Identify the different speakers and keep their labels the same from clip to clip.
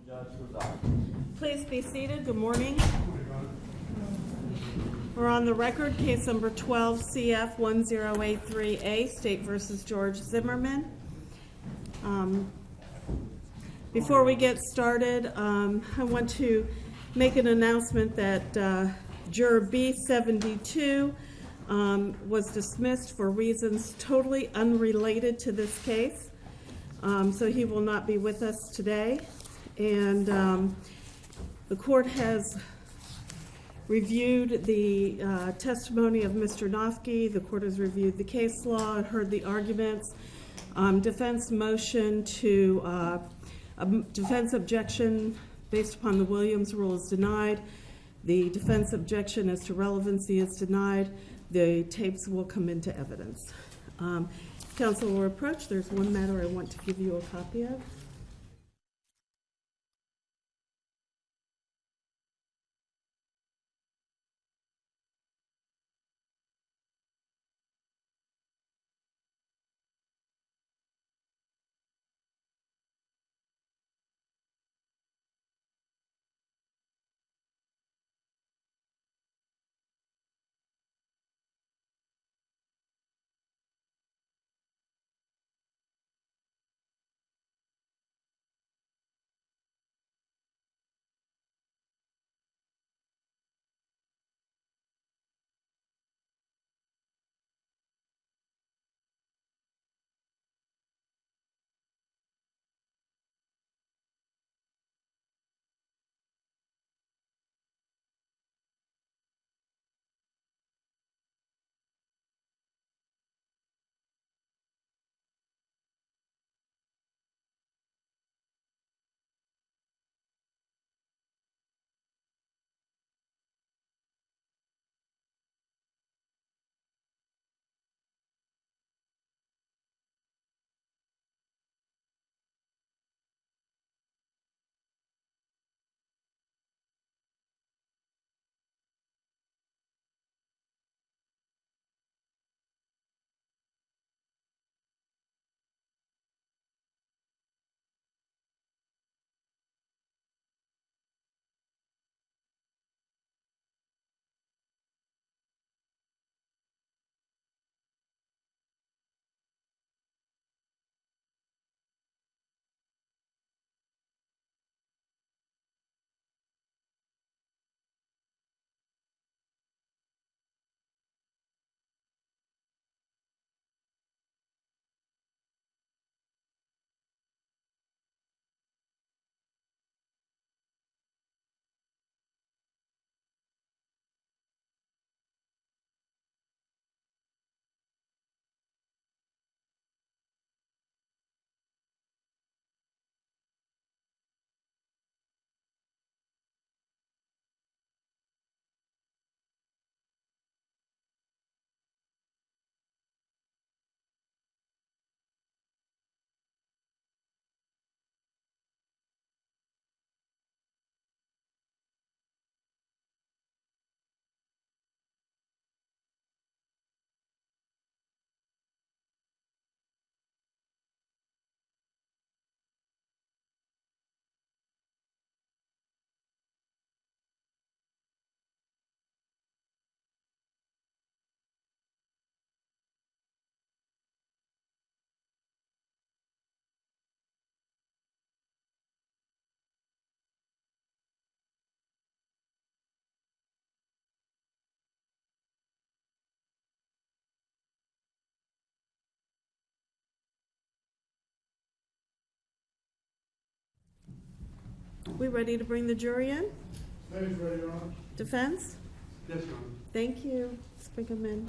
Speaker 1: Judge Surdyka.
Speaker 2: Please be seated. Good morning. We're on the record, case number 12 CF 1083A, State versus George Zimmerman. Before we get started, I want to make an announcement that Juror B72 was dismissed for reasons totally unrelated to this case. So he will not be with us today. And the court has reviewed the testimony of Mr. Noffke. The court has reviewed the case law and heard the arguments. Defense motion to defense objection based upon the Williams rule is denied. The defense objection as to relevancy is denied. The tapes will come into evidence. Counsel will approach. There's one matter I want to give you a copy of. We ready to bring the jury in?
Speaker 3: Ready, Your Honor.
Speaker 2: Defense?
Speaker 3: Yes, Your Honor.
Speaker 2: Thank you. Let's bring them in.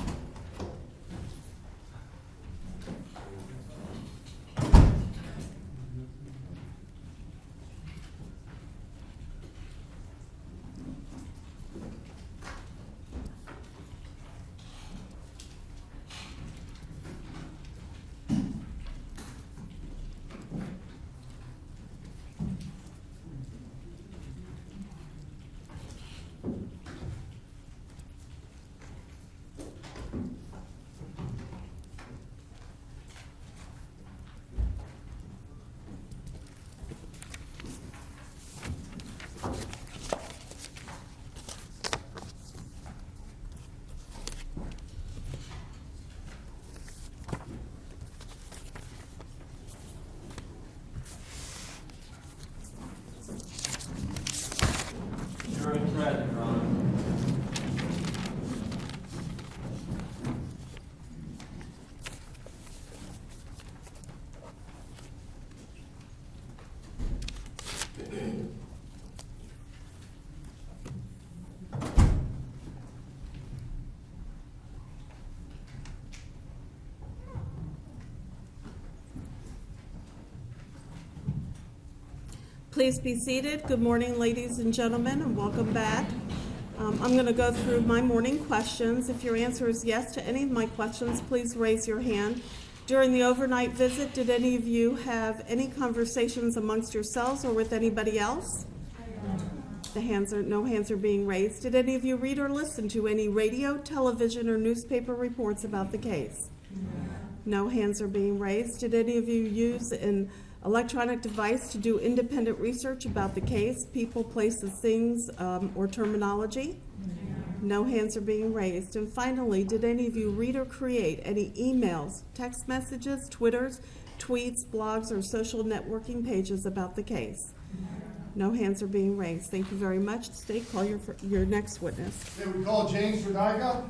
Speaker 1: Present, Your Honor.
Speaker 2: Please be seated. Good morning, ladies and gentlemen, and welcome back. I'm going to go through my morning questions. If your answer is yes to any of my questions, please raise your hand. During the overnight visit, did any of you have any conversations amongst yourselves or with anybody else? No hands are being raised. Did any of you read or listen to any radio, television, or newspaper reports about the case? No hands are being raised. Did any of you use an electronic device to do independent research about the case, people, places, things, or terminology? No hands are being raised. And finally, did any of you read or create any emails, text messages, Twitters, tweets, blogs, or social networking pages about the case? No hands are being raised. Thank you very much. State, call your next witness.
Speaker 3: Okay, we call James Surdyka.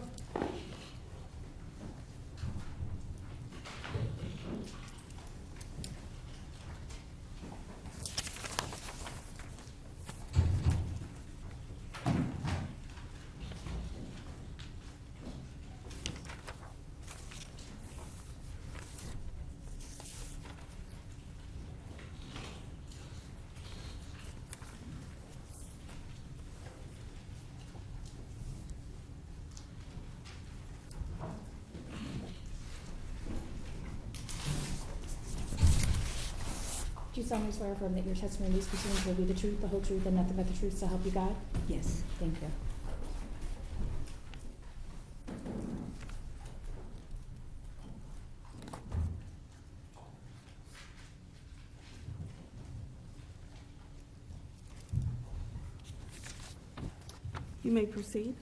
Speaker 4: Do you solemnly swear or affirm that your testimony in these proceedings will be the truth, the whole truth, and nothing but the truth, so help you God?
Speaker 5: Yes.
Speaker 4: Thank you.
Speaker 2: You may proceed.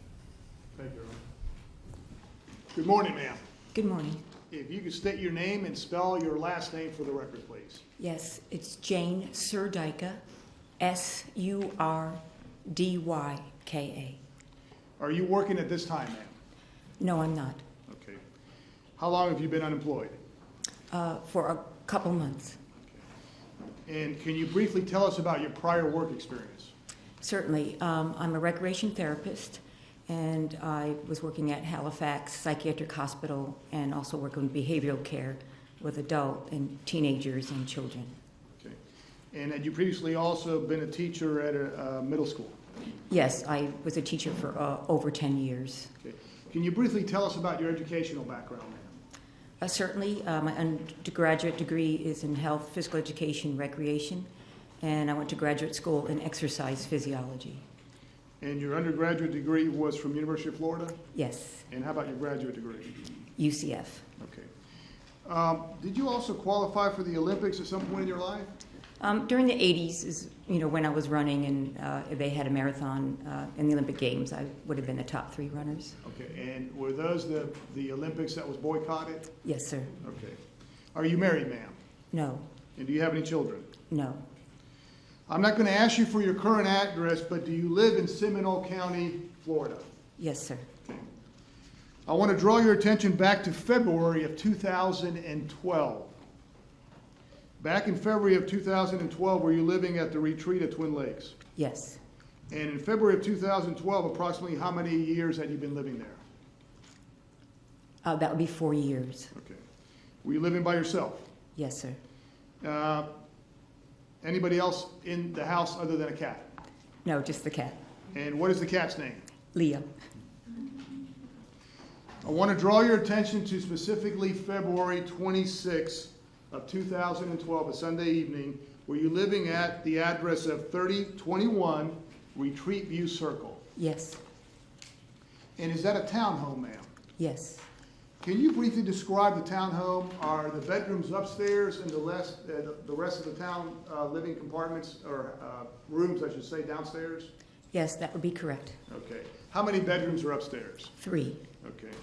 Speaker 3: Thank you, Your Honor. Good morning, ma'am.
Speaker 5: Good morning.
Speaker 3: If you could state your name and spell your last name for the record, please.
Speaker 5: Yes, it's Jane Surdyka, Surdyka.
Speaker 3: Are you working at this time, ma'am?
Speaker 5: No, I'm not.
Speaker 3: Okay. How long have you been unemployed?
Speaker 5: For a couple months.
Speaker 3: And can you briefly tell us about your prior work experience?
Speaker 5: Certainly. I'm a recreation therapist, and I was working at Halifax Psychiatric Hospital and also working with behavioral care with adult and teenagers and children.
Speaker 3: Okay. And had you previously also been a teacher at a middle school?
Speaker 5: Yes, I was a teacher for over 10 years.
Speaker 3: Okay. Can you briefly tell us about your educational background, ma'am?
Speaker 5: Certainly. My undergraduate degree is in health, physical education, recreation, and I went to graduate school in exercise physiology.
Speaker 3: And your undergraduate degree was from University of Florida?
Speaker 5: Yes,
Speaker 3: And how about your graduate degree?
Speaker 5: UCF.
Speaker 3: Okay. Did you also qualify for the Olympics at some point in your life?
Speaker 5: During the 80s is when I was running and if they had a marathon in the Olympic Games, I would have been the top 3 runners.
Speaker 3: Okay. And were those the Olympics that was boycotted?
Speaker 5: Yes, sir.
Speaker 3: Okay. Are you married, ma'am?
Speaker 5: No,
Speaker 3: And do you have any children?
Speaker 5: no.
Speaker 3: I'm not going to ask you for your current address, but do you live in Seminole County, Florida?
Speaker 5: Yes, sir.
Speaker 3: I want to draw your attention back to February of 2012. Back in February of 2012, were you living at the retreat at Twin Lakes?
Speaker 5: Yes.
Speaker 3: And in February of 2012, approximately how many years had you been living there?
Speaker 5: That would be 4 years.
Speaker 3: Okay. Were you living by yourself?
Speaker 5: Yes, sir.
Speaker 3: Anybody else in the house other than a cat?
Speaker 5: No, just the cat.
Speaker 3: And what is the cat's name?
Speaker 5: Leah.
Speaker 3: I want to draw your attention to specifically February 26th of 2012, a Sunday evening. Were you living at the address of 3021 Retreat View Circle?
Speaker 5: Yes.
Speaker 3: And is that a townhome, ma'am?
Speaker 5: Yes.
Speaker 3: Can you briefly describe the townhome? Are the bedrooms upstairs and the rest of the town living compartments or rooms, I should say, downstairs?
Speaker 5: Yes, that would be correct.
Speaker 3: Okay. How many bedrooms are upstairs?
Speaker 5: 3.
Speaker 3: Okay.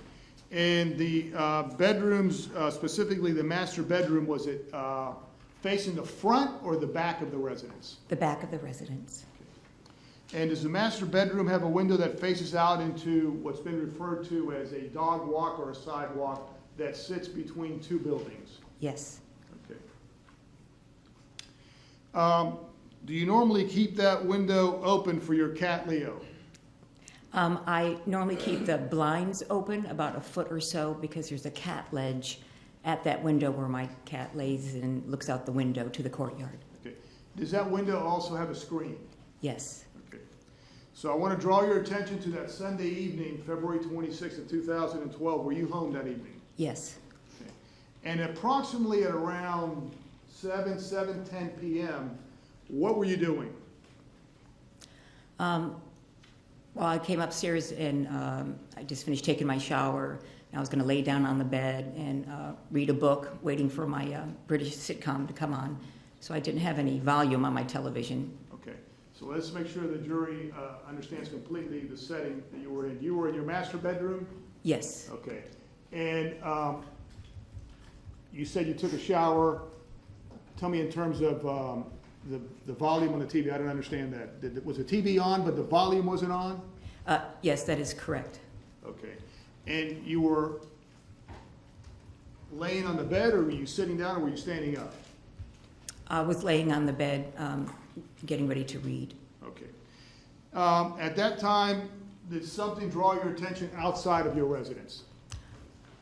Speaker 3: And the bedrooms, specifically the master bedroom, was it facing the front or the back of the residence?
Speaker 5: The back of the residence.
Speaker 3: And does the master bedroom have a window that faces out into what's been referred to as a dog walk or a sidewalk that sits between two buildings?
Speaker 5: Yes.
Speaker 3: Okay. Do you normally keep that window open for your cat Leo?
Speaker 5: I normally keep the blinds open about a foot or so because there's a cat ledge at that window where my cat lays and looks out the window to the courtyard.
Speaker 3: Okay. Does that window also have a screen?
Speaker 5: Yes.
Speaker 3: Okay. So I want to draw your attention to that Sunday evening, February 26th of 2012. Were you home that evening?
Speaker 5: Yes.
Speaker 3: Okay. And approximately at around 7:10 p.m., what were you doing?
Speaker 5: Well, I came upstairs and I just finished taking my shower. And I was going to lay down on the bed and read a book, waiting for my British sitcom to come on. So I didn't have any volume on my television.
Speaker 3: Okay. So let's make sure the jury understands completely the setting that you were in. You were in your master bedroom?
Speaker 5: Yes.
Speaker 3: Okay. And you said you took a shower. Tell me in terms of the volume on the TV. I don't understand that. Was the TV on, but the volume wasn't on?
Speaker 5: Yes, that is correct.
Speaker 3: Okay. And you were laying on the bed, or were you sitting down, or were you standing up?
Speaker 5: I was laying on the bed, getting ready to read.
Speaker 3: Okay. At that time, did something draw your attention outside of your residence?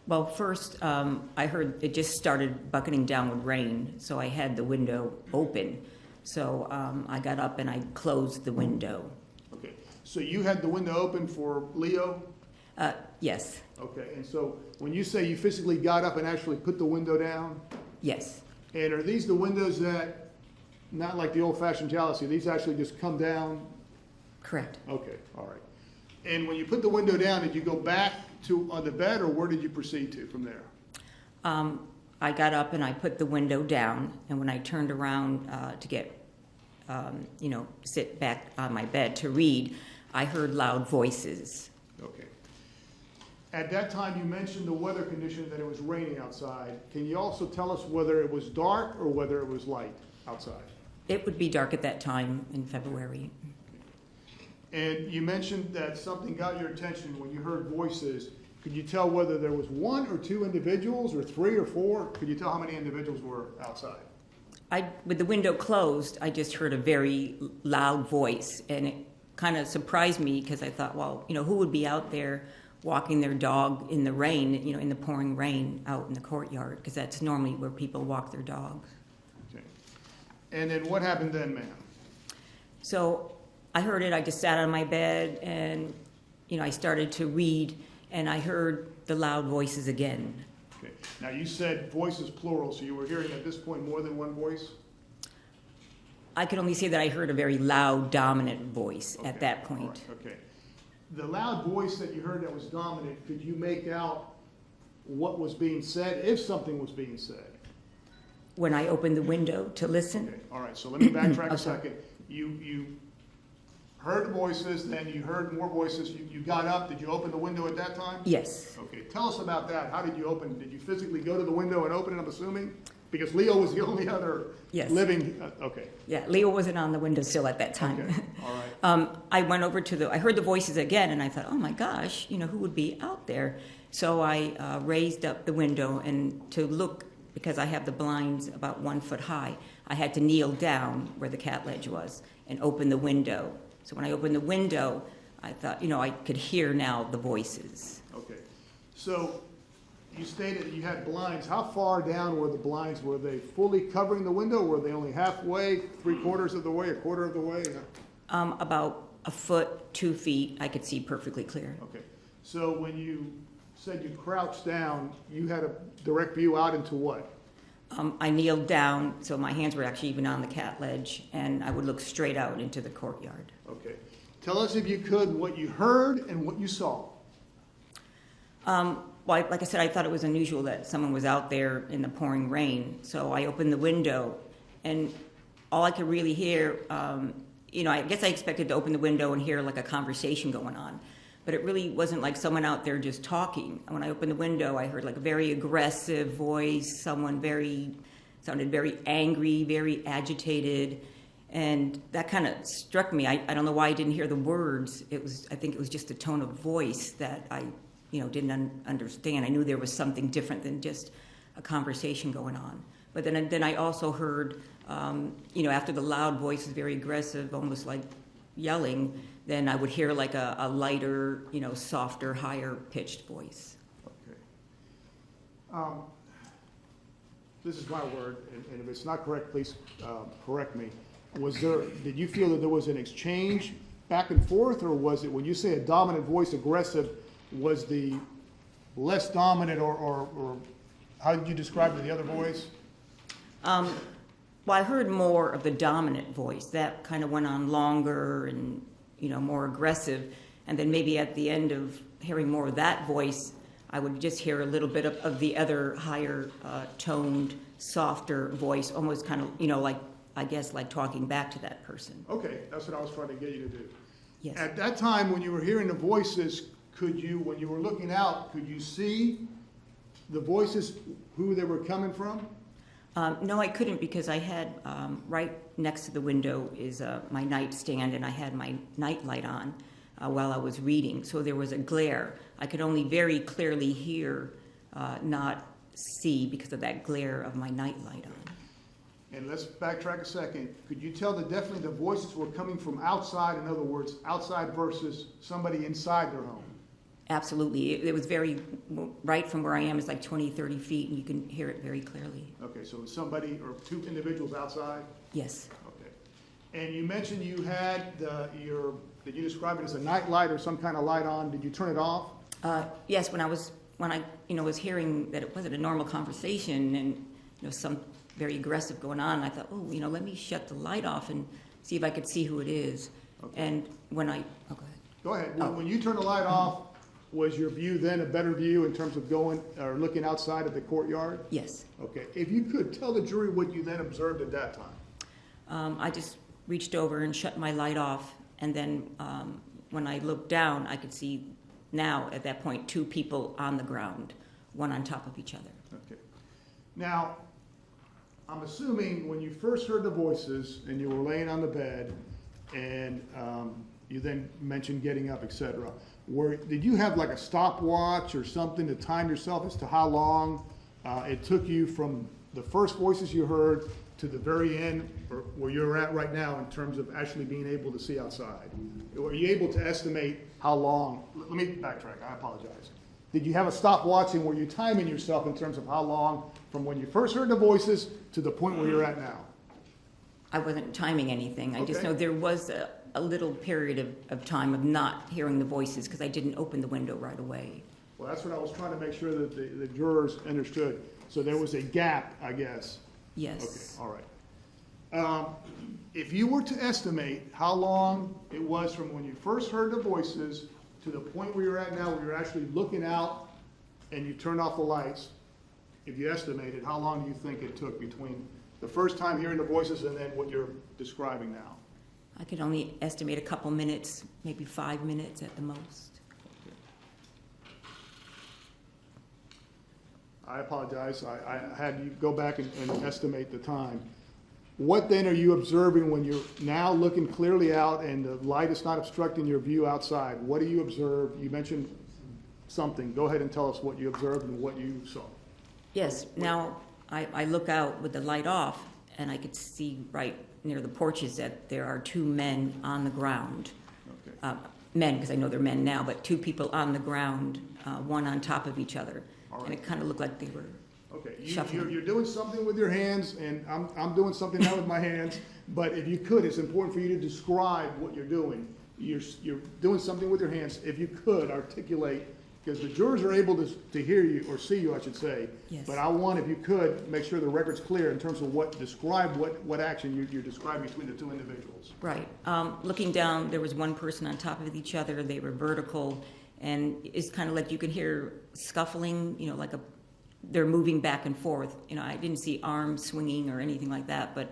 Speaker 5: Well, first, I heard it just started bucketing down with rain, so I had the window open. So I got up and I closed the window.
Speaker 3: Okay. So you had the window open for Leo?
Speaker 5: Yes.
Speaker 3: Okay. And so when you say you physically got up and actually put the window down,
Speaker 5: Yes.
Speaker 3: and are these the windows that, not like the old-fashioned jalousie, these actually just come down?
Speaker 5: Correct.
Speaker 3: Okay, all right. And when you put the window down, did you go back to on the bed, or where did you proceed to from there?
Speaker 5: I got up and I put the window down, and when I turned around to get, sit back on my bed to read, I heard loud voices.
Speaker 3: Okay. At that time, you mentioned the weather condition, that it was raining outside. Can you also tell us whether it was dark or whether it was light outside?
Speaker 5: It would be dark at that time in February.
Speaker 3: And you mentioned that something got your attention when you heard voices. Could you tell whether there was one or two individuals, or three or four? Could you tell how many individuals were outside?
Speaker 5: With the window closed, I just heard a very loud voice, and it kind of surprised me because I thought, well, who would be out there walking their dog in the rain, in the pouring rain out in the courtyard, because that's normally where people walk their dogs.
Speaker 3: Okay. And then what happened then, ma'am?
Speaker 5: So I heard it, I just sat on my bed and, I started to read, and I heard the loud voices again.
Speaker 3: Okay. Now, you said voices plural, so you were hearing at this point more than one voice?
Speaker 5: I could only say that I heard a very loud, dominant voice
Speaker 3: Okay.
Speaker 5: at that
Speaker 3: All
Speaker 5: point.
Speaker 3: right. Okay. The loud voice that you heard that was dominant, could you make out what was being said, if something was being said?
Speaker 5: When I opened the window to listen,
Speaker 3: Okay. All right. So let me backtrack
Speaker 5: Oh,
Speaker 3: a
Speaker 5: sorry.
Speaker 3: second. You heard voices, then you heard more voices. You got up. Did you open the window at that time?
Speaker 5: yes.
Speaker 3: Okay, tell us about that. How did you open? Did you physically go to the window and open it, I'm assuming? Because Leo was the only other
Speaker 5: Yes.
Speaker 3: living, okay,
Speaker 5: Yeah, Leo wasn't on the windowsill at that time.
Speaker 3: okay, all right.
Speaker 5: I went over I heard the voices again, and I thought, oh my gosh, who would be out there? So I raised up the window, and to look, because I have the blinds about 1 foot high, I had to kneel down where the cat ledge was and open the window. So when I opened the window, I thought, I could hear now the voices.
Speaker 3: Okay, so you stated that you had blinds. How far down were the blinds? Were they fully covering the window? Were they only halfway, 3/4 of the way, 1/4 of the way?
Speaker 5: About a foot, 2 feet, I could see perfectly clear.
Speaker 3: Okay, so when you said you crouched down, you had a direct view out into what?
Speaker 5: I kneeled down, so my hands were actually even on the cat ledge, and I would look straight out into the courtyard.
Speaker 3: Okay, tell us if you could what you heard and what you saw.
Speaker 5: Well, like I said, I thought it was unusual that someone was out there in the pouring rain, so I opened the window, and all I could really hear, I guess I expected to open the window and hear like a conversation going on, but it really wasn't like someone out there just talking. When I opened the window, I heard like a very aggressive voice, sounded very angry, very agitated, And that kind of struck me. I don't know why I didn't hear the words. I think it was just the tone of voice that I, didn't understand. I knew there was something different than just a conversation going on. But then I also heard, after the loud voice is very aggressive, almost like yelling, then I would hear like a lighter, softer, higher pitched voice.
Speaker 3: Okay. This is my word, and if it's not correct, please correct me. Did you feel that there was an exchange back and forth, or was it, when you say a dominant voice, aggressive, was the less dominant, or how did you describe the other voice?
Speaker 5: Well, I heard more of the dominant voice. That kind of went on longer and, more aggressive. And then maybe at the end of hearing more of that voice, I would just hear a little bit of the other higher toned, softer voice, almost kind of, like talking back to that person.
Speaker 3: Okay, that's what I was trying to get you to do.
Speaker 5: Yes.
Speaker 3: At that time, when you were hearing the voices, when you were looking out, could you see the voices, who they were coming from?
Speaker 5: No, I couldn't, because I had right next to the window is my nightstand, and I had my night light on while I was reading. So there was a glare. I could only very clearly hear, not see, because of that glare of my night light on.
Speaker 3: And let's backtrack a second. Could you tell that definitely the voices were coming from outside, in other words, outside versus somebody inside their home?
Speaker 5: Absolutely. It was right from where I am, it's like 20, 30 feet, and you can hear it very clearly.
Speaker 3: Okay, so somebody or two individuals outside?
Speaker 5: Yes.
Speaker 3: Okay. And you mentioned you had did you describe it as a night light or some kind of light on? Did you turn it off?
Speaker 5: Yes, when I was hearing that it wasn't a normal conversation and, some very aggressive going on, I thought, let me shut the light off and see if I could see who it is. Okay. And when go ahead.
Speaker 3: Go ahead. When you turn the light off, was your view then a better view in terms of going or looking outside of the courtyard?
Speaker 5: Yes.
Speaker 3: Okay. If you could tell the jury what you then observed at that time.
Speaker 5: I just reached over and shut my light off, and then when I looked down, I could see now at that point 2 people on the ground, one on top of each other.
Speaker 3: Okay. Now, I'm assuming when you first heard the voices and you were laying on the bed and you then mentioned getting up, etc., did you have like a stopwatch or something to time yourself as to how long it took you from the first voices you heard to the very end, or where you're at right now in terms of actually being able to see outside? Were you able to estimate how long? Let me backtrack. I apologize. Did you have a stopwatch, and were you timing yourself in terms of how long from when you first heard the voices to the point where you're at now?
Speaker 5: I wasn't timing anything. I just
Speaker 3: Okay.
Speaker 5: know there was a little period of time of not hearing the voices because I didn't open the window right away.
Speaker 3: Well, that's what I was trying to make sure that the jurors understood. So there was a gap, I guess.
Speaker 5: Yes.
Speaker 3: Okay, all right. If you were to estimate how long it was from when you first heard the voices to the point where you're at now, where you're actually looking out and you turned off the lights, if you estimated, how long do you think it took between the first time hearing the voices and then what you're describing now?
Speaker 5: I could only estimate a couple minutes, maybe 5 minutes at the most.
Speaker 3: I apologize. I had you go back and estimate the time. What then are you observing when you're now looking clearly out and the light is not obstructing your view outside? What do you observe? You mentioned something. Go ahead and tell us what you observed and what you saw.
Speaker 5: Yes. Now I look out with the light off, and I could see right near the porches that there are 2 men on the ground.
Speaker 3: Okay.
Speaker 5: Men, because I know they're men now, but 2 people on the ground, one on top of each other.
Speaker 3: All right.
Speaker 5: And it kind of looked like they were
Speaker 3: Okay,
Speaker 5: shuffling.
Speaker 3: you're doing something with your hands, and I'm doing something now with my hands, but if you could, it's important for you to describe what you're doing. You're doing something with your hands. If you could, articulate, because the jurors are able to hear you, or see you, I should say.
Speaker 5: Yes.
Speaker 3: But I want, if you could, make sure the record's clear in terms of what action you're describing between the 2 individuals.
Speaker 5: Right. Looking down, there was one person on top of each other. They were vertical, and it's kind of like you could hear scuffling, like they're moving back and forth. I didn't see arms swinging or anything like that, but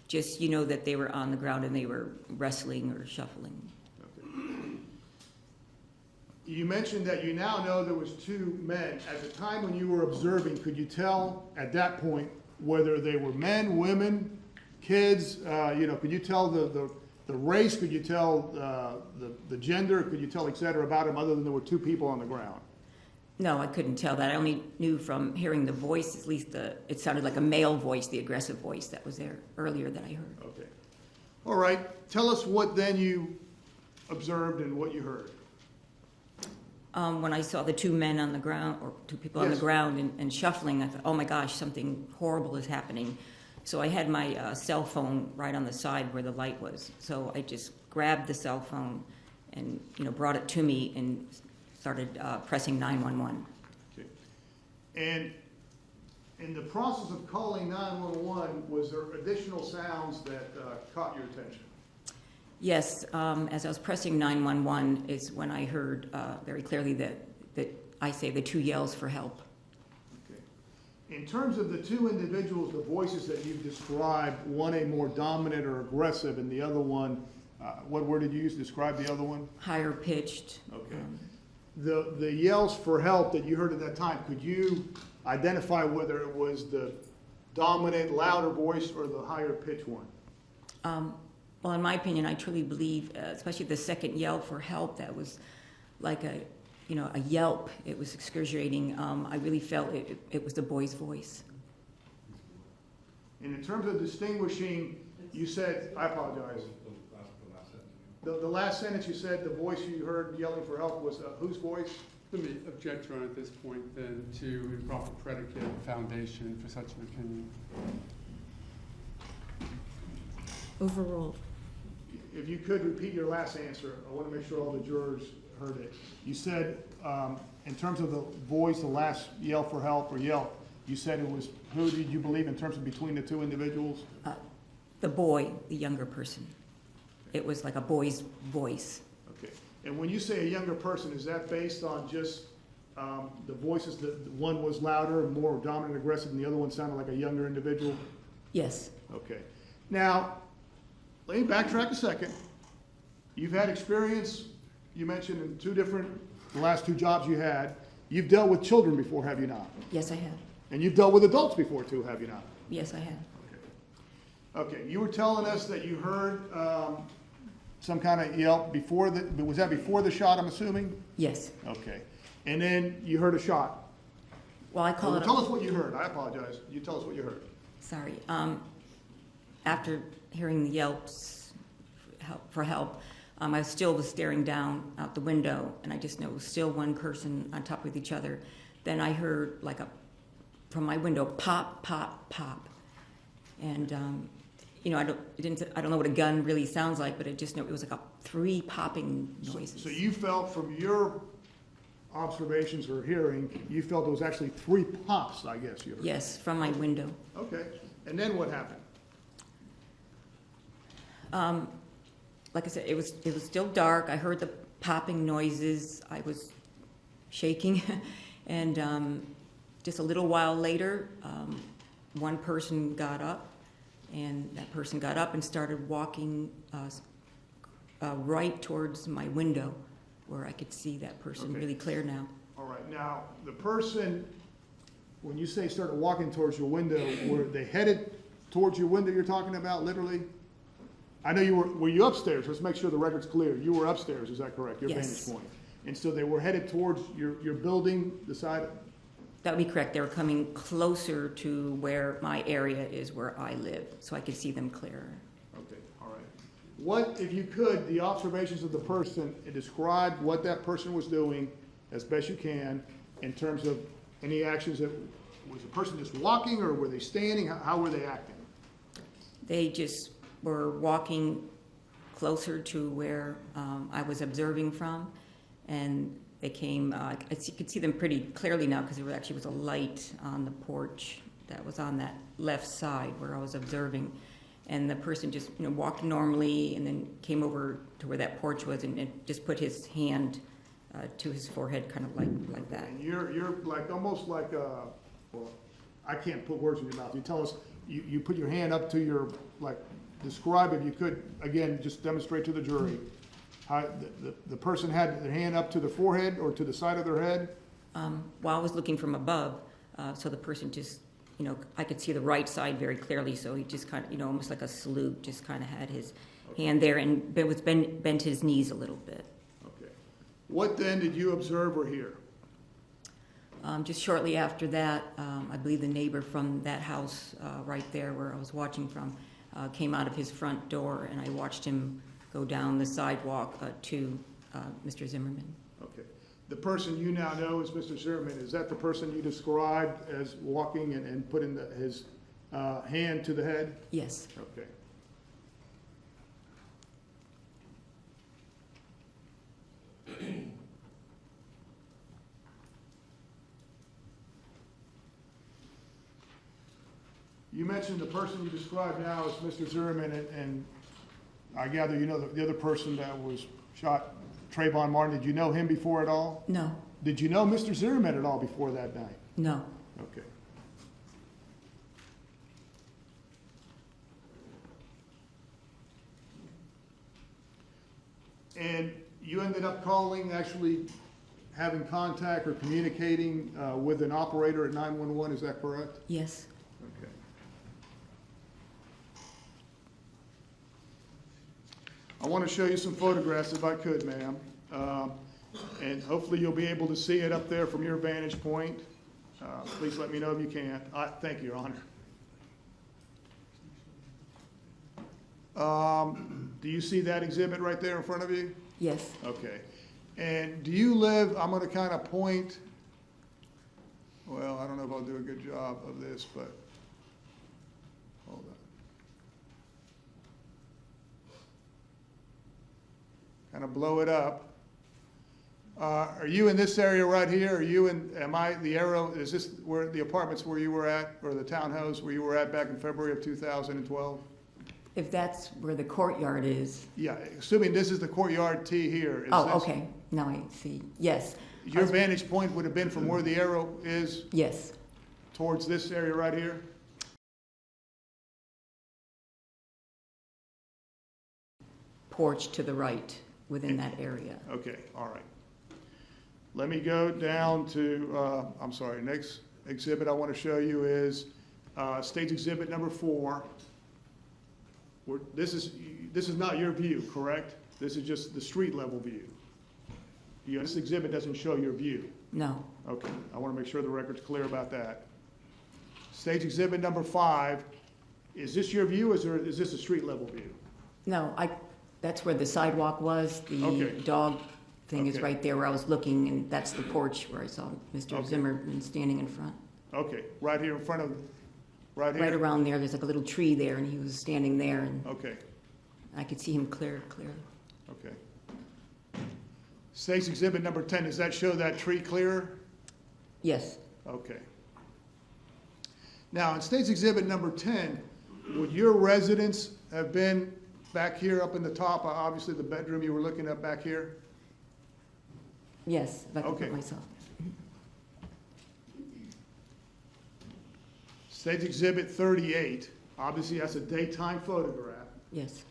Speaker 5: just, that they were on the ground and they were wrestling or shuffling.
Speaker 3: Okay. You mentioned that you now know there was 2 men. At the time when you were observing, could you tell at that point whether they were men, women, kids? Could you tell the race? Could you tell the gender? Could you tell, et cetera, about them other than there were two people on the ground?
Speaker 5: No, I couldn't tell that. I only knew from hearing the voice, at least it sounded like a male voice, the aggressive voice that was there earlier that I heard.
Speaker 3: Okay. All right. Tell us what then you observed and what you heard.
Speaker 5: When I saw the two men on the ground, or two people on the
Speaker 3: Yes.
Speaker 5: ground and shuffling, I thought, oh my gosh, something horrible is happening. So I had my cell phone right on the side where the light was. So I just grabbed the cell phone and, brought it to me and started pressing 911.
Speaker 3: Okay. And in the process of calling 911, was there additional sounds that caught your attention?
Speaker 5: Yes, as I was pressing 911 is when I heard very clearly that I say the two yells for help.
Speaker 3: Okay. In terms of the two individuals, the voices that you've described, one a more dominant or aggressive, and the other one, what word did you use to describe the other one?
Speaker 5: Higher pitched.
Speaker 3: Okay. The yells for help that you heard at that time, could you identify whether it was the dominant, louder voice or the higher pitched one?
Speaker 5: Well, in my opinion, I truly believe, especially the second yell for help, that was like a yelp. It was excruciating. I really felt it was the boy's voice.
Speaker 3: And in terms of distinguishing, you said, I apologize. The last sentence you said, the voice you heard yelling for help was whose voice?
Speaker 1: Let me object, Your Honor, at this point then to improper predicate foundation for such an opinion.
Speaker 2: Overruled.
Speaker 3: If you could repeat your last answer, I want to make sure all the jurors heard it. You said, in terms of the voice, the last yell for help or yelp, you said it was, who did you believe in terms of between the two individuals?
Speaker 5: The boy, the younger person. It was like a boy's voice.
Speaker 3: Okay. And when you say a younger person, is that based on just the voices, that one was louder and more dominant and aggressive and the other one sounded like a younger individual?
Speaker 5: Yes.
Speaker 3: Okay. Now, let me backtrack a second. You've had experience, you mentioned in the last two jobs you had. You've dealt with children before, have you not?
Speaker 5: Yes, I have.
Speaker 3: And you've dealt with adults before too, have you not?
Speaker 5: Yes, I have.
Speaker 3: Okay, you were telling us that you heard some kind of yelp was that before the shot, I'm assuming?
Speaker 5: Yes.
Speaker 3: Okay. And then you heard a shot.
Speaker 5: Well, I call it.
Speaker 3: Tell us what you heard. I apologize. You tell us what you heard.
Speaker 5: Sorry. After hearing the yelps for help, I still was staring down out the window, and I just know it was still one person on top of each other. Then I heard from my window, pop, pop, pop, and I don't know what a gun really sounds like, but it was like three popping noises.
Speaker 3: So you felt from your observations or hearing, you felt it was actually three pops, I guess you heard.
Speaker 5: Yes, from my window.
Speaker 3: Okay. And then what happened?
Speaker 5: Like I said, it was still dark. I heard the popping noises. I was shaking, and just a little while later, one person got up, and that person got up and started walking right towards my window, where I could see that person really clear now.
Speaker 3: All right. Now, the person, when you say started walking towards your window, were they headed towards your window you're talking about, literally? I know were you upstairs? Let's make sure the record's clear. You were upstairs, is that correct? Your
Speaker 5: Yes.
Speaker 3: vantage point. And so they were headed towards your building, the side?
Speaker 5: That would be correct. They were coming closer to where my area is, where I live, so I could see them clearer.
Speaker 3: Okay, all right. What, if you could, the observations of the person, and describe what that person was doing as best you can in terms of any actions that, was the person just walking or were they standing? How were they acting?
Speaker 5: They just were walking closer to where I was observing from, and they came, could see them pretty clearly now because there actually was a light on the porch that was on that left side where I was observing. And the person just walked normally and then came over to where that porch was and just put his hand to his forehead, kind of like that.
Speaker 3: And you're like, almost like, well, I can't put words in your mouth. You tell us, you put your hand up to your, like, describe if you could, again, just demonstrate to the jury. How the person had their hand up to the forehead or to the side of their head?
Speaker 5: Well, I was looking from above, so the person just you know, I could see the right side very clearly, so he just kind of, you know, almost like a salute, just kind of had his hand there and bent his knees a little bit.
Speaker 3: Okay. What then did you observe or hear?
Speaker 5: Just shortly after that, I believe the neighbor from that house right there where I was watching from came out of his front door, and I watched him go down the sidewalk to Mr. Zimmerman.
Speaker 3: Okay. The person you now know as Mr. Zimmerman, is that the person you described as walking and putting his hand to the head?
Speaker 5: Yes.
Speaker 3: Okay. You mentioned the person you described now as Mr. Zimmerman, and I gather you know the other person that was shot, Trayvon Martin. Did you know him before at all?
Speaker 5: No.
Speaker 3: Did you know Mr. Zimmerman at all before that night?
Speaker 5: No.
Speaker 3: Okay. And you ended up calling, actually having contact or communicating with an operator at 911, is that correct?
Speaker 5: Yes.
Speaker 3: Okay. I want to show you some photographs if I could, ma'am. And hopefully you'll be able to see it up there from your vantage point. Please let me know if you can't. Thank you, Your Honor. Do you see that exhibit right there in front of you?
Speaker 5: Yes.
Speaker 3: Okay. And do you live, I'm going to kind of point, well, I don't know if I'll do a good job of this, but hold on. Kind of blow it up. Are you in this area right here? Are you in, the arrow, is this where the apartments where you were at, or the townhouse where you were at back in February of 2012?
Speaker 5: If that's where the courtyard is.
Speaker 3: Yeah, assuming this is the courtyard T here.
Speaker 5: Oh, okay. Now I see. Yes.
Speaker 3: Your vantage point would have been from where the arrow is
Speaker 5: Yes.
Speaker 3: towards this area right here?
Speaker 5: Porch to the right within that area.
Speaker 3: Okay, all right. Let me go down to, I'm sorry, next exhibit I want to show you is stage exhibit number 4. This is not your view, correct? This is just the street level view. This exhibit doesn't show your view.
Speaker 5: No.
Speaker 3: Okay, I want to make sure the record's clear about that. Stage exhibit number 5, is this your view, or is this a street level view?
Speaker 5: No, that's where the sidewalk was. The
Speaker 3: Okay.
Speaker 5: dog thing is
Speaker 3: Okay.
Speaker 5: right there where I was looking, and that's the porch where I saw Mr.
Speaker 3: Okay.
Speaker 5: Zimmerman standing in front.
Speaker 3: Okay, right here in front of, right here?
Speaker 5: Right around there, there's like a little tree there, and he was standing there, and
Speaker 3: Okay,
Speaker 5: I could see him clearly.
Speaker 3: okay. Stage exhibit number 10, does that show that tree clearer?
Speaker 5: Yes.
Speaker 3: Okay. Now, in stage exhibit number 10, would your residence have been back here up in the top, obviously the bedroom you were looking at back here?
Speaker 5: Yes, if I could
Speaker 3: Okay.
Speaker 5: put myself.
Speaker 3: Stage exhibit 38, obviously that's a daytime photograph,
Speaker 5: Yes.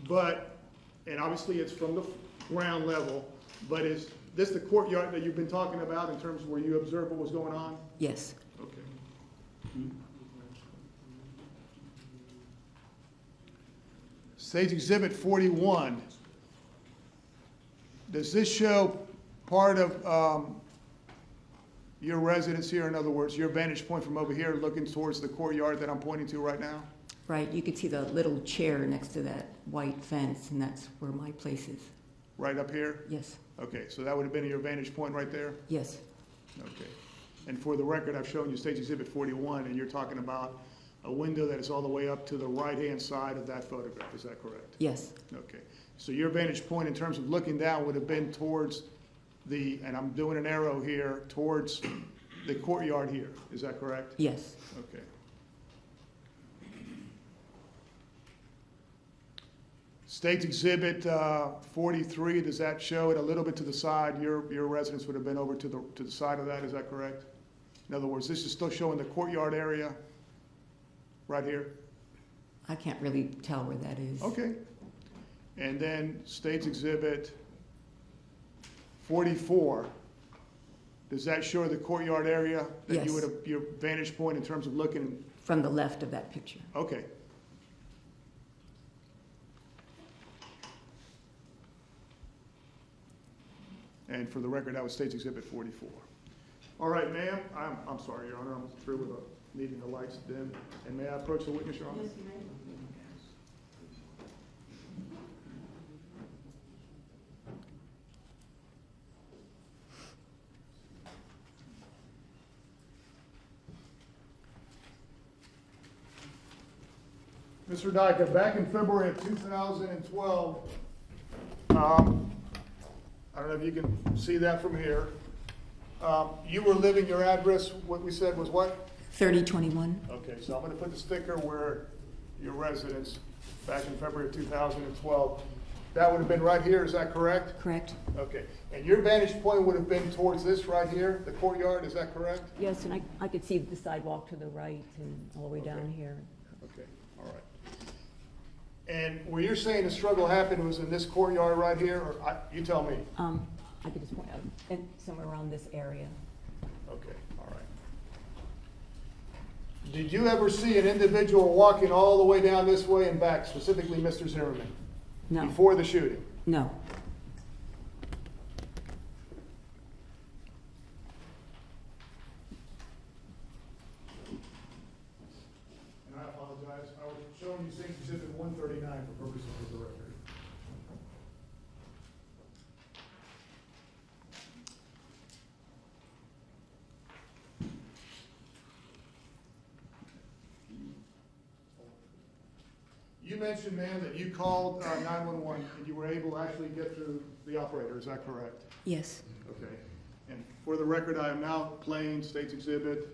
Speaker 3: but, and obviously it's from the ground level, but is this the courtyard that you've been talking about in terms of where you observed what was going on?
Speaker 5: Yes.
Speaker 3: Okay. Stage exhibit 41, does this show part of your residence here? In other words, your vantage point from over here looking towards the courtyard that I'm pointing to right now?
Speaker 5: Right, you could see the little chair next to that white fence, and that's where my place is.
Speaker 3: Right up here?
Speaker 5: Yes.
Speaker 3: Okay, so that would have been your vantage point right there?
Speaker 5: Yes.
Speaker 3: Okay. And for the record, I've shown you stage exhibit 41, and you're talking about a window that is all the way up to the right-hand side of that photograph, is that correct?
Speaker 5: Yes.
Speaker 3: Okay. So your vantage point in terms of looking down would have been towards the, and I'm doing an arrow here, towards the courtyard here, is that correct?
Speaker 5: Yes.
Speaker 3: Okay. Stage exhibit 43, does that show it a little bit to the side? Your residence would have been over to the side of that, is that correct? In other words, this is still showing the courtyard area right here?
Speaker 5: I can't really tell where that is.
Speaker 3: Okay. And then stage exhibit 44, Does that show the courtyard area? That you
Speaker 5: Yes.
Speaker 3: would have, your vantage point in terms of looking?
Speaker 5: From the left of that picture.
Speaker 3: Okay. And for the record, that was State's Exhibit 44. All right, ma'am, I'm sorry, Your Honor, I'm through with leaving the lights dim. And may I approach the witness, Your Honor?
Speaker 2: Yes, you may.
Speaker 3: Mr. Surdyka, back in February of 2012, I don't know if you can see that from here. You were living, your address, what we said was what?
Speaker 5: 3021?
Speaker 3: Okay, so I'm going to put the sticker where your residence, back in February of 2012. That would have been right here, is that correct?
Speaker 5: Correct?
Speaker 3: Okay, and your vantage point would have been towards this right here, the courtyard, is that correct?
Speaker 5: Yes, and I could see the sidewalk to the right and all the way down here.
Speaker 3: Okay, all right. And where you're saying the struggle happened was in this courtyard right here, or you tell me?
Speaker 5: I could just point out, and somewhere around this area.
Speaker 3: Okay, all right. Did you ever see an individual walking all the way down this way and back, specifically Mr. Zimmerman?
Speaker 5: No.
Speaker 3: Before the shooting?
Speaker 5: No.
Speaker 3: And I apologize, I was showing you State's Exhibit 139 for purposes of the record. You mentioned, ma'am, that you called 911 and you were able to actually get to the operator, is that correct?
Speaker 5: Yes.
Speaker 3: Okay. And for the record, I am now playing State's Exhibit.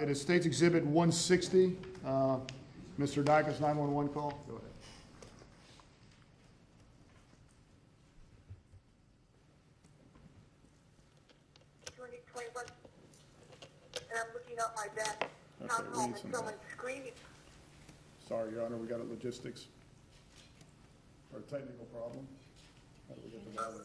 Speaker 3: It is State's Exhibit 160, Mr. Dyke's 911 call. Go ahead.
Speaker 6: And I'm looking up my back,
Speaker 3: Okay,
Speaker 6: come
Speaker 3: we
Speaker 6: home
Speaker 3: need
Speaker 6: and
Speaker 3: some
Speaker 6: someone screaming.
Speaker 3: Sorry, Your Honor, we got a logistics or technical problem. How do we get the volume?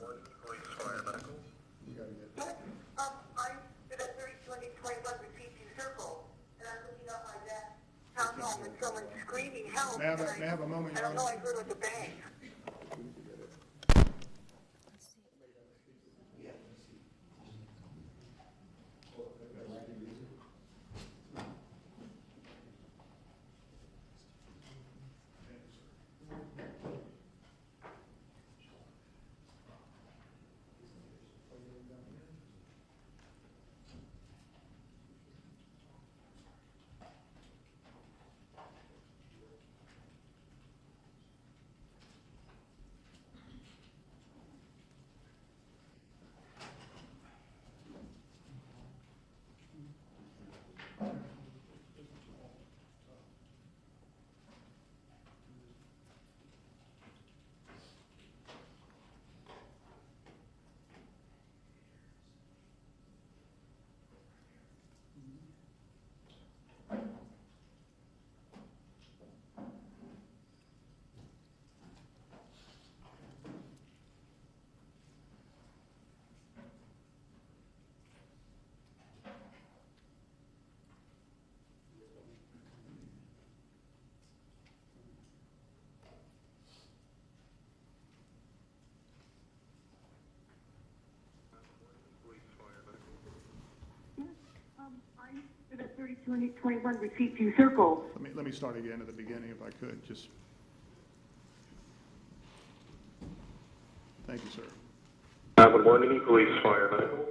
Speaker 3: We gotta get,
Speaker 6: I'm at a 3021 repeat circle, and I'm looking up my back, come home and someone screaming help.
Speaker 3: may I have a moment,
Speaker 6: I
Speaker 3: Your
Speaker 6: don't know,
Speaker 3: Honor?
Speaker 6: I heard like a bang. I'm at a 3021 repeat circle.
Speaker 3: let me start again at the beginning if I could, just. Thank you, sir.
Speaker 7: 911, police fire medical.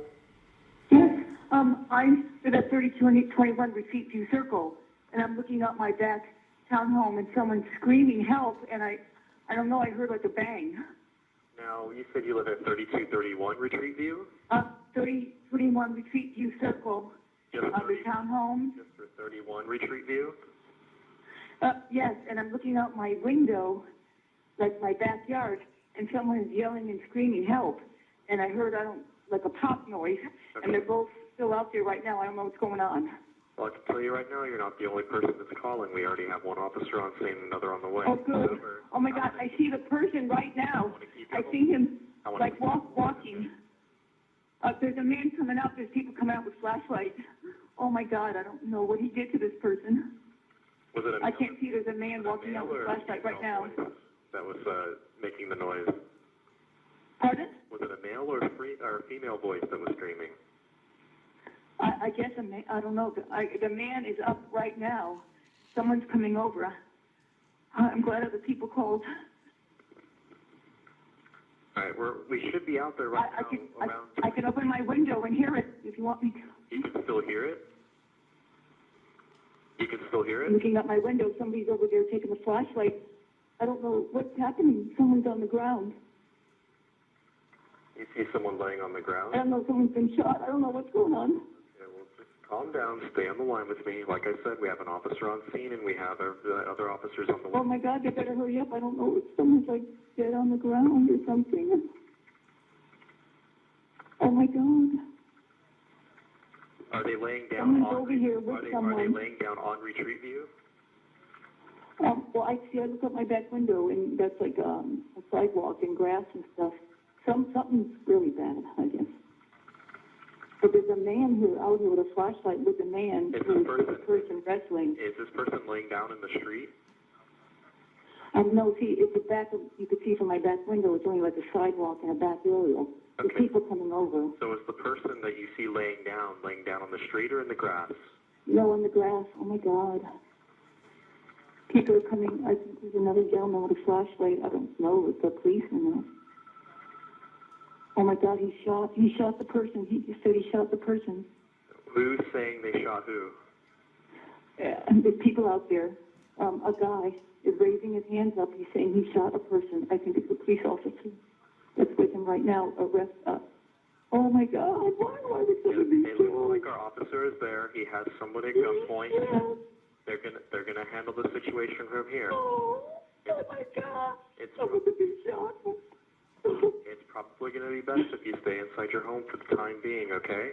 Speaker 6: Yes, I'm at a 3021 repeat circle, and I'm looking up my back townhome and someone screaming help, and I don't know, I heard like a bang.
Speaker 7: Now, you said you live at 3231 Retreat View?
Speaker 6: 3021 Retreat View Circle,
Speaker 7: Just
Speaker 6: the townhome.
Speaker 7: Just for 31 Retreat View?
Speaker 6: Yes, and I'm looking out my window, like my backyard, and someone is yelling and screaming help, and I heard, like a pop noise, and they're both still out there right now. I don't know what's going on.
Speaker 7: Well, I can tell you right now, you're not the only person that's calling. We already have one officer on scene and another on the way.
Speaker 6: Oh, good.
Speaker 7: However,
Speaker 6: Oh, my God, I see the person right now. I see him, like, walking. There's a man coming out, there's people coming out with flashlights. Oh, my God, I don't know what he did to this person.
Speaker 7: Was it a
Speaker 6: I can't see, there's a man walking out with a flashlight right now.
Speaker 7: That was making the noise?
Speaker 6: Pardon?
Speaker 7: Was it a male or a female voice that was screaming?
Speaker 6: I guess I don't know. The man is up right now. Someone's coming over. I'm glad other people called.
Speaker 7: All right, we should be out there right now.
Speaker 6: I can open my window and hear it if you want me to.
Speaker 7: You can still hear it? You can still hear it?
Speaker 6: Looking out my window, somebody's over there taking a flashlight. I don't know what's happening. Someone's on the ground.
Speaker 7: You see someone laying on the ground?
Speaker 6: I don't know, someone's been shot. I don't know what's going on.
Speaker 7: Yeah, well, just calm down. Stay on the line with me. Like I said, we have an officer on scene, and we have other officers on the way.
Speaker 6: Oh, my God, they better hurry up. I don't know if someone's, like, dead on the ground or something. Oh, my God.
Speaker 7: Are they laying down
Speaker 6: Someone's over here with someone.
Speaker 7: Are they laying down on retreat view?
Speaker 6: Well, I look out my back window, and that's like a sidewalk and grass and stuff. Something's really bad, I guess. But there's a man out here with a flashlight with a man who's a person wrestling.
Speaker 7: Is this person laying down in the street?
Speaker 6: No, see, it's the back of, you could see from my back window, it's only like a sidewalk and a back area. There's
Speaker 7: Okay.
Speaker 6: people coming over.
Speaker 7: So is the person that you see laying down on the street or in the grass?
Speaker 6: No, in the grass. Oh, my God. People are coming. I think there's another gentleman with a flashlight. I don't know if the police or not. Oh, my God, he shot the person. He just said he shot the person.
Speaker 7: Who's saying they shot who?
Speaker 6: And there's people out there. A guy is raising his hands up. He's saying he shot a person. I think it's a police officer that's with him right now. Oh, my God, why would somebody be
Speaker 7: It
Speaker 6: killed?
Speaker 7: looks like our officer is there. He has someone at gunpoint.
Speaker 6: Yeah.
Speaker 7: They're gonna handle the situation from here.
Speaker 6: Oh, my God.
Speaker 7: It's
Speaker 6: Someone could be shot.
Speaker 7: it's probably gonna be best if you stay inside your home for the time being, okay?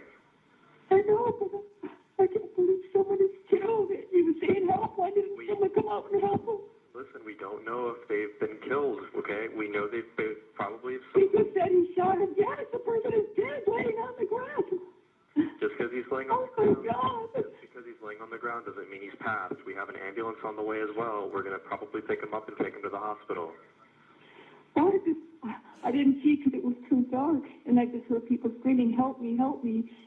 Speaker 6: I know, but I can't believe someone is killed. He was saying help. Why didn't someone come out and help him?
Speaker 7: Listen, we don't know if they've been killed, okay? We know they probably have
Speaker 6: He just said he shot him. Yes, the person is dead, laying on the grass.
Speaker 7: just because he's laying on
Speaker 6: Oh,
Speaker 7: the
Speaker 6: my
Speaker 7: ground.
Speaker 6: God.
Speaker 7: Just because he's laying on the ground doesn't mean he's passed. We have an ambulance on the way as well. We're gonna probably pick him up and take him to the hospital.
Speaker 6: I didn't see because it was too dark, and I just heard people screaming, help me,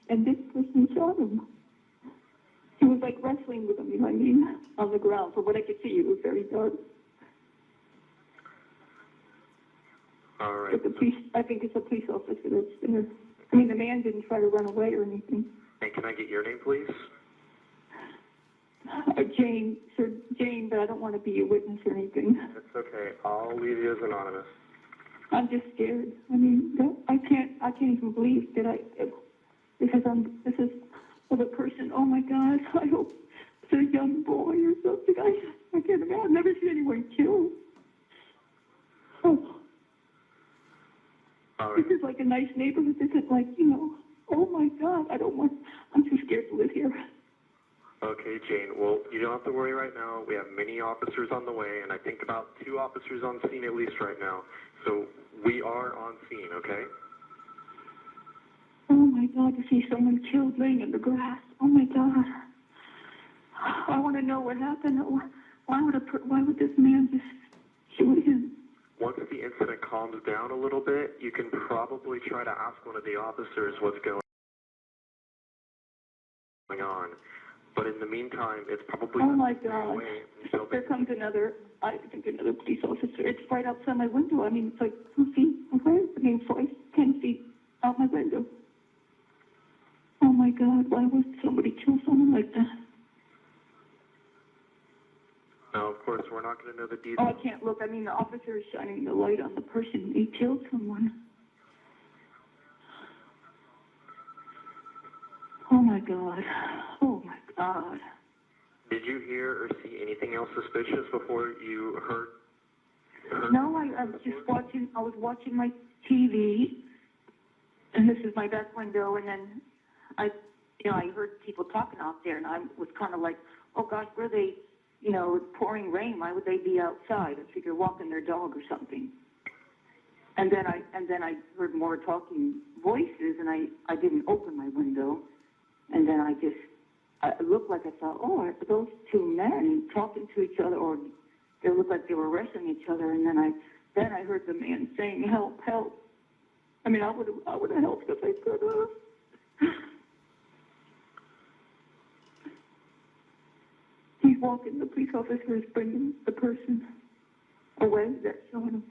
Speaker 6: and this person shot him. He was like wrestling with him, you know what I mean, on the ground. From what I could see, it was very dark.
Speaker 7: All right.
Speaker 6: But I think it's a police officer that's there. I mean, the man didn't try to run away or anything.
Speaker 7: And can I get your name, please?
Speaker 6: Jane, but I don't want to be a witness or anything.
Speaker 7: It's okay. I'll leave you as anonymous.
Speaker 6: I'm just scared. I mean, I can't even believe that this is the person. Oh my God! I hope it's a young boy or something. I can't imagine. I've never seen anyone killed. Oh,
Speaker 7: All right.
Speaker 6: this is like a nice neighborhood. This is like, oh my God! I'm too scared to live here.
Speaker 7: Okay, Jane. Well, you don't have to worry right now. We have many officers on the way, and I think about 2 officers on scene at least right now. So we are on scene, okay?
Speaker 6: Oh my God, to see someone killed laying in the grass. Oh my God. I want to know what happened. Why would this man just shoot him?
Speaker 7: Once the incident calms down a little bit, you can probably try to ask one of the officers what's going on. But in the meantime, it's probably
Speaker 6: Oh my God.
Speaker 7: until
Speaker 6: There comes another police officer. It's right outside my window. I mean, it's like 2 feet away. 10 feet out my window. Oh my God, why would somebody kill someone like that?
Speaker 7: Now, of course, we're not going to know the
Speaker 6: Oh,
Speaker 7: details.
Speaker 6: I can't look. I mean, the officer is shining the light on the person. He killed someone. Oh my God. Oh my God.
Speaker 7: Did you hear or see anything else suspicious before you heard?
Speaker 6: No, I was just watching. I was watching my TV, and this is my back window. And then you know, I heard people talking out there, and I was kind of like, oh gosh, were they, you know, pouring rain? Why would they be outside? I figure walking their dog or something. And then I heard more talking voices, and I didn't open my window, and then it looked like I thought, oh, are those two men talking to each other, or they looked like they were wrestling each other, and then I heard the man saying, help, help. I mean, I would have helped if I could have. He's walking, the police officer is bringing the person away that shot him.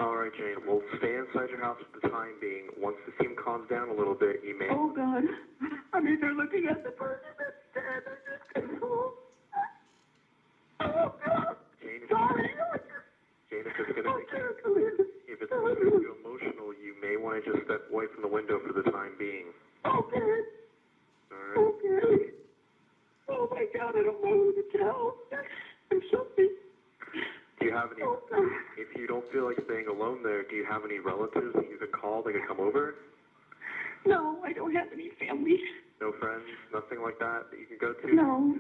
Speaker 7: All right, Jane. Well, stay inside your house for the time being. Once the steam calms down a little bit, you may...
Speaker 6: Oh, God. I mean, they're looking at the person that's dead. They're just controlled. Oh, God.
Speaker 7: Jane,
Speaker 6: Sorry.
Speaker 7: Jane, if it's going to make you emotional, you may want to just step away from the window for the time being.
Speaker 6: Okay.
Speaker 7: All right?
Speaker 6: Okay. Oh, my God, I don't know who to tell. I'm something.
Speaker 7: Do you have any...
Speaker 6: Oh, God.
Speaker 7: If you don't feel like staying alone there, do you have any relatives that you could call that could come over?
Speaker 6: No, I don't have any family.
Speaker 7: No friends? Nothing like that that you can go to?
Speaker 6: No,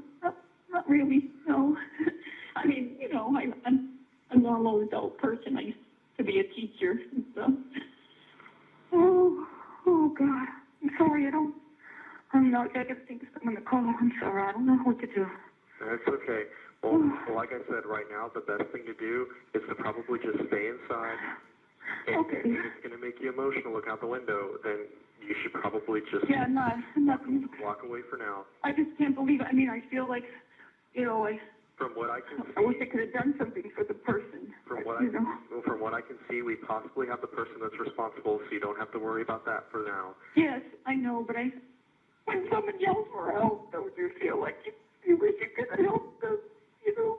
Speaker 6: not really, no. I mean, you know, I'm a normal adult person. I used to be a teacher and stuff. Oh, God. I'm sorry, I'm not, I gotta think of someone to call. I'm sorry, I don't know what to do.
Speaker 7: That's okay. Well, like I said, right now, the best thing to do is to probably just stay inside. And
Speaker 6: Okay.
Speaker 7: if it's going to make you emotional, look out the window, then you should probably just
Speaker 6: Yeah, I'm not
Speaker 7: walk away for now.
Speaker 6: I just can't believe it. I mean, I feel like, you know,
Speaker 7: From what I can
Speaker 6: I wish I
Speaker 7: see,
Speaker 6: could have done something for the person.
Speaker 7: from what
Speaker 6: you know.
Speaker 7: I can see, we possibly have the person that's responsible, so you don't have to worry about that for now.
Speaker 6: Yes, I know, but when someone yells for help, don't you feel like you wish you could help them, you know?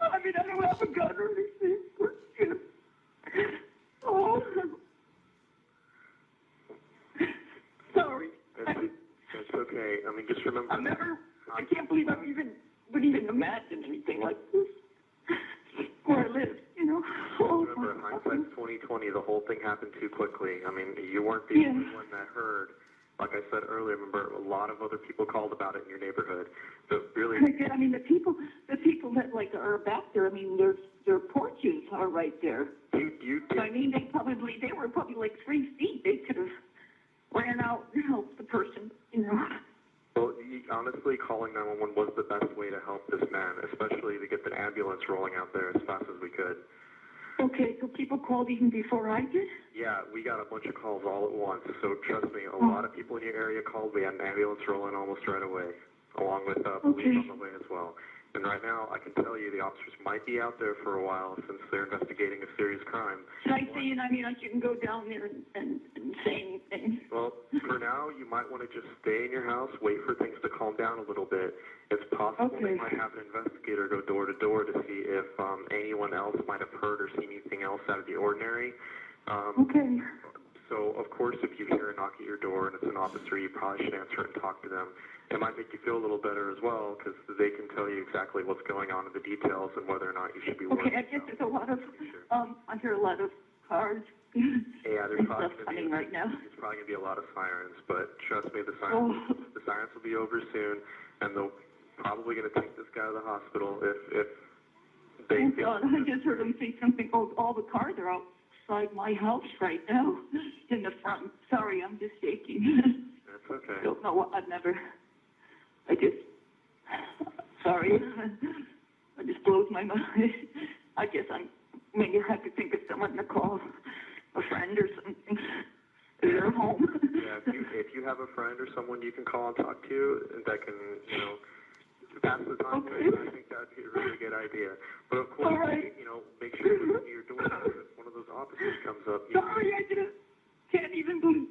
Speaker 6: I mean, I don't have a gun or anything, but, you know. Oh. Sorry.
Speaker 7: It's okay. I mean, just remember...
Speaker 6: I can't believe I would even imagine anything like this where I live, you know? Oh,
Speaker 7: Remember, hindsight's 20/20. The whole thing happened too quickly. I mean, you weren't the only one that heard. Like I said earlier, remember, a lot of other people called about it in your neighborhood. So really,
Speaker 6: I mean, the people that like are back there. I mean, their porches are right there.
Speaker 7: you did.
Speaker 6: I mean, they were probably like 3 feet. They could have ran out and helped the person, you know.
Speaker 7: Well, honestly, calling 911 was the best way to help this man, especially to get the ambulance rolling out there as fast as we could.
Speaker 6: Okay, so people called even before I did?
Speaker 7: Yeah, we got a bunch of calls all at once. So trust me, a lot of people in your area called. We had an ambulance rolling almost right away, along with police on the way as well. And right now, I can tell you the officers might be out there for a while since they're investigating a serious crime.
Speaker 6: Should I say, I mean, I shouldn't go down there and say anything.
Speaker 7: Well, for now, you might want to just stay in your house, wait for things to calm down a little bit. It's possible they might have an investigator go door to door to see if anyone else might have heard or seen anything else out of the ordinary.
Speaker 6: Okay.
Speaker 7: So, of course, if you hear a knock at your door and it's an officer, you probably should answer it and talk to them. It might make you feel a little better as well because they can tell you exactly what's going on in the details and whether or not you should be worried.
Speaker 6: Okay, I guess there's a lot of, I hear a lot of cars.
Speaker 7: Yeah, there's probably
Speaker 6: going to be right now.
Speaker 7: There's probably going to be a lot of sirens, but trust me, the sirens will be over soon, and they're probably going to take this guy to the hospital if they.
Speaker 6: Oh God, I just heard him say something. Oh, all the cars are outside my house right now, in the front. Sorry, I'm just shaking.
Speaker 7: That's okay.
Speaker 6: Don't know what sorry. I just blows my mind. I guess maybe I have to think of someone to call, a friend or something. Is there home?
Speaker 7: Yeah, if you have a friend or someone you can call and talk to that can, pass the time with, I think that'd be a really good idea. But of course, make sure that you're doing that if one of those officers comes up.
Speaker 6: Sorry, I just can't even believe,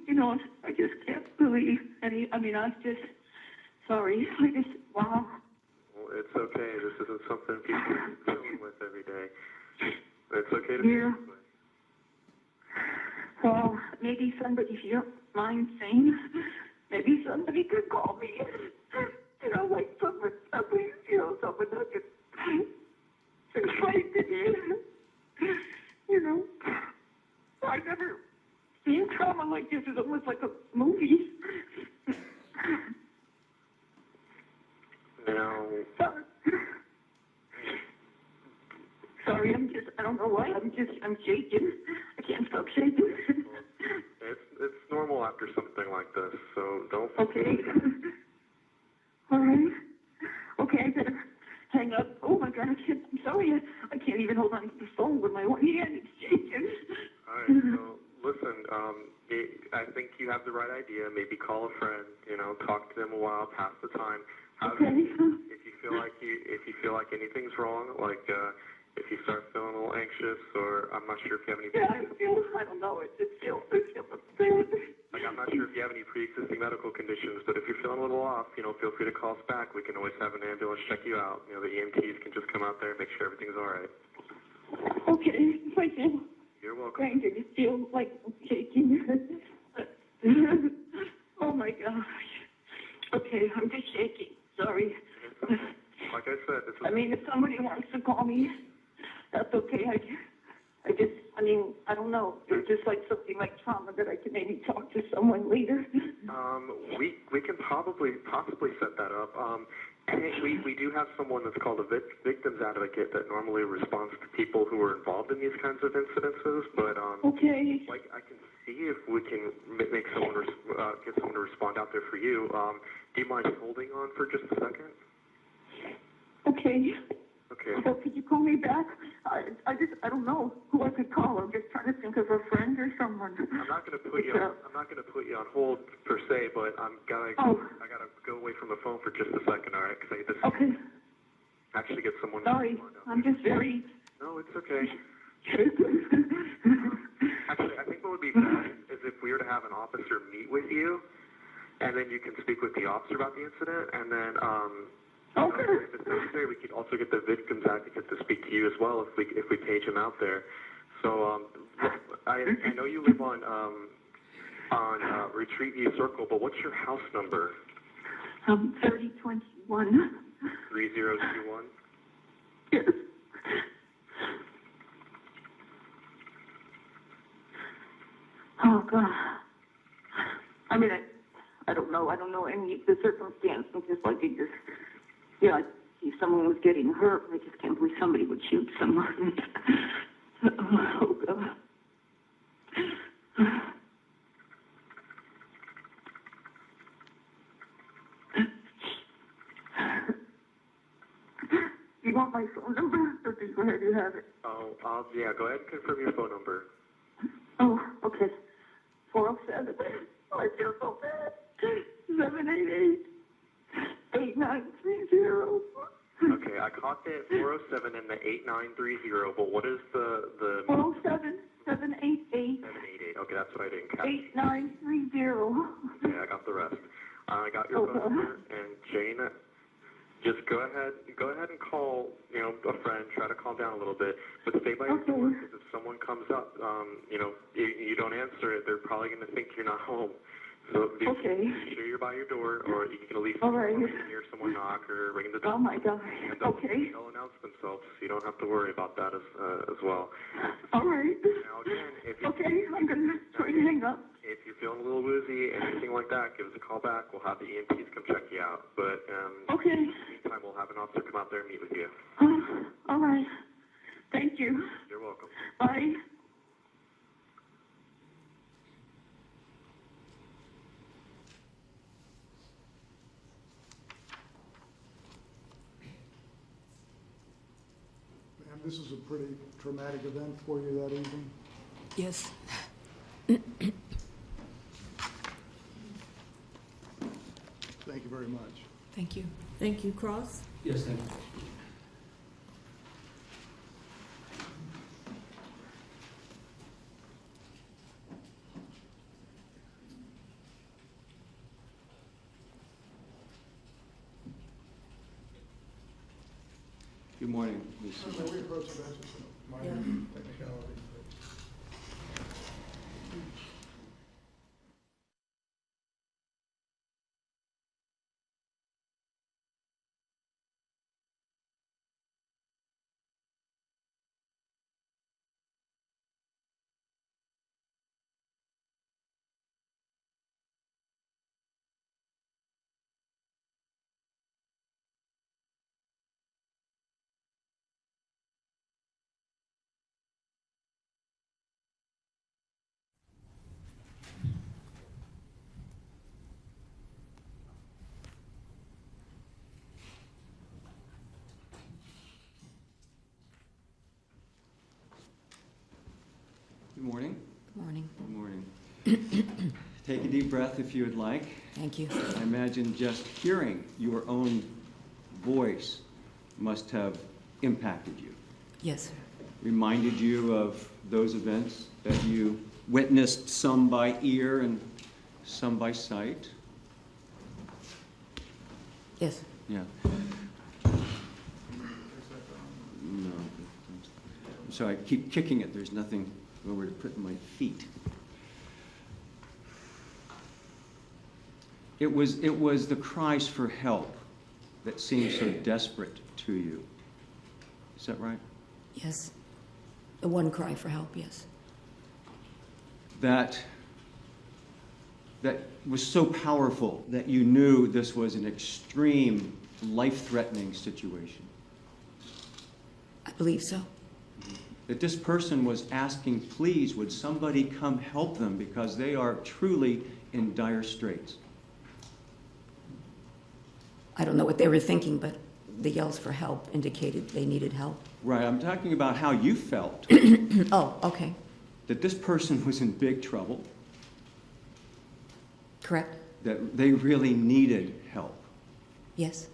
Speaker 6: I just can't believe I'm just, sorry. Wow.
Speaker 7: Well, it's okay. This isn't something people are dealing with every day. It's okay to feel this way.
Speaker 6: Well, maybe somebody, if you don't mind saying, maybe somebody could call me. Like someone that could fight me. I've never seen trauma like this. It's almost like a movie. don't know why. I'm shaking. I can't stop shaking.
Speaker 7: It's normal after something like this, so don't.
Speaker 6: Okay. All right. Okay, I better hang up. Oh my God, I'm sorry. I can't even hold on to the phone with my one hand. It's shaking.
Speaker 7: All right. So listen, I think you have the right idea. Maybe call a friend. Talk to them a while, pass the time.
Speaker 6: Okay.
Speaker 7: If you feel like anything's wrong, like if you start feeling a little anxious, or I'm not sure if you have any.
Speaker 6: Yeah, I don't know. It feels bad.
Speaker 7: Like, I'm not sure if you have any pre-existing medical conditions, but if you're feeling a little off, feel free to call us back. We can always have an ambulance check you out. The EMTs can just come out there and make sure everything's all right.
Speaker 6: Okay, thank you.
Speaker 7: You're welcome.
Speaker 6: Trying to just feel like I'm shaking. Oh my gosh. Okay, I'm just shaking. Sorry.
Speaker 7: Like I said, this is.
Speaker 6: I mean, if somebody wants to call me, that's okay. I don't know. It's just like something like trauma that I can maybe talk to someone later.
Speaker 7: We can possibly set that up. And we do have someone that's called a victims advocate that normally responds to people who are involved in these kinds of incidences. But
Speaker 6: Okay.
Speaker 7: like I can see if we can make someone get someone to respond out there for you. Do you mind holding on for just a second?
Speaker 6: Okay.
Speaker 7: Okay.
Speaker 6: So could you call me back? I don't know who I could call. I'm just trying to think of a friend or someone.
Speaker 7: I'm not going to put you on hold per se, but I gotta go away from the phone for just a second, all right? Because I just actually get someone.
Speaker 6: Sorry, I'm just very.
Speaker 7: No, it's okay. Actually, I think what would be best is if we were to have an officer meet with you, and then you can speak with the officer about the incident, and then if it's necessary, we could also get the victims advocate to speak to you as well if we page him out there. So I know you live on Retreat View Circle, but what's your house number?
Speaker 6: 3021.
Speaker 7: 3021.
Speaker 6: Yes. Oh God. I mean, I don't know. I don't know any of the circumstances. Just like it just. Yeah, if someone was getting hurt, I just can't believe somebody would shoot someone. Oh, God. You want my phone number? Or do you have it?
Speaker 7: Oh, yeah, go ahead and confirm your phone number.
Speaker 6: Oh, okay. 407. Oh, I feel so bad. 788. 8930.
Speaker 7: Okay, I caught the 407 and the 8930, but what is the
Speaker 6: 407 788
Speaker 7: 788? Okay, that's what I didn't catch.
Speaker 6: 8930.
Speaker 7: Okay, I got the rest. I got your phone number, and Jane, just go ahead and call, a friend, try to calm down a little bit, but stay by your door, because if someone comes up, you don't answer it, they're probably going to think you're not home. So be sure you're by your door, or you can at least hear someone knock or ring the
Speaker 6: Oh
Speaker 7: door.
Speaker 6: my gosh.
Speaker 7: And they'll announce themselves, so you don't have to worry about that as well.
Speaker 6: All right.
Speaker 7: Now again,
Speaker 6: I'm gonna try to hang up.
Speaker 7: If you're feeling a little woozy, anything like that, give us a call back. We'll have the EMTs come check you out. But in the meantime, we'll have an officer come out there and meet with you.
Speaker 6: All right. Thank you.
Speaker 7: You're welcome.
Speaker 6: Bye.
Speaker 3: Ma'am, this is a pretty traumatic event for you that evening.
Speaker 5: Yes.
Speaker 3: Thank you very much.
Speaker 5: Thank you.
Speaker 2: Thank you, Cross.
Speaker 1: Yes, thank you.
Speaker 8: Good morning, Ms.
Speaker 3: May we approach the bench? Minor technicality.
Speaker 8: Take a deep breath if you would like.
Speaker 5: Thank you.
Speaker 8: I imagine just hearing your own voice must have impacted you,
Speaker 5: Yes, sir.
Speaker 8: reminded you of those events that you witnessed, some by ear and some by sight.
Speaker 5: Yes.
Speaker 8: Yeah. No. I'm sorry, I keep kicking it. There's nothing where to put my feet. It was the cries for help that seemed so desperate to you. Is that right?
Speaker 5: Yes. The one cry for help, yes.
Speaker 8: That was so powerful that you knew this was an extreme, life-threatening situation.
Speaker 5: I believe so.
Speaker 8: That this person was asking, please, would somebody come help them because they are truly in dire straits.
Speaker 5: I don't know what they were thinking, but the yells for help indicated they needed help.
Speaker 8: Right, I'm talking about how you felt,
Speaker 5: Oh, okay.
Speaker 8: that this person was in big trouble,
Speaker 5: Correct?
Speaker 8: that they really needed help,
Speaker 5: Yes.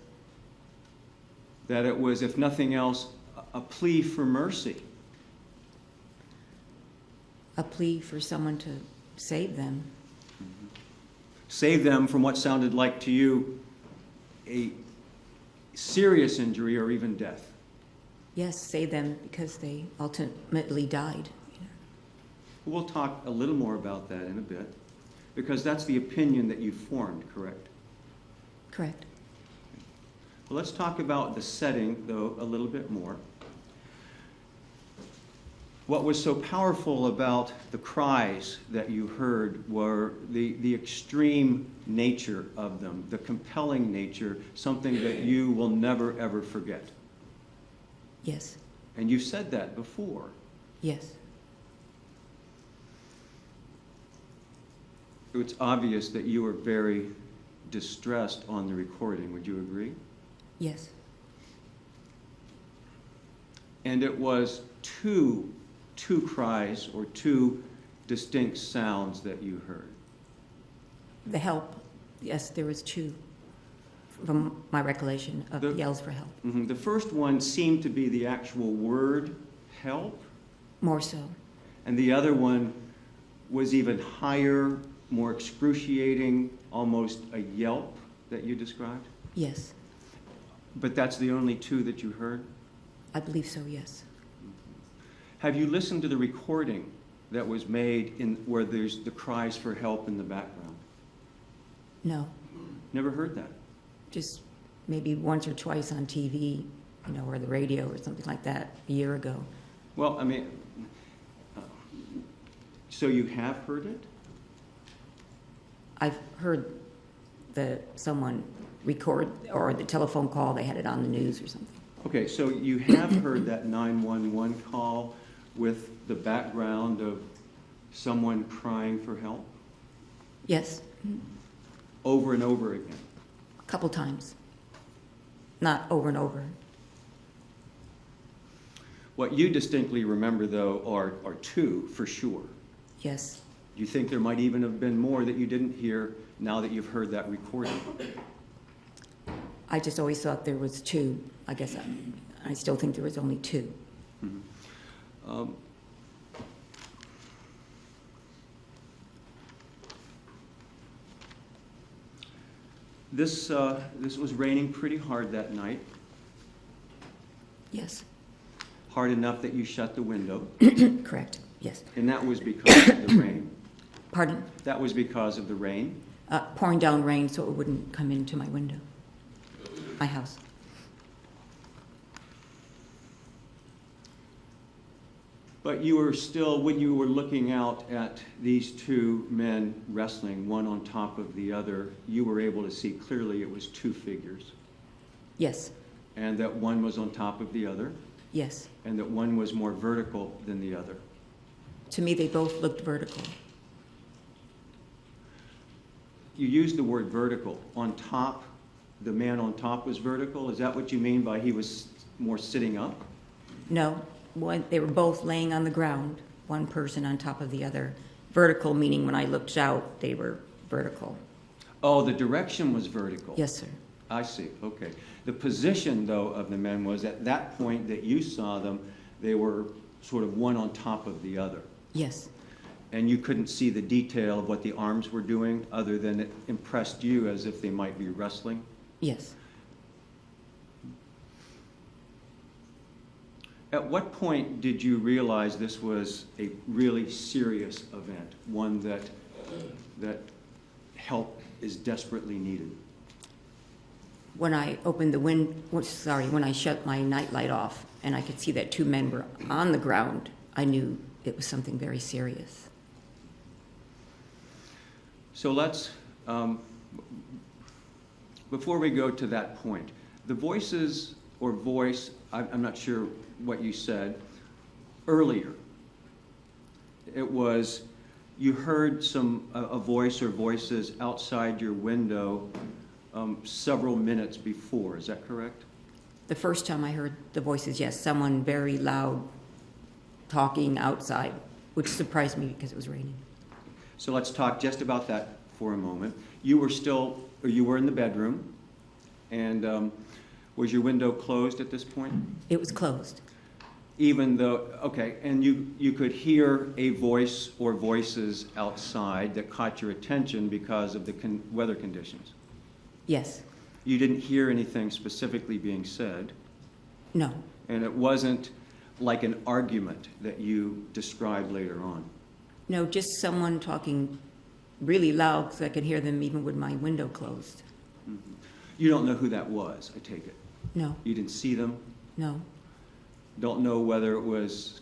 Speaker 8: that it was, if nothing else, a plea for mercy.
Speaker 5: A plea for someone to save them.
Speaker 8: Save them from what sounded like to you a serious injury or even death.
Speaker 5: Yes, save them because they ultimately died.
Speaker 8: We'll talk a little more about that in a bit, because that's the opinion that you formed, correct?
Speaker 5: Correct.
Speaker 8: Well, let's talk about the setting, though, a little bit more. What was so powerful about the cries that you heard were the extreme nature of them, the compelling nature, something that you will never, ever forget.
Speaker 5: Yes.
Speaker 8: And you've said that before.
Speaker 5: Yes.
Speaker 8: It's obvious that you were very distressed on the recording. Would you agree?
Speaker 5: Yes.
Speaker 8: And it was two cries or two distinct sounds that you heard.
Speaker 5: The help, yes, there was two, from my recollection of
Speaker 8: The-
Speaker 5: yells for help.
Speaker 8: Mhm. The first one seemed to be the actual word help,
Speaker 5: More so.
Speaker 8: and the other one was even higher, more excruciating, almost a yelp that you described.
Speaker 5: Yes.
Speaker 8: But that's the only two that you heard?
Speaker 5: I believe so, yes.
Speaker 8: Have you listened to the recording that was made in where there's the cries for help in the background?
Speaker 5: No.
Speaker 8: Never heard that?
Speaker 5: Just maybe once or twice on TV, or the radio or something like that a year ago.
Speaker 8: Well, I mean, so you have heard it?
Speaker 5: I've heard someone record, or the telephone call, they had it on the news or something.
Speaker 8: Okay, so you have heard that 911 call with the background of someone crying for help
Speaker 5: Yes,
Speaker 8: over and over again?
Speaker 5: a couple times. Not over and over.
Speaker 8: What you distinctly remember, though, are two for sure.
Speaker 5: Yes.
Speaker 8: Do you think there might even have been more that you didn't hear now that you've heard that recording?
Speaker 5: I just always thought there was two. I guess I still think there was only two.
Speaker 8: This was raining pretty hard that night,
Speaker 5: Yes.
Speaker 8: hard enough that you shut the window,
Speaker 5: Correct. Yes.
Speaker 8: and that was because of the rain.
Speaker 5: Pardon?
Speaker 8: That was because of the rain.
Speaker 5: Pouring down rain so it wouldn't come into my window, my house.
Speaker 8: But you were still, when you were looking out at these two men wrestling, one on top of the other, you were able to see clearly it was two figures,
Speaker 5: Yes.
Speaker 8: and that one was on top of the other,
Speaker 5: Yes.
Speaker 8: and that one was more vertical than the other.
Speaker 5: To me, they both looked vertical.
Speaker 8: You used the word vertical. On top, the man on top was vertical? Is that what you mean by he was more sitting up?
Speaker 5: No, they were both laying on the ground, one person on top of the other, Vertical, meaning when I looked out, they were vertical.
Speaker 8: Oh, the direction was vertical?
Speaker 5: Yes, sir.
Speaker 8: I see, okay. The position, though, of the men was at that point that you saw them, they were sort of one on top of the other.
Speaker 5: Yes.
Speaker 8: And you couldn't see the detail of what the arms were doing, other than it impressed you as if they might be wrestling?
Speaker 5: Yes.
Speaker 8: At what point did you realize this was a really serious event, one that help is desperately needed?
Speaker 5: When I opened the when I shut my nightlight off and I could see that two men were on the ground, I knew it was something very serious.
Speaker 8: So let's, before we go to that point, the voices or voice, I'm not sure what you said earlier. It was, you heard a voice or voices outside your window several minutes before, is that correct?
Speaker 5: The first time I heard the voices, yes, someone very loud talking outside, which surprised me because it was raining.
Speaker 8: So let's talk just about that for a moment. You were in the bedroom, and was your window closed at this point?
Speaker 5: It was closed.
Speaker 8: Even though, okay, and you could hear a voice or voices outside that caught your attention because of the weather conditions?
Speaker 5: Yes.
Speaker 8: You didn't hear anything specifically being said?
Speaker 5: No.
Speaker 8: And it wasn't like an argument that you described later on?
Speaker 5: No, just someone talking really loud so I could hear them even with my window closed.
Speaker 8: Mm-hmm. You don't know who that was, I take it?
Speaker 5: No.
Speaker 8: You didn't see them?
Speaker 5: No.
Speaker 8: Don't know whether it was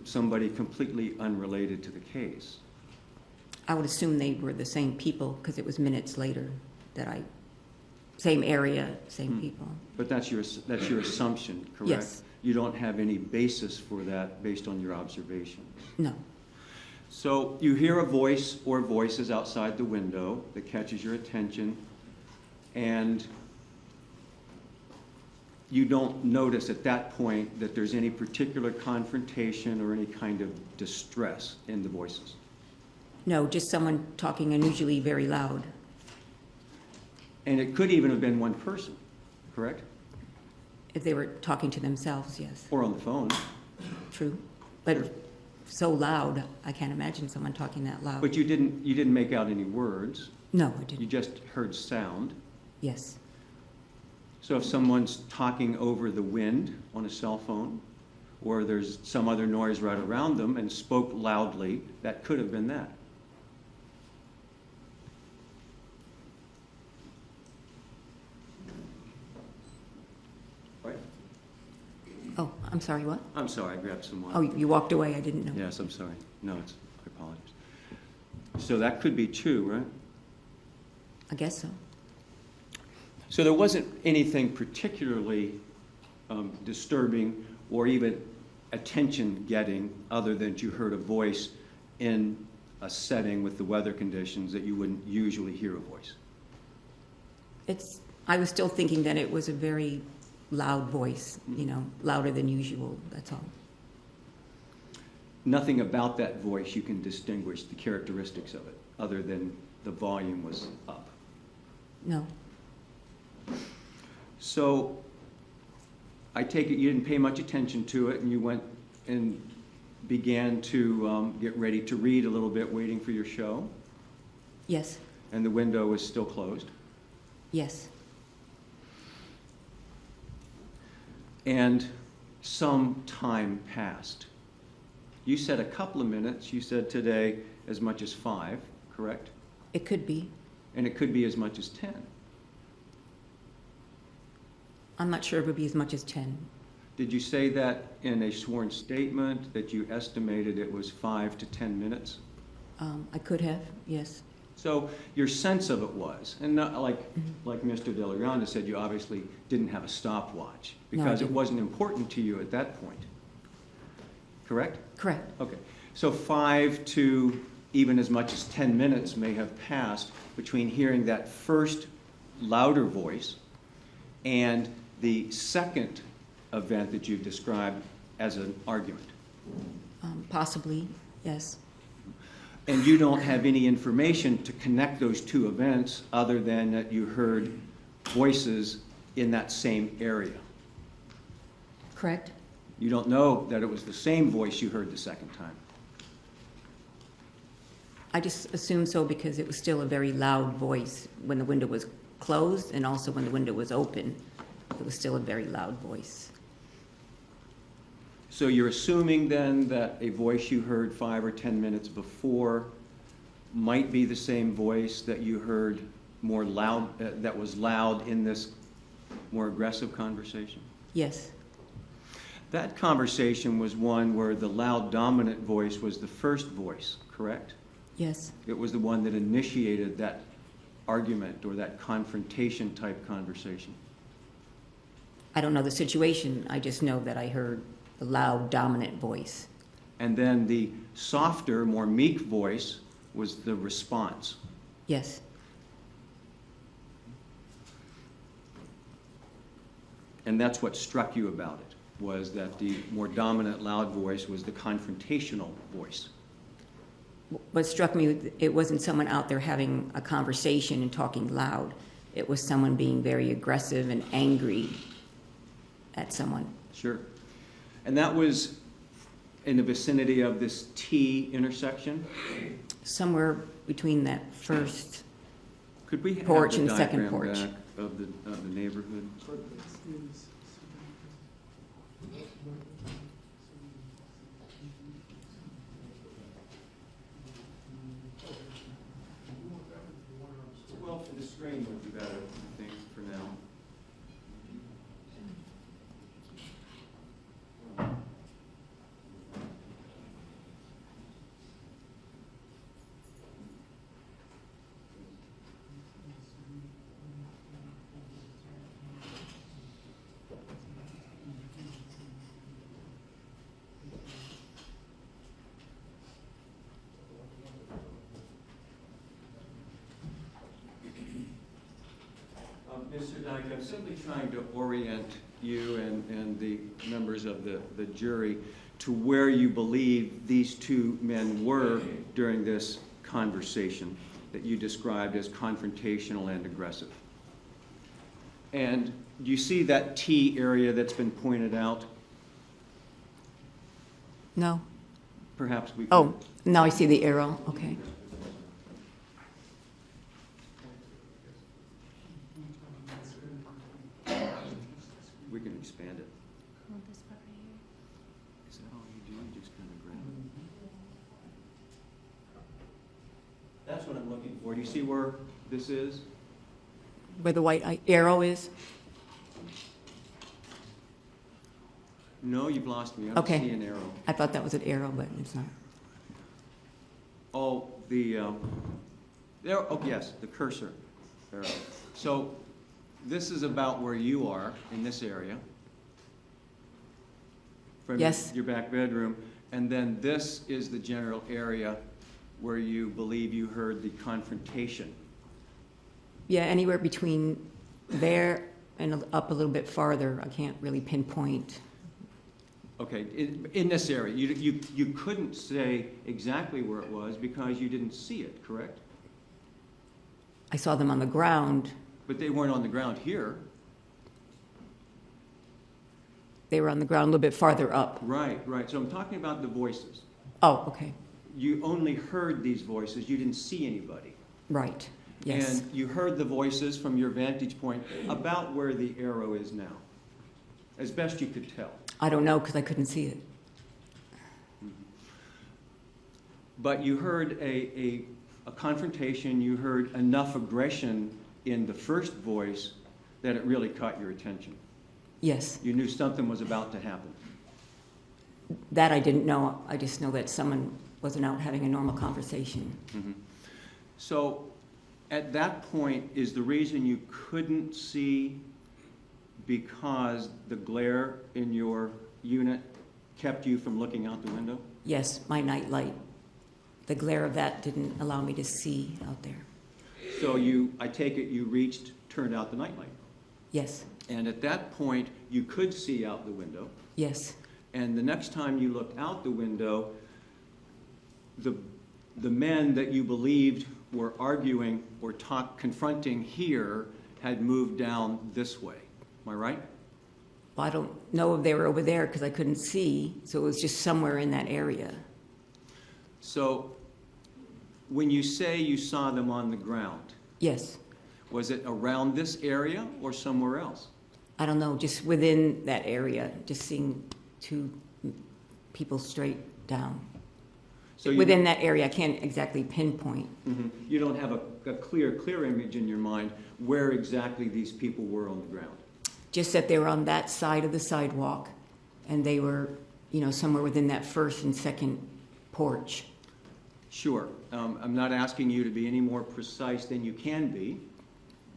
Speaker 8: somebody completely unrelated to the case?
Speaker 5: I would assume they were the same people because it was minutes later that same area, same people.
Speaker 8: But that's your assumption, correct?
Speaker 5: Yes.
Speaker 8: You don't have any basis for that based on your observations?
Speaker 5: No.
Speaker 8: So you hear a voice or voices outside the window that catches your attention, and you don't notice at that point that there's any particular confrontation or any kind of distress in the voices?
Speaker 5: No, just someone talking unusually very loud.
Speaker 8: And it could even have been one person, correct?
Speaker 5: If they were talking to themselves, yes.
Speaker 8: Or on the phone.
Speaker 5: True. But so loud, I can't imagine someone talking that loud.
Speaker 8: But you didn't make out any words.
Speaker 5: No, I
Speaker 8: You
Speaker 5: didn't.
Speaker 8: just heard sound.
Speaker 5: Yes.
Speaker 8: So if someone's talking over the wind on a cell phone, or there's some other noise right around them and spoke loudly, that could have been that. Right?
Speaker 5: Oh, I'm sorry, what?
Speaker 8: I'm sorry, I grabbed some
Speaker 5: Oh,
Speaker 8: water.
Speaker 5: you walked away, I didn't know.
Speaker 8: Yes, I'm sorry. No, I apologize. So that could be true, right?
Speaker 5: I guess so.
Speaker 8: So there wasn't anything particularly disturbing or even attention-getting other than you heard a voice in a setting with the weather conditions that you wouldn't usually hear a voice.
Speaker 5: I was still thinking that it was a very loud voice, louder than usual, that's all.
Speaker 8: Nothing about that voice you can distinguish the characteristics of it, other than the volume was up.
Speaker 5: No.
Speaker 8: So I take it you didn't pay much attention to it, and you went and began to get ready to read a little bit, waiting for your show,
Speaker 5: Yes.
Speaker 8: and the window was still closed.
Speaker 5: Yes.
Speaker 8: And some time passed. You said a couple of minutes. You said today as much as 5, correct?
Speaker 5: It could be.
Speaker 8: And it could be as much as 10.
Speaker 5: I'm not sure it would be as much as 10.
Speaker 8: Did you say that in a sworn statement, that you estimated it was 5 to 10 minutes?
Speaker 5: I could have, yes.
Speaker 8: So your sense of it was, and not like Mr. De La Ronda said, you obviously didn't have a stopwatch
Speaker 5: No, I
Speaker 8: because it
Speaker 5: didn't.
Speaker 8: wasn't important to you at that point, correct?
Speaker 5: Correct.
Speaker 8: Okay, so 5 to even as much as 10 minutes may have passed between hearing that first louder voice and the second event that you've described as an argument.
Speaker 5: Possibly, yes.
Speaker 8: And you don't have any information to connect those two events other than that you heard voices in that same area.
Speaker 5: Correct?
Speaker 8: You don't know that it was the same voice you heard the second time.
Speaker 5: I just assumed so because it was still a very loud voice when the window was closed and also when the window was open. It was still a very loud voice.
Speaker 8: So you're assuming then that a voice you heard 5 or 10 minutes before might be the same voice that you heard more loud, that was loud in this more aggressive conversation?
Speaker 5: Yes,
Speaker 8: That conversation was one where the loud dominant voice was the first voice, correct?
Speaker 5: yes,
Speaker 8: It was the one that initiated that argument or that confrontation type conversation.
Speaker 5: I don't know the situation. I just know that I heard the loud, dominant voice.
Speaker 8: And then the softer, more meek voice was the response.
Speaker 5: Yes,
Speaker 8: And that's what struck you about it, was that the more dominant, loud voice was the confrontational voice.
Speaker 5: what struck me, it wasn't someone out there having a conversation and talking loud. It was someone being very aggressive and angry at someone.
Speaker 8: Sure. And that was in the vicinity of this T intersection?
Speaker 5: Somewhere between that first,
Speaker 8: Could we have
Speaker 5: Porch
Speaker 8: the
Speaker 5: and second
Speaker 8: diagram
Speaker 5: porch.
Speaker 8: back of the neighborhood? Well, for the screen would be better, I think, for now. Mr. Surdyka, I'm simply trying to orient you and the members of the jury to where you believe these two men were during this conversation that you described as confrontational and aggressive. And do you see that T area that's been pointed out?
Speaker 5: no?
Speaker 8: Perhaps we could...
Speaker 5: Oh, now I see the arrow, okay.
Speaker 8: We can expand it. Is that all you do? You just kind of grab it? That's what I'm looking for. Do you see where this is?
Speaker 5: Where the white arrow is?
Speaker 8: No, you've lost me. I don't
Speaker 5: Okay.
Speaker 8: see an arrow.
Speaker 5: I thought that was an arrow, but it's not.
Speaker 8: Oh, there, oh, yes, the cursor arrow. So this is about where you are in this area. From
Speaker 5: Yes.
Speaker 8: your back bedroom. And then this is the general area where you believe you heard the confrontation.
Speaker 5: Yeah, anywhere between there and up a little bit farther. I can't really pinpoint.
Speaker 8: Okay, in this area, you couldn't say exactly where it was because you didn't see it, correct?
Speaker 5: I saw them on the ground.
Speaker 8: But they weren't on the ground here.
Speaker 5: They were on the ground a little bit farther up.
Speaker 8: Right, right. So I'm talking about the voices.
Speaker 5: Oh, okay.
Speaker 8: You only heard these voices, you didn't see anybody.
Speaker 5: Right, yes.
Speaker 8: And you heard the voices from your vantage point about where the arrow is now, as best you could tell.
Speaker 5: I don't know because I couldn't see it.
Speaker 8: But you heard a confrontation, you heard enough aggression in the first voice that it really caught your attention.
Speaker 5: Yes,
Speaker 8: You knew something was about to happen.
Speaker 5: that I didn't know. I just know that someone wasn't out having a normal conversation.
Speaker 8: So at that point, is the reason you couldn't see because the glare in your unit kept you from looking out the window?
Speaker 5: Yes, my night light. The glare of that didn't allow me to see out there.
Speaker 8: So I take it you turned out the nightlight.
Speaker 5: Yes,
Speaker 8: And at that point, you could see out the window.
Speaker 5: yes,
Speaker 8: And the next time you looked out the window, the men that you believed were arguing or confronting here had moved down this way. Am I right?
Speaker 5: Well, I don't know if they were over there because I couldn't see, so it was just somewhere in that area.
Speaker 8: So when you say you saw them on the ground,
Speaker 5: Yes.
Speaker 8: was it around this area or somewhere else?
Speaker 5: I don't know, just within that area, just seeing two people straight down.
Speaker 8: So you
Speaker 5: Within that area, I can't exactly pinpoint.
Speaker 8: Mhm. You don't have a clear image in your mind where exactly these people were on the ground?
Speaker 5: Just that they were on that side of the sidewalk, and they were, somewhere within that first and second porch.
Speaker 8: Sure. I'm not asking you to be any more precise than you can be,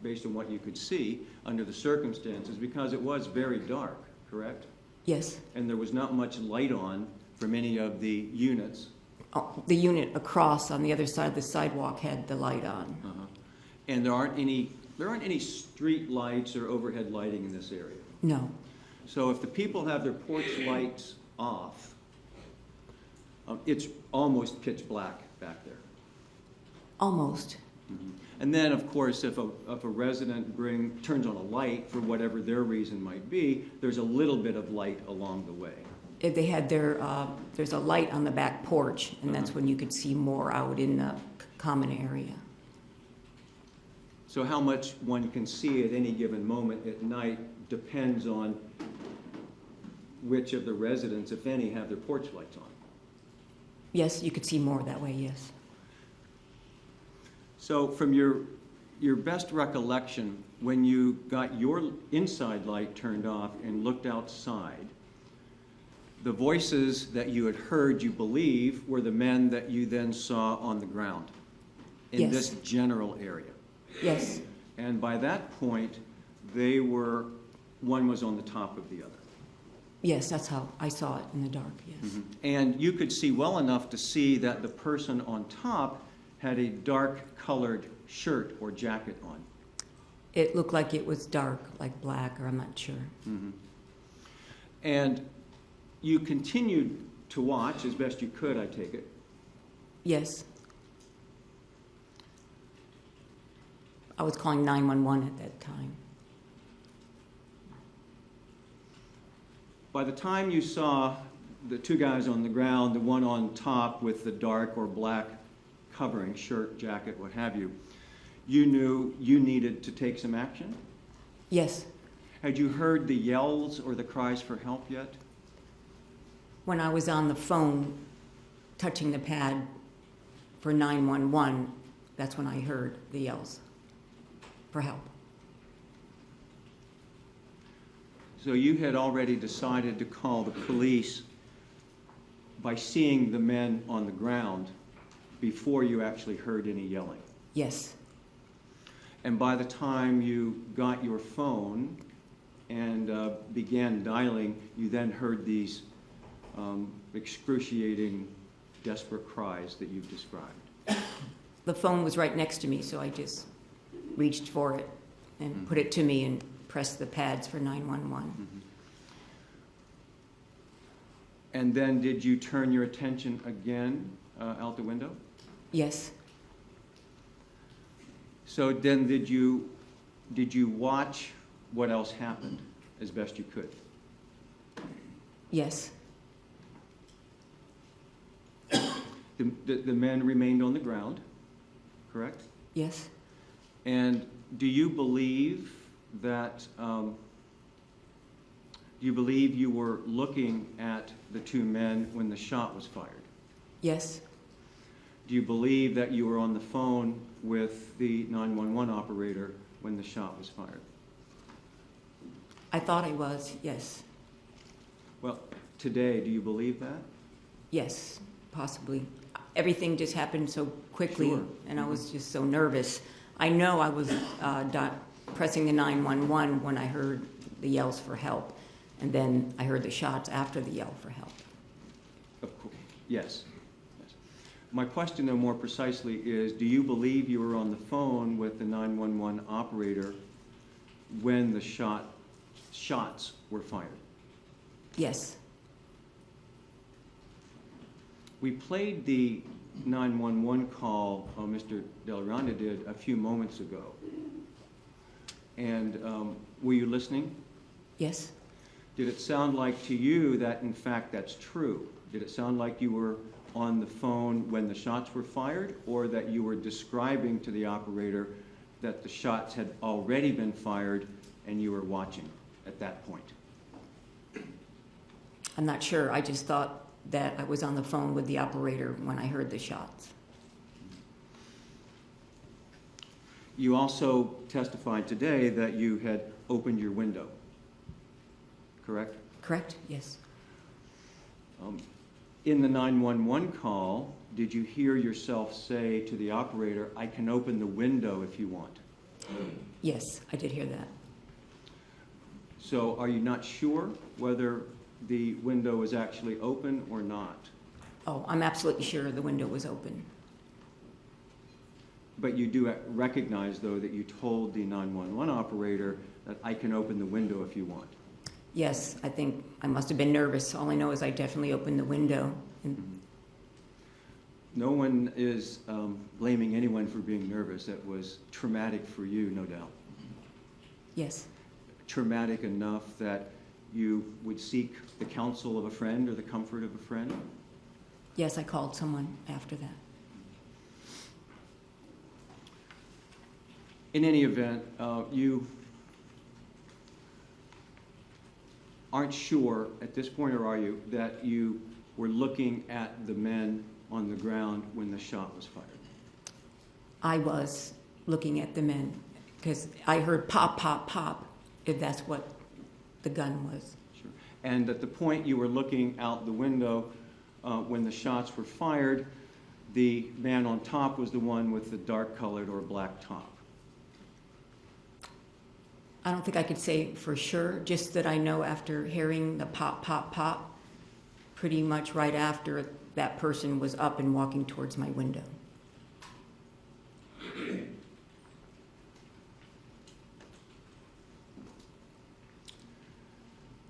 Speaker 8: based on what you could see under the circumstances, because it was very dark, correct?
Speaker 5: Yes.
Speaker 8: And there was not much light on from any of the units.
Speaker 5: Oh, the unit across on the other side of the sidewalk had the light on.
Speaker 8: Uh-huh. And there aren't any street lights or overhead lighting in this area.
Speaker 5: No.
Speaker 8: So if the people have their porch lights off, it's almost pitch black back there.
Speaker 5: Almost.
Speaker 8: And then, of course, if a resident turns on a light for whatever their reason might be, there's a little bit of light along the way.
Speaker 5: If they had there's a light on the back porch, and that's when you could see more out in the common area.
Speaker 8: So how much one can see at any given moment at night depends on which of the residents, if any, have their porch lights on.
Speaker 5: Yes, you could see more that way, yes.
Speaker 8: So from your best recollection, when you got your inside light turned off and looked outside, the voices that you had heard, you believe, were the men that you then saw on the ground in
Speaker 5: Yes.
Speaker 8: this general area.
Speaker 5: Yes,
Speaker 8: And by that point, one was on the top of the other.
Speaker 5: yes, that's how I saw it in the dark, yes.
Speaker 8: And you could see well enough to see that the person on top had a dark-colored shirt or jacket on.
Speaker 5: It looked like it was dark, like black, or I'm not sure.
Speaker 8: And you continued to watch as best you could, I take it.
Speaker 5: Yes. I was calling 911 at that time.
Speaker 8: By the time you saw the two guys on the ground, the one on top with the dark or black covering, shirt, jacket, what have you, you knew you needed to take some action?
Speaker 5: Yes.
Speaker 8: Had you heard the yells or the cries for help yet?
Speaker 5: When I was on the phone touching the pad for 911, that's when I heard the yells for help.
Speaker 8: So you had already decided to call the police by seeing the men on the ground before you actually heard any yelling.
Speaker 5: Yes.
Speaker 8: And by the time you got your phone and began dialing, you then heard these excruciating, desperate cries that you've described.
Speaker 5: The phone was right next to me, so I just reached for it and put it to me and pressed the pads for 911.
Speaker 8: And then did you turn your attention again out the window?
Speaker 5: Yes.
Speaker 8: So then did you watch what else happened as best you could?
Speaker 5: Yes.
Speaker 8: The men remained on the ground, correct?
Speaker 5: Yes.
Speaker 8: And do you believe that, you were looking at the two men when the shot was fired?
Speaker 5: Yes.
Speaker 8: Do you believe that you were on the phone with the 911 operator when the shot was fired?
Speaker 5: I thought I was, yes.
Speaker 8: Well, today, do you believe that?
Speaker 5: Yes, possibly. Everything just happened so quickly,
Speaker 8: Sure.
Speaker 5: and I was just so nervous. I know I was pressing the 911 when I heard the yells for help, and then I heard the shots after the yell for help.
Speaker 8: Of course, yes. Yes. My question, though, more precisely is, do you believe you were on the phone with the 911 operator when the shots were fired?
Speaker 5: Yes.
Speaker 8: We played the 911 call Mr. Delranda did a few moments ago. And were you listening?
Speaker 5: Yes?
Speaker 8: Did it sound like to you that, in fact, that's true? Did it sound like you were on the phone when the shots were fired, or that you were describing to the operator that the shots had already been fired and you were watching at that point?
Speaker 5: I'm not sure. I just thought that I was on the phone with the operator when I heard the shots.
Speaker 8: You also testified today that you had opened your window, correct?
Speaker 5: Correct? Yes.
Speaker 8: In the 911 call, did you hear yourself say to the operator, "I can open the window if you want"?
Speaker 5: Yes, I did hear that.
Speaker 8: So are you not sure whether the window was actually open or not?
Speaker 5: Oh, I'm absolutely sure the window was open.
Speaker 8: But you do recognize, though, that you told the 911 operator that "I can open the window if you want"?
Speaker 5: Yes, I think I must have been nervous. All I know is I definitely opened the window. And
Speaker 8: No one is blaming anyone for being nervous. That was traumatic for you, no doubt.
Speaker 5: yes,
Speaker 8: Traumatic enough that you would seek the counsel of a friend or the comfort of a friend?
Speaker 5: yes, I called someone after that.
Speaker 8: In any event, you aren't sure at this point, or are you, that you were looking at the men on the ground when the shot was fired?
Speaker 5: I was looking at the men because I heard pop, pop, pop, if that's what the gun was.
Speaker 8: Sure. And at the point you were looking out the window when the shots were fired, the man on top was the one with the dark-colored or black top.
Speaker 5: I don't think I could say for sure, just that I know after hearing the pop, pop, pop, pretty much right after that person was up and walking towards my window.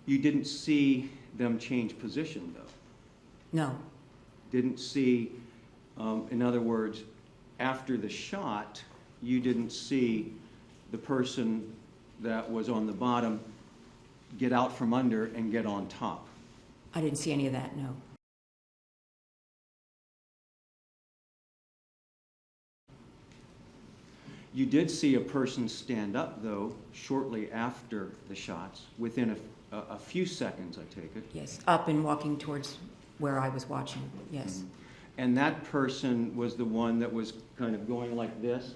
Speaker 8: You didn't see them change position, though?
Speaker 5: No,
Speaker 8: Didn't see, in other words, after the shot, you didn't see the person that was on the bottom get out from under and get on top?
Speaker 5: I didn't see any of that, no.
Speaker 8: You did see a person stand up, though, shortly after the shots, within a few seconds, I take it.
Speaker 5: Yes, up and walking towards where I was watching, yes.
Speaker 8: And that person was the one that was kind of going like this?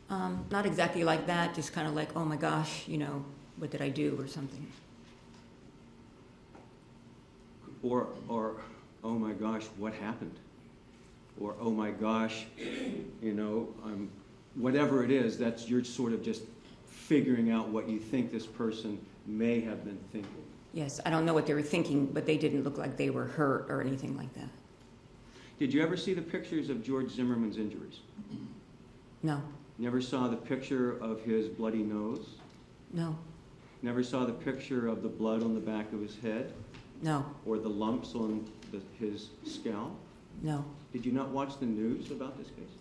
Speaker 5: Not exactly like that, just kind of like, oh my gosh, you know, what did I do or something.
Speaker 8: Or oh my gosh, what happened? Or oh my gosh, you know, whatever it is, that's you're sort of just figuring out what you think this person may have been thinking.
Speaker 5: Yes, I don't know what they were thinking, but they didn't look like they were hurt or anything like that.
Speaker 8: Did you ever see the pictures of George Zimmerman's injuries?
Speaker 5: No,
Speaker 8: Never saw the picture of his bloody nose?
Speaker 5: no,
Speaker 8: Never saw the picture of the blood on the back of his head?
Speaker 5: no,
Speaker 8: Or the lumps on his scalp?
Speaker 5: no.
Speaker 8: Did you not watch the news about this case?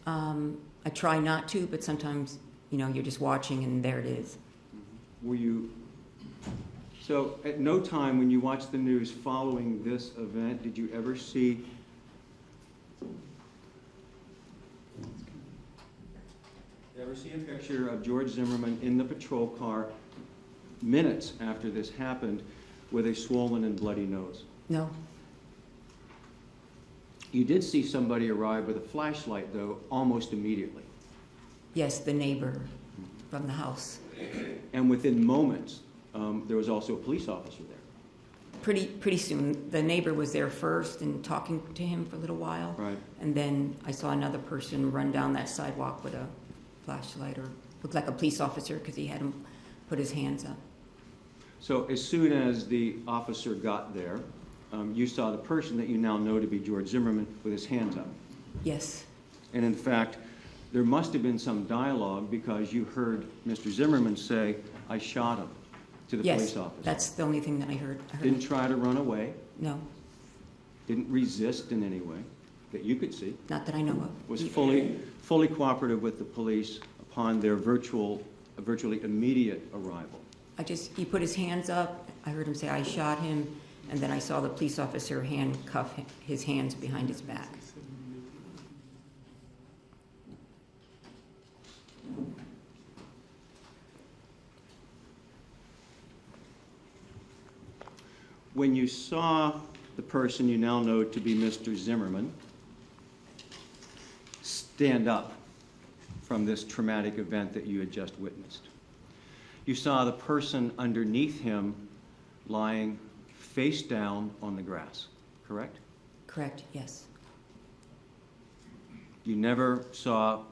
Speaker 5: I try not to, but sometimes, you know, you're just watching and there it is.
Speaker 8: Were you, so at no time when you watched the news following this event, did you ever see a picture of George Zimmerman in the patrol car minutes after this happened with a swollen and bloody nose?
Speaker 5: No,
Speaker 8: You did see somebody arrive with a flashlight, though, almost immediately.
Speaker 5: yes, the neighbor from the house.
Speaker 8: And within moments, there was also a police officer there.
Speaker 5: Pretty soon, the neighbor was there first and talking to him for a little while.
Speaker 8: Right.
Speaker 5: And then I saw another person run down that sidewalk with a flashlight, or looked like a police officer because he had him put his hands up.
Speaker 8: So as soon as the officer got there, you saw the person that you now know to be George Zimmerman with his hands up.
Speaker 5: Yes,
Speaker 8: And in fact, there must have been some dialogue because you heard Mr. Zimmerman say, "I shot him," to the
Speaker 5: yes,
Speaker 8: police officer.
Speaker 5: that's the only thing that I heard.
Speaker 8: Didn't try to run away,
Speaker 5: No,
Speaker 8: didn't resist in any way. that you could see,
Speaker 5: Not that I know of.
Speaker 8: was fully cooperative with the police upon their virtually immediate arrival.
Speaker 5: He put his hands up, I heard him say, "I shot him," and then I saw the police officer handcuff his hands behind his back.
Speaker 8: When you saw the person you now know to be Mr. Zimmerman stand up from this traumatic event that you had just witnessed, you saw the person underneath him lying face down on the grass, correct?
Speaker 5: Correct, yes.
Speaker 8: You never saw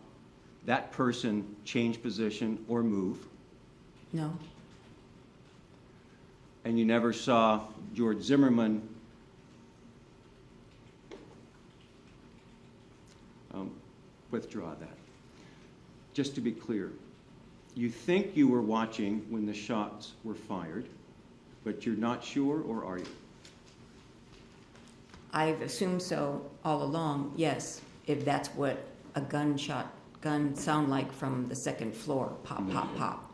Speaker 8: that person change position or move,
Speaker 5: No,
Speaker 8: and you never saw George Zimmerman withdraw that. Just to be clear, you think you were watching when the shots were fired, but you're not sure, or are you?
Speaker 5: I've assumed so all along, yes, if that's what a gun sound like from the second floor, pop, pop, pop.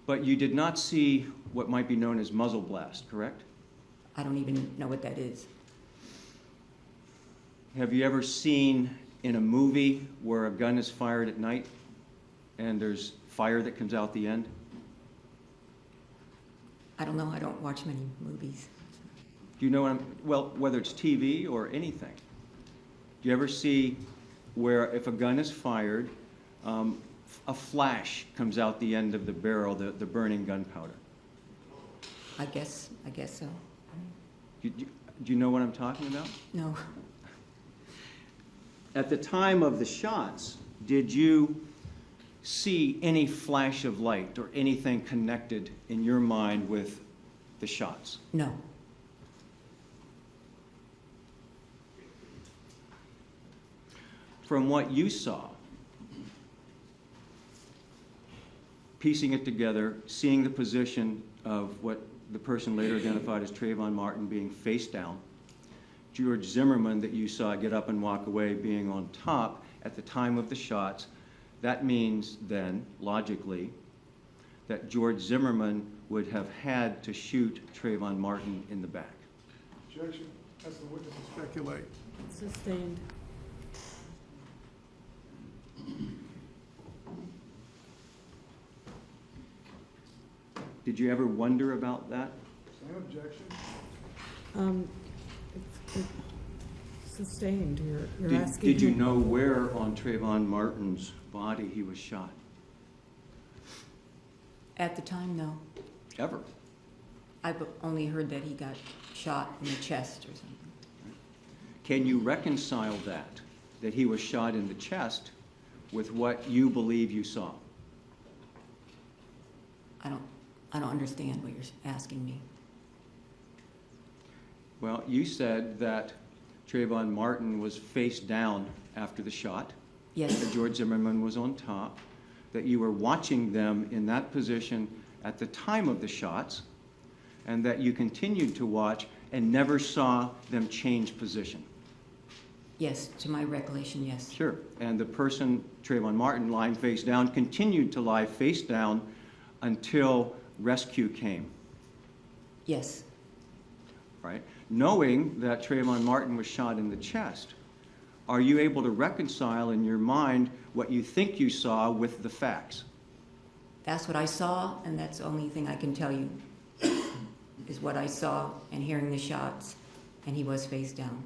Speaker 8: But you did not see what might be known as muzzle blast, correct?
Speaker 5: I don't even know what that is.
Speaker 8: Have you ever seen in a movie where a gun is fired at night and there's fire that comes out the end?
Speaker 5: I don't know, I don't watch many movies.
Speaker 8: Do you know what well, whether it's TV or anything? Do you ever see where if a gun is fired, a flash comes out the end of the barrel, the burning gunpowder?
Speaker 5: I guess so.
Speaker 8: Do you know what I'm talking about?
Speaker 5: No,
Speaker 8: At the time of the shots, did you see any flash of light or anything connected in your mind with the shots?
Speaker 5: no,
Speaker 8: From what you saw, piecing it together, seeing the position of what the person later identified as Trayvon Martin being face down, George Zimmerman that you saw get up and walk away being on top at the time of the shots, that means then, logically, that George Zimmerman would have had to shoot Trayvon Martin in the back.
Speaker 3: Objection, as the witnesses speculate.
Speaker 2: Sustained.
Speaker 8: Did you ever wonder about that?
Speaker 3: Same objection.
Speaker 2: Sustained, you're
Speaker 8: Did,
Speaker 2: asking.
Speaker 8: did you
Speaker 2: him-
Speaker 8: know where on Trayvon Martin's body he was shot?
Speaker 5: at the time, no.
Speaker 8: Ever?
Speaker 5: I've only heard that he got shot in the chest or something.
Speaker 8: Can you reconcile that he was shot in the chest, with what you believe you saw?
Speaker 5: I don't understand what you're asking me.
Speaker 8: Well, you said that Trayvon Martin was face down after the shot,
Speaker 5: Yes,
Speaker 8: that George Zimmerman was on top, that you were watching them in that position at the time of the shots, and that you continued to watch and never saw them change position.
Speaker 5: yes, to my recollection, yes.
Speaker 8: Sure. And the person, Trayvon Martin, lying face down, continued to lie face down until rescue came,
Speaker 5: Yes,
Speaker 8: right? Knowing that Trayvon Martin was shot in the chest, are you able to reconcile in your mind what you think you saw with the facts?
Speaker 5: that's what I saw, and that's the only thing I can tell you, is what I saw and hearing the shots, and he was face down.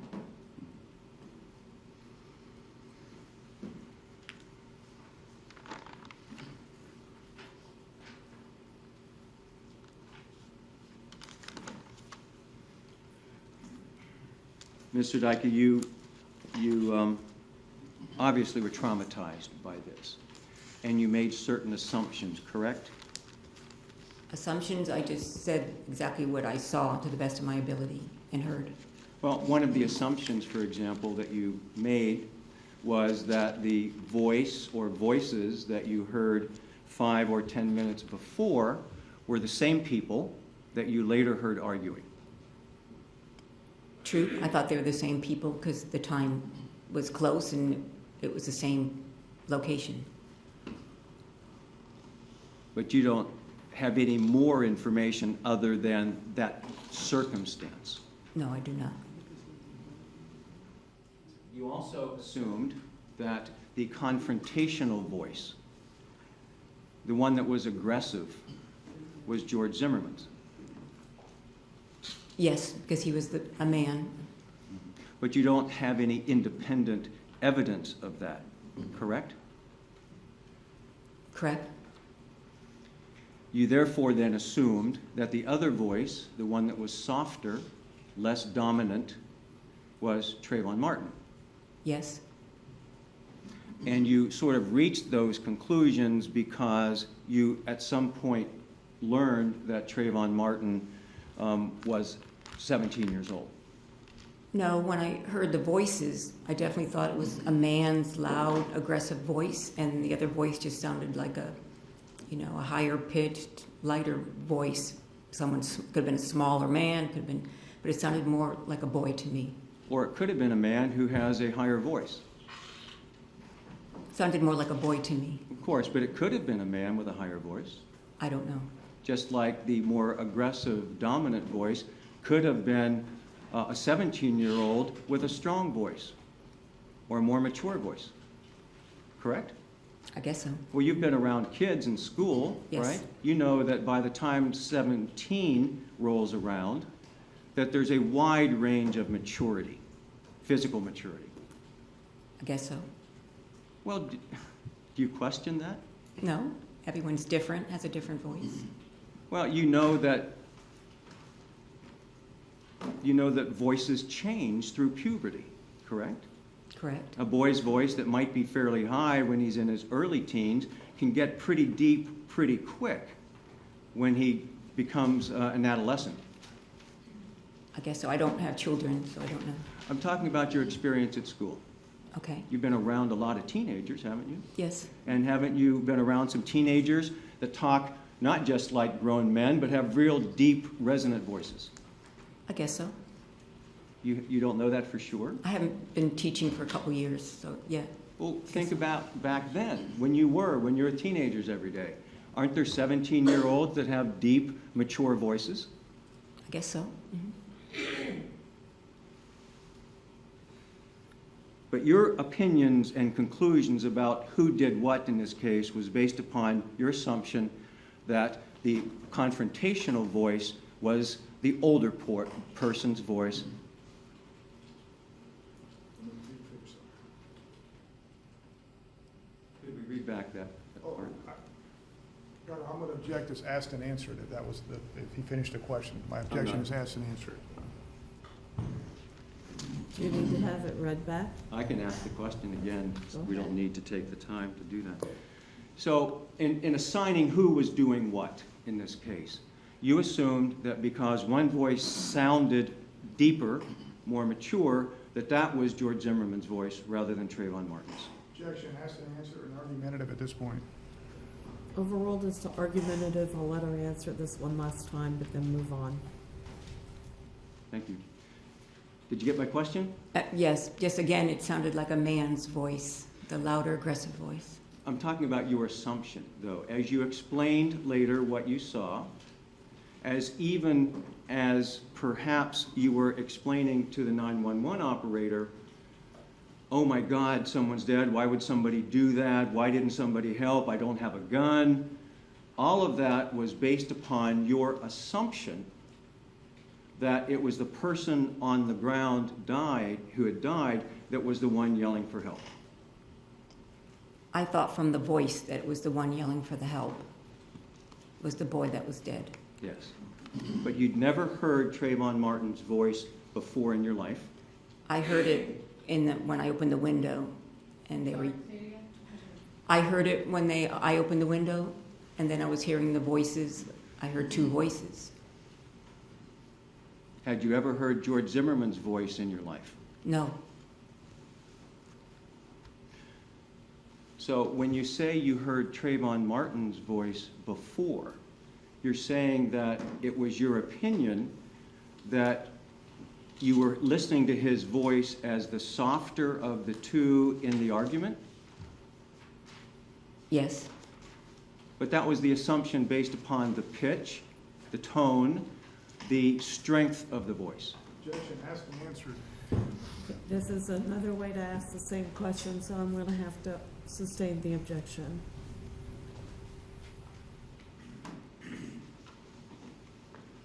Speaker 8: Ms. Surdyka, you obviously were traumatized by this, and you made certain assumptions, correct?
Speaker 5: Assumptions, I just said exactly what I saw to the best of my ability and heard.
Speaker 8: Well, one of the assumptions, for example, that you made was that the voice or voices that you heard 5 or 10 minutes before were the same people that you later heard arguing.
Speaker 5: true. I thought they were the same people because the time was close and it was the same location.
Speaker 8: But you don't have any more information other than that circumstance.
Speaker 5: No, I do not.
Speaker 8: You also assumed that the confrontational voice, the one that was aggressive, was George Zimmerman's.
Speaker 5: Yes, because he was a man.
Speaker 8: But you don't have any independent evidence of that, correct?
Speaker 5: Correct?
Speaker 8: You therefore then assumed that the other voice, the one that was softer, less dominant, was Trayvon Martin.
Speaker 5: Yes.
Speaker 8: And you sort of reached those conclusions because you at some point learned that Trayvon Martin was 17 years old.
Speaker 5: No, when I heard the voices, I definitely thought it was a man's loud, aggressive voice, and the other voice just sounded like a higher pitched, lighter voice. Someone could have been a smaller man, could have been, but it sounded more like a boy to me.
Speaker 8: Or it could have been a man who has a higher voice.
Speaker 5: Sounded more like a boy to me.
Speaker 8: Of course, but it could have been a man with a higher voice.
Speaker 5: I don't know.
Speaker 8: Just like the more aggressive, dominant voice could have been a 17-year-old with a strong voice or a more mature voice. Correct?
Speaker 5: I guess so.
Speaker 8: Well, you've been around kids in school,
Speaker 5: Yes.
Speaker 8: right? You know that by the time 17 rolls around, that there's a wide range of maturity, physical maturity.
Speaker 5: I guess so.
Speaker 8: Well, do you question that?
Speaker 5: No, everyone's different, has a different voice.
Speaker 8: Well, you know that voices change through puberty, correct?
Speaker 5: Correct.
Speaker 8: A boy's voice that might be fairly high when he's in his early teens can get pretty deep pretty quick when he becomes an adolescent.
Speaker 5: I guess so. I don't have children, so I don't know.
Speaker 8: I'm talking about your experience at school.
Speaker 5: Okay.
Speaker 8: You've been around a lot of teenagers, haven't you?
Speaker 5: Yes.
Speaker 8: And haven't you been around some teenagers that talk not just like grown men, but have real deep, resonant voices?
Speaker 5: I guess so.
Speaker 8: You don't know that for sure?
Speaker 5: I haven't been teaching for a couple years, so yeah.
Speaker 8: Well, think about back then, when you were teenagers every day. Aren't there 17-year-olds that have deep, mature voices?
Speaker 5: I guess so. Mm-hmm.
Speaker 8: But your opinions and conclusions about who did what in this case was based upon your assumption that the confrontational voice was the older person's voice. Could we read back that part?
Speaker 3: Your Honor, I'm going to object as asked and answered, if he finished the question. My objection is asked and answered.
Speaker 2: Do you need to have it read back?
Speaker 8: I can ask the question again. We don't need to take the time to do that. So in assigning who was doing what in this case, you assumed that because one voice sounded deeper, more mature, that was George Zimmerman's voice rather than Trayvon Martin's.
Speaker 3: Objection, asked and answered, and argumentative at this point.
Speaker 2: Overruled as to argumentative. I'll let her answer this one last time, but then move on.
Speaker 8: Thank you. Did you get my question?
Speaker 5: Yes, just again, it sounded like a man's voice, the louder, aggressive voice.
Speaker 8: I'm talking about your assumption, though. As you explained later what you saw, even as perhaps you were explaining to the 911 operator, oh my God, someone's dead, why would somebody do that, why didn't somebody help, I don't have a gun. All of that was based upon your assumption that it was the person on the ground who had died that was the one yelling for help.
Speaker 5: I thought from the voice that it was the one yelling for the help. It was the boy that was dead.
Speaker 8: Yes. But you'd never heard Trayvon Martin's voice before in your life?
Speaker 5: I heard it when I opened the window, and they were. I heard it when I opened the window, and then I was hearing the voices. I heard two voices.
Speaker 8: Had you ever heard George Zimmerman's voice in your life?
Speaker 5: No.
Speaker 8: So when you say you heard Trayvon Martin's voice before, you're saying that it was your opinion that you were listening to his voice as the softer of the two in the argument?
Speaker 5: Yes,
Speaker 8: But that was the assumption based upon the pitch, the tone, the strength of the voice.
Speaker 3: Objection, asked and answered.
Speaker 2: This is another way to ask the same question, so I'm going to have to sustain the objection.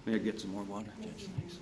Speaker 8: May I get some more water? Judge? Thanks.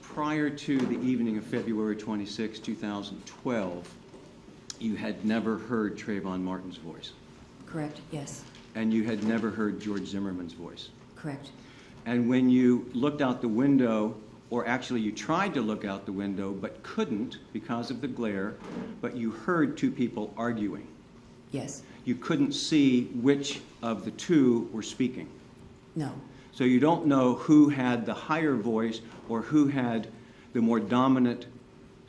Speaker 8: Prior to the evening of February 26, 2012, you had never heard Trayvon Martin's voice,
Speaker 5: correct, yes,
Speaker 8: and you had never heard George Zimmerman's voice.
Speaker 5: correct,
Speaker 8: And when you looked out the window, or actually you tried to look out the window but couldn't because of the glare, but you heard two people arguing.
Speaker 5: yes,
Speaker 8: You couldn't see which of the two were speaking.
Speaker 5: no,
Speaker 8: So you don't know who had the higher voice or who had the more dominant,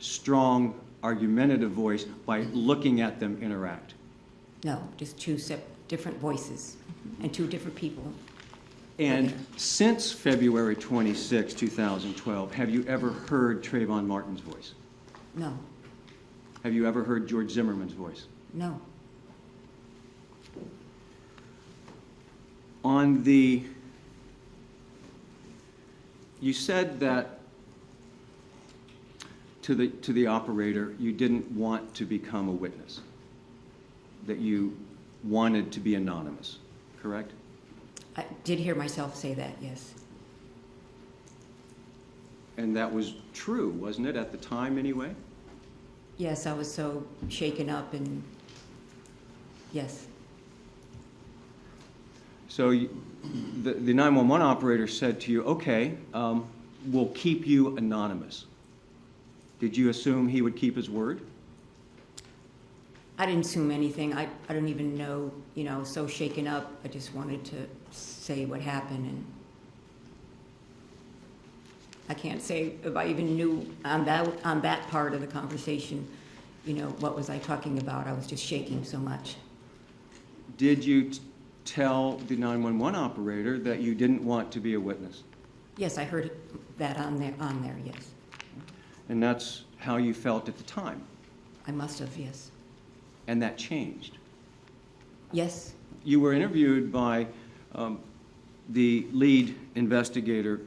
Speaker 8: strong, argumentative voice by looking at them interact.
Speaker 5: no, just two different voices and two different people.
Speaker 8: And since February 26, 2012, have you ever heard Trayvon Martin's voice?
Speaker 5: No,
Speaker 8: Have you ever heard George Zimmerman's voice?
Speaker 5: no,
Speaker 8: On the, you said that to the operator, you didn't want to become a witness, that you wanted to be anonymous, correct?
Speaker 5: I did hear myself say that, yes,
Speaker 8: And that was true, wasn't it, at the time anyway?
Speaker 5: yes, I was so shaken up and, yes,
Speaker 8: So the 911 operator said to you, okay, we'll keep you anonymous. Did you assume he would keep his word?
Speaker 5: I didn't assume anything. I don't even know, so shaken up. I just wanted to say what happened, and I can't say if I even knew on that part of the conversation, what was I talking about. I was just shaking so much.
Speaker 8: Did you tell the 911 operator that you didn't want to be a witness?
Speaker 5: Yes, I heard that on there, yes.
Speaker 8: And that's how you felt at the time?
Speaker 5: I must have, yes.
Speaker 8: And that changed?
Speaker 5: Yes,
Speaker 8: You were interviewed by the lead investigator,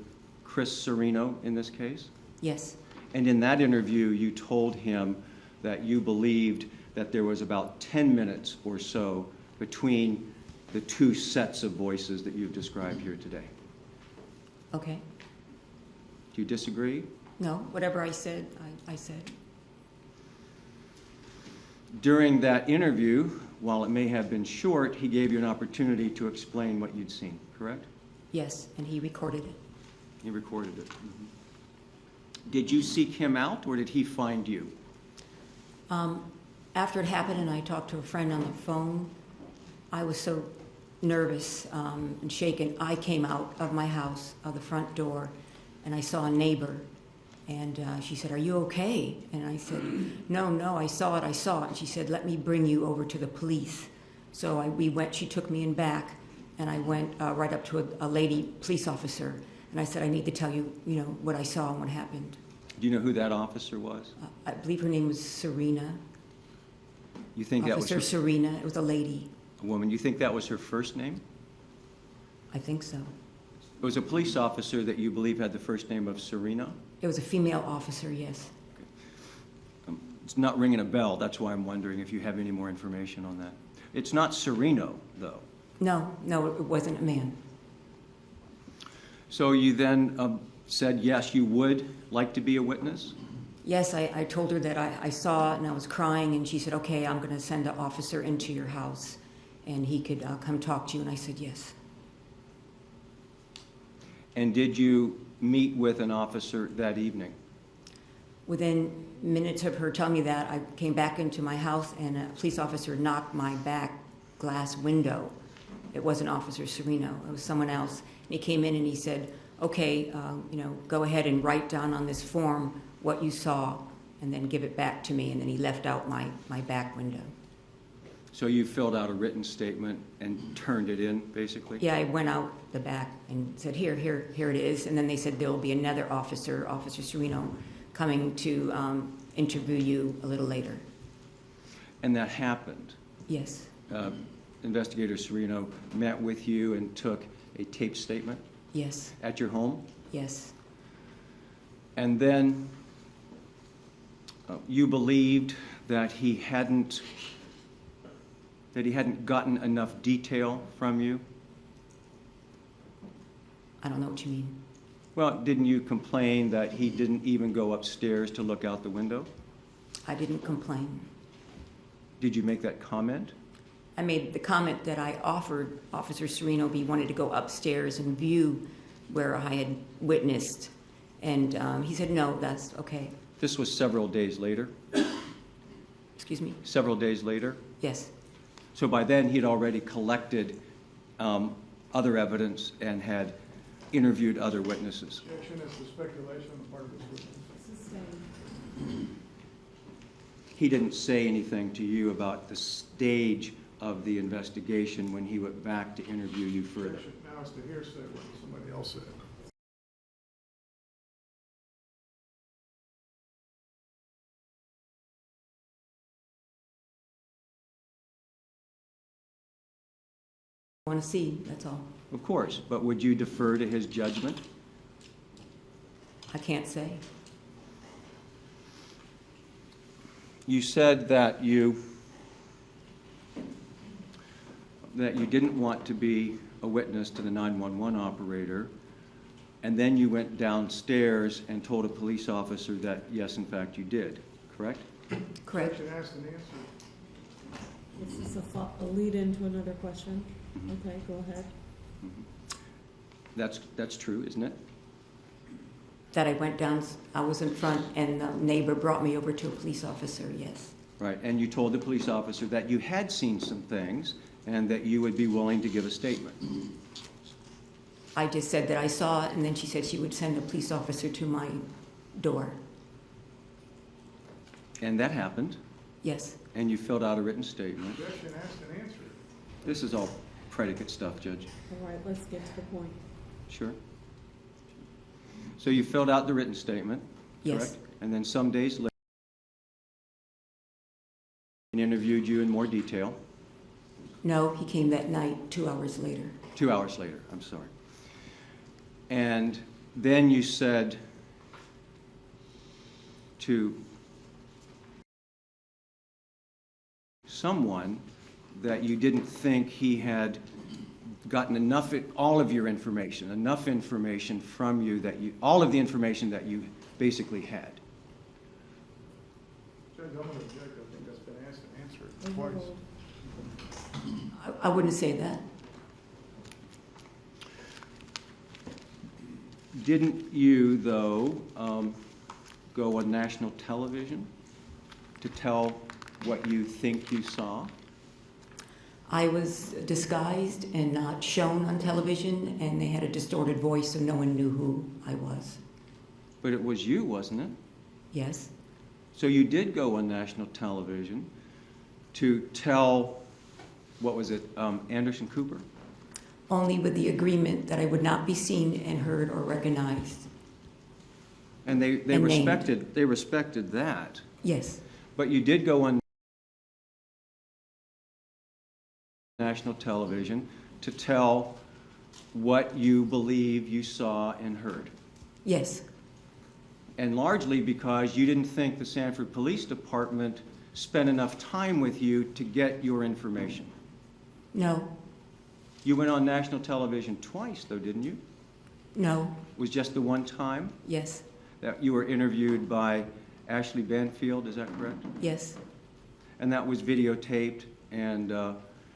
Speaker 8: Chris Serino, in this case?
Speaker 5: yes,
Speaker 8: And in that interview, you told him that you believed that there was about 10 minutes or so between the two sets of voices that you've described here today.
Speaker 5: okay.
Speaker 8: Do you disagree?
Speaker 5: No, whatever I said, I said.
Speaker 8: During that interview, while it may have been short, he gave you an opportunity to explain what you'd seen, correct?
Speaker 5: Yes, and he recorded it.
Speaker 8: He recorded it. Did you seek him out, or did he find you?
Speaker 5: After it happened and I talked to a friend on the phone, I was so nervous and shaken. I came out of my house, of the front door, and I saw a neighbor. And she said, "Are you okay?" And I said, No, I saw it. And she said, "Let me bring you over to the police." So we went, she took me in back, and I went right up to a lady police officer. And I said, "I need to tell you, what I saw and what happened."
Speaker 8: Do you know who that officer was?
Speaker 5: I believe her name was Serena.
Speaker 8: You think that was
Speaker 5: Officer
Speaker 8: her,
Speaker 5: Serena. It was a lady.
Speaker 8: a woman? You think that was her first name?
Speaker 5: I think so.
Speaker 8: It was a police officer that you believe had the first name of Serena?
Speaker 5: It was a female officer, yes.
Speaker 8: It's not ringing a bell. That's why I'm wondering if you have any more information on that. It's not Sereno, though.
Speaker 5: No, it wasn't a man.
Speaker 8: So you then said, yes, you would like to be a witness?
Speaker 5: Yes, I told her that I saw it and I was crying, and she said, "Okay, I'm going to send an officer into your house and he could come talk to you." And I said, yes.
Speaker 8: And did you meet with an officer that evening?
Speaker 5: Within minutes of her telling me that, I came back into my house and a police officer knocked my back glass window. It wasn't Officer Serino, it was someone else. And he came in and he said, okay, go ahead and write down on this form what you saw and then give it back to me. And then he left out my back window.
Speaker 8: So you filled out a written statement and turned it in, basically?
Speaker 5: Yeah, I went out the back and said, here it is. And then they said, there'll be another officer, Officer Serino, coming to interview you a little later.
Speaker 8: And that happened?
Speaker 5: Yes,
Speaker 8: Investigator Serino met with you and took a taped statement
Speaker 5: yes,
Speaker 8: at your home?
Speaker 5: yes,
Speaker 8: And then you believed that he hadn't gotten enough detail from you?
Speaker 5: I don't know what you mean.
Speaker 8: Well, didn't you complain that he didn't even go upstairs to look out the window?
Speaker 5: I didn't complain.
Speaker 8: Did you make that comment?
Speaker 5: I made the comment that I offered Officer Serino if he wanted to go upstairs and view where I had witnessed. And he said, no, that's okay.
Speaker 8: This was several days later?
Speaker 5: Excuse me?
Speaker 8: Several days later?
Speaker 5: Yes,
Speaker 8: So by then, he'd already collected other evidence and had interviewed other witnesses.
Speaker 3: Objection as to speculation on the part of this witness.
Speaker 8: He didn't say anything to you about the stage of the investigation when he went back to interview you further.
Speaker 3: Objection. Now it's the hearsay what somebody else said.
Speaker 5: I want to see, that's all.
Speaker 8: Of course, but would you defer to his judgment?
Speaker 5: I can't say.
Speaker 8: You said that you didn't want to be a witness to the 911 operator, and then you went downstairs and told a police officer that, yes, in fact, you did, correct?
Speaker 5: Correct.
Speaker 3: Objection asked and answered.
Speaker 2: Is this a lead into another question? Okay, go ahead.
Speaker 8: That's true, isn't it?
Speaker 5: That I went down, I was in front, and the neighbor brought me over to a police officer, yes.
Speaker 8: Right, and you told the police officer that you had seen some things and that you would be willing to give a statement.
Speaker 5: I just said that I saw it, and then she said she would send a police officer to my door.
Speaker 8: And that happened,
Speaker 5: Yes,
Speaker 8: and you filled out a written statement.
Speaker 3: Objection asked and answered.
Speaker 8: This is all predicate stuff, Judge.
Speaker 2: All right, let's get to the point.
Speaker 8: Sure. So you filled out the written statement,
Speaker 5: yes,
Speaker 8: correct? And then some days later, he interviewed you in more detail.
Speaker 5: no, he came that night, 2 hours later.
Speaker 8: 2 hours later, I'm sorry. And then you said to someone that you didn't think he had gotten all of your information, enough information from you that all of the information that you basically had.
Speaker 3: Judge, I'm going to object. I think that's been asked and answered twice.
Speaker 2: Overruled.
Speaker 5: I wouldn't say that.
Speaker 8: Didn't you, though, go on national television to tell what you think you saw?
Speaker 5: I was disguised and not shown on television, and they had a distorted voice, so no one knew who I was.
Speaker 8: But it was you, wasn't it?
Speaker 5: Yes,
Speaker 8: So you did go on national television to tell, what was it, Anderson Cooper?
Speaker 5: only with the agreement that I would not be seen and heard or recognized.
Speaker 8: And they
Speaker 5: And
Speaker 8: respected that.
Speaker 5: Yes,
Speaker 8: But you did go on national television to tell what you believe you saw and heard.
Speaker 5: yes,
Speaker 8: And largely because you didn't think the Sanford Police Department spent enough time with you to get your information.
Speaker 5: no,
Speaker 8: You went on national television twice, though, didn't you?
Speaker 5: no,
Speaker 8: It was just the one time
Speaker 5: yes,
Speaker 8: that you were interviewed by Ashley Banfield, is that correct?
Speaker 5: yes,
Speaker 8: And that was videotaped and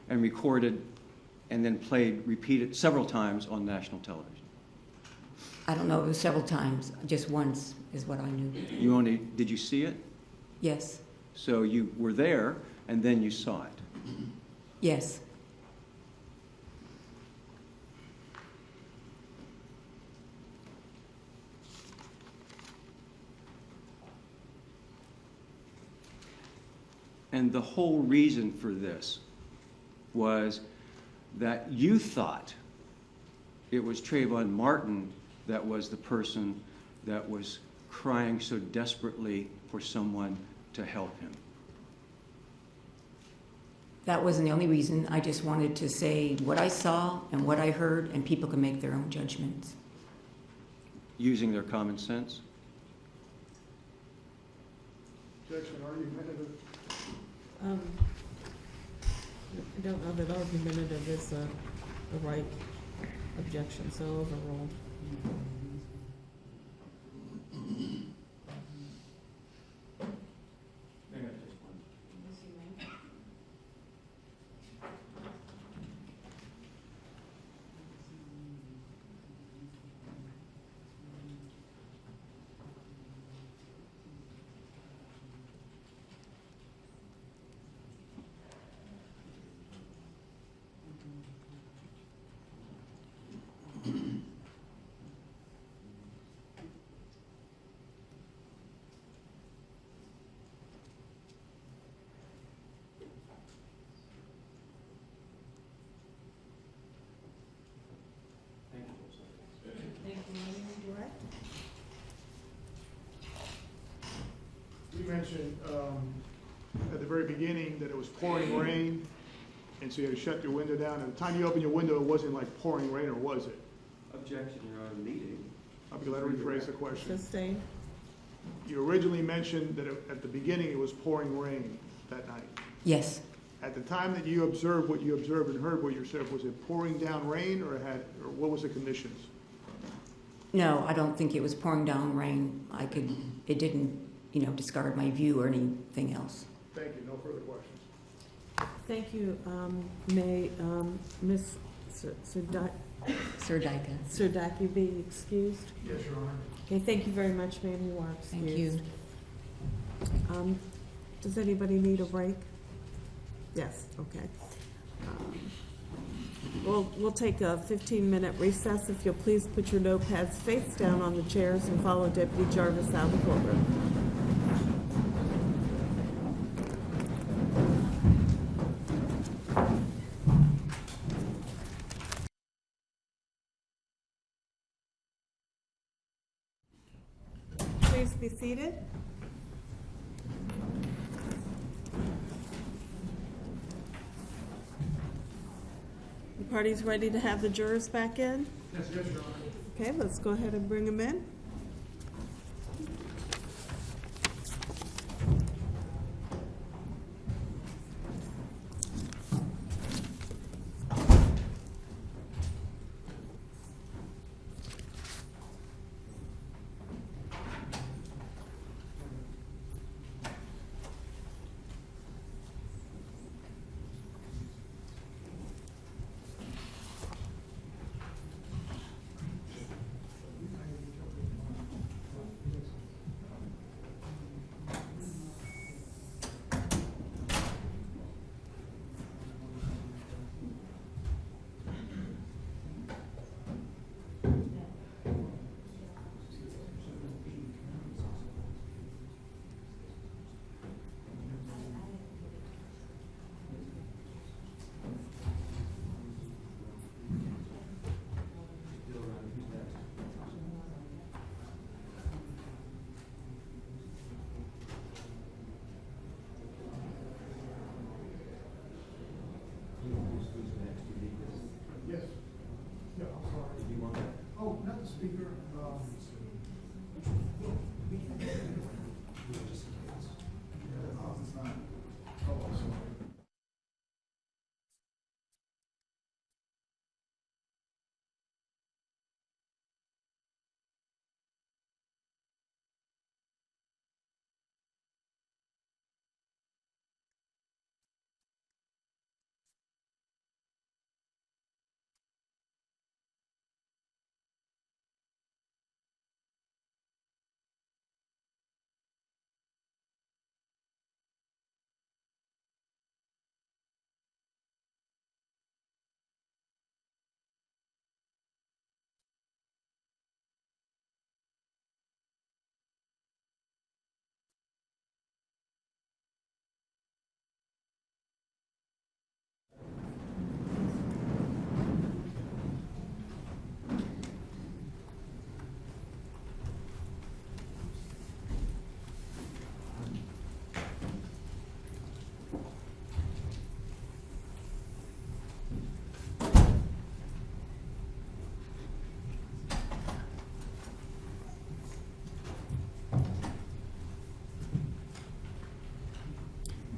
Speaker 8: recorded and then repeated several times on national television.
Speaker 5: I don't know, it was several times, just once is what I knew.
Speaker 8: Did you see it?
Speaker 5: Yes,
Speaker 8: So you were there, and then you saw it.
Speaker 5: yes.
Speaker 8: And the whole reason for this was that you thought it was Trayvon Martin that was the person that was crying so desperately for someone to help him.
Speaker 5: That wasn't the only reason. I just wanted to say what I saw and what I heard, and people can make their own judgments.
Speaker 8: Using their common sense?
Speaker 3: Objection, argumentative.
Speaker 2: I don't know that argumentative is the right objection, so overruled.
Speaker 3: You mentioned at the very beginning that it was pouring rain, and so you had to shut your window down. At the time you opened your window, it wasn't like pouring rain, or was it?
Speaker 8: Objection, Your Honor, meeting.
Speaker 3: I'll be glad to rephrase the question.
Speaker 2: Sustained?
Speaker 3: You originally mentioned that at the beginning it was pouring rain that night.
Speaker 5: Yes,
Speaker 3: At the time that you observed what you observed and heard what you observed, was it pouring down rain, or what was the conditions?
Speaker 5: no, I don't think it was pouring down rain. It didn't, discard my view or anything else.
Speaker 3: Thank you, no further questions.
Speaker 2: Thank you. May Ms. Surdyka be excused?
Speaker 3: Yes, Your Honor.
Speaker 2: Okay, thank you very much, ma'am. You are
Speaker 5: Thank
Speaker 2: excused.
Speaker 5: you.
Speaker 2: Does anybody need a break? Yes, okay. We'll take a 15-minute recess. If you'll please put your notepads face down on the chairs and follow Deputy Jarvis out of the courtroom. Please be seated. The party's ready to have the jurors back in?
Speaker 3: Yes, Your Honor.
Speaker 2: Okay, let's go ahead and bring them in.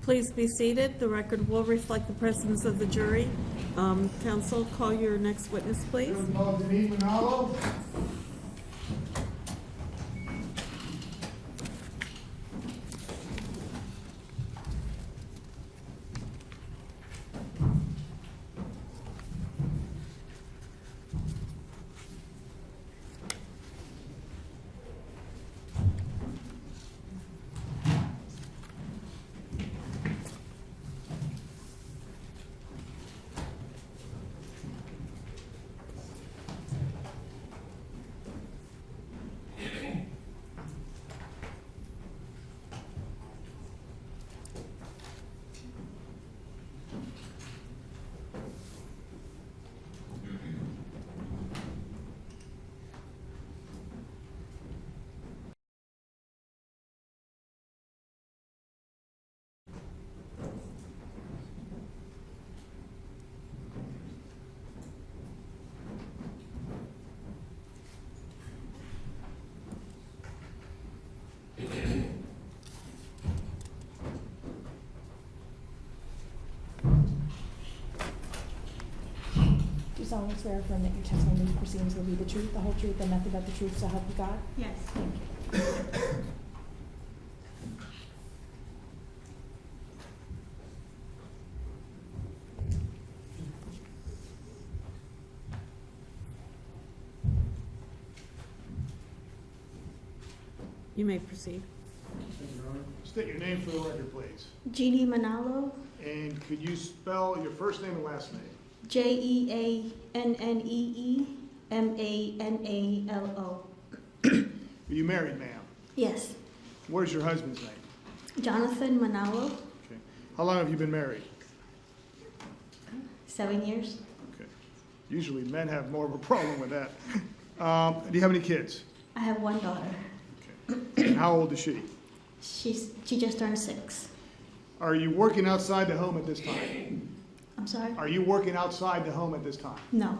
Speaker 2: Please be seated. The record will reflect the presence of the jury. Counsel, call your next witness, please.
Speaker 3: Jeannee Manalo.
Speaker 4: Do you solemnly swear or affirm that your testimony in these proceedings will be the truth, the whole truth, and nothing but the truth, so help you God?
Speaker 2: Yes.
Speaker 4: Thank you.
Speaker 2: You may proceed.
Speaker 3: State your name for the record, please.
Speaker 9: Jeannee Manalo,
Speaker 3: And could you spell your first name and last name?
Speaker 9: Jeannee Manalo.
Speaker 3: Are you married, ma'am?
Speaker 9: Yes.
Speaker 3: Where's your husband's name?
Speaker 9: Jonathan Manalo,
Speaker 3: Okay. How long have you been married?
Speaker 9: 7 years.
Speaker 3: Okay. Usually men have more of a problem with that. Do you have any kids?
Speaker 9: I have one daughter.
Speaker 3: Okay. And how old is she?
Speaker 9: She just turned 6.
Speaker 3: Are you working outside the home at this time?
Speaker 9: I'm sorry?
Speaker 3: Are you working outside the home at this time?
Speaker 9: No.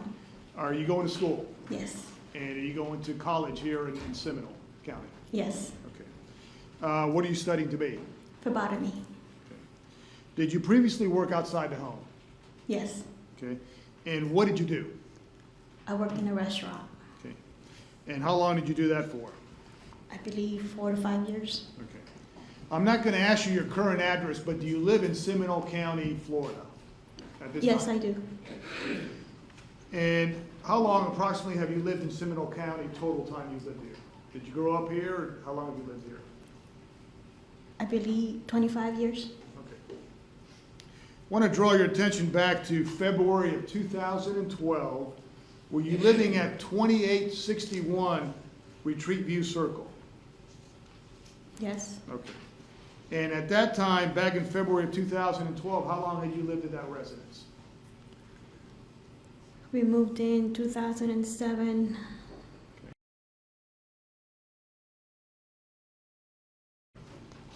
Speaker 3: Are you going to school?
Speaker 9: Yes.
Speaker 3: And are you going to college here in Seminole County?
Speaker 9: Yes.
Speaker 3: Okay. What are you studying to be?
Speaker 9: Phlebotomy.
Speaker 3: Did you previously work outside the home?
Speaker 9: Yes.
Speaker 3: Okay. And what did you do?
Speaker 9: I work in a restaurant.
Speaker 3: Okay. And how long did you do that for?
Speaker 9: I believe 4 to 5 years.
Speaker 3: Okay. I'm not going to ask you your current address, but do you live in Seminole County, Florida at this
Speaker 9: Yes,
Speaker 3: time?
Speaker 9: I do.
Speaker 3: And how long approximately have you lived in Seminole County total time you've lived here? Did you grow up here, or how long have you lived here?
Speaker 9: I believe 25 years.
Speaker 3: Okay. Want to draw your attention back to February of 2012. Were you living at 2861 Retreat View Circle?
Speaker 9: Yes.
Speaker 3: Okay. And at that time, back in February of 2012, how long had you lived at that residence?
Speaker 9: We moved in 2007.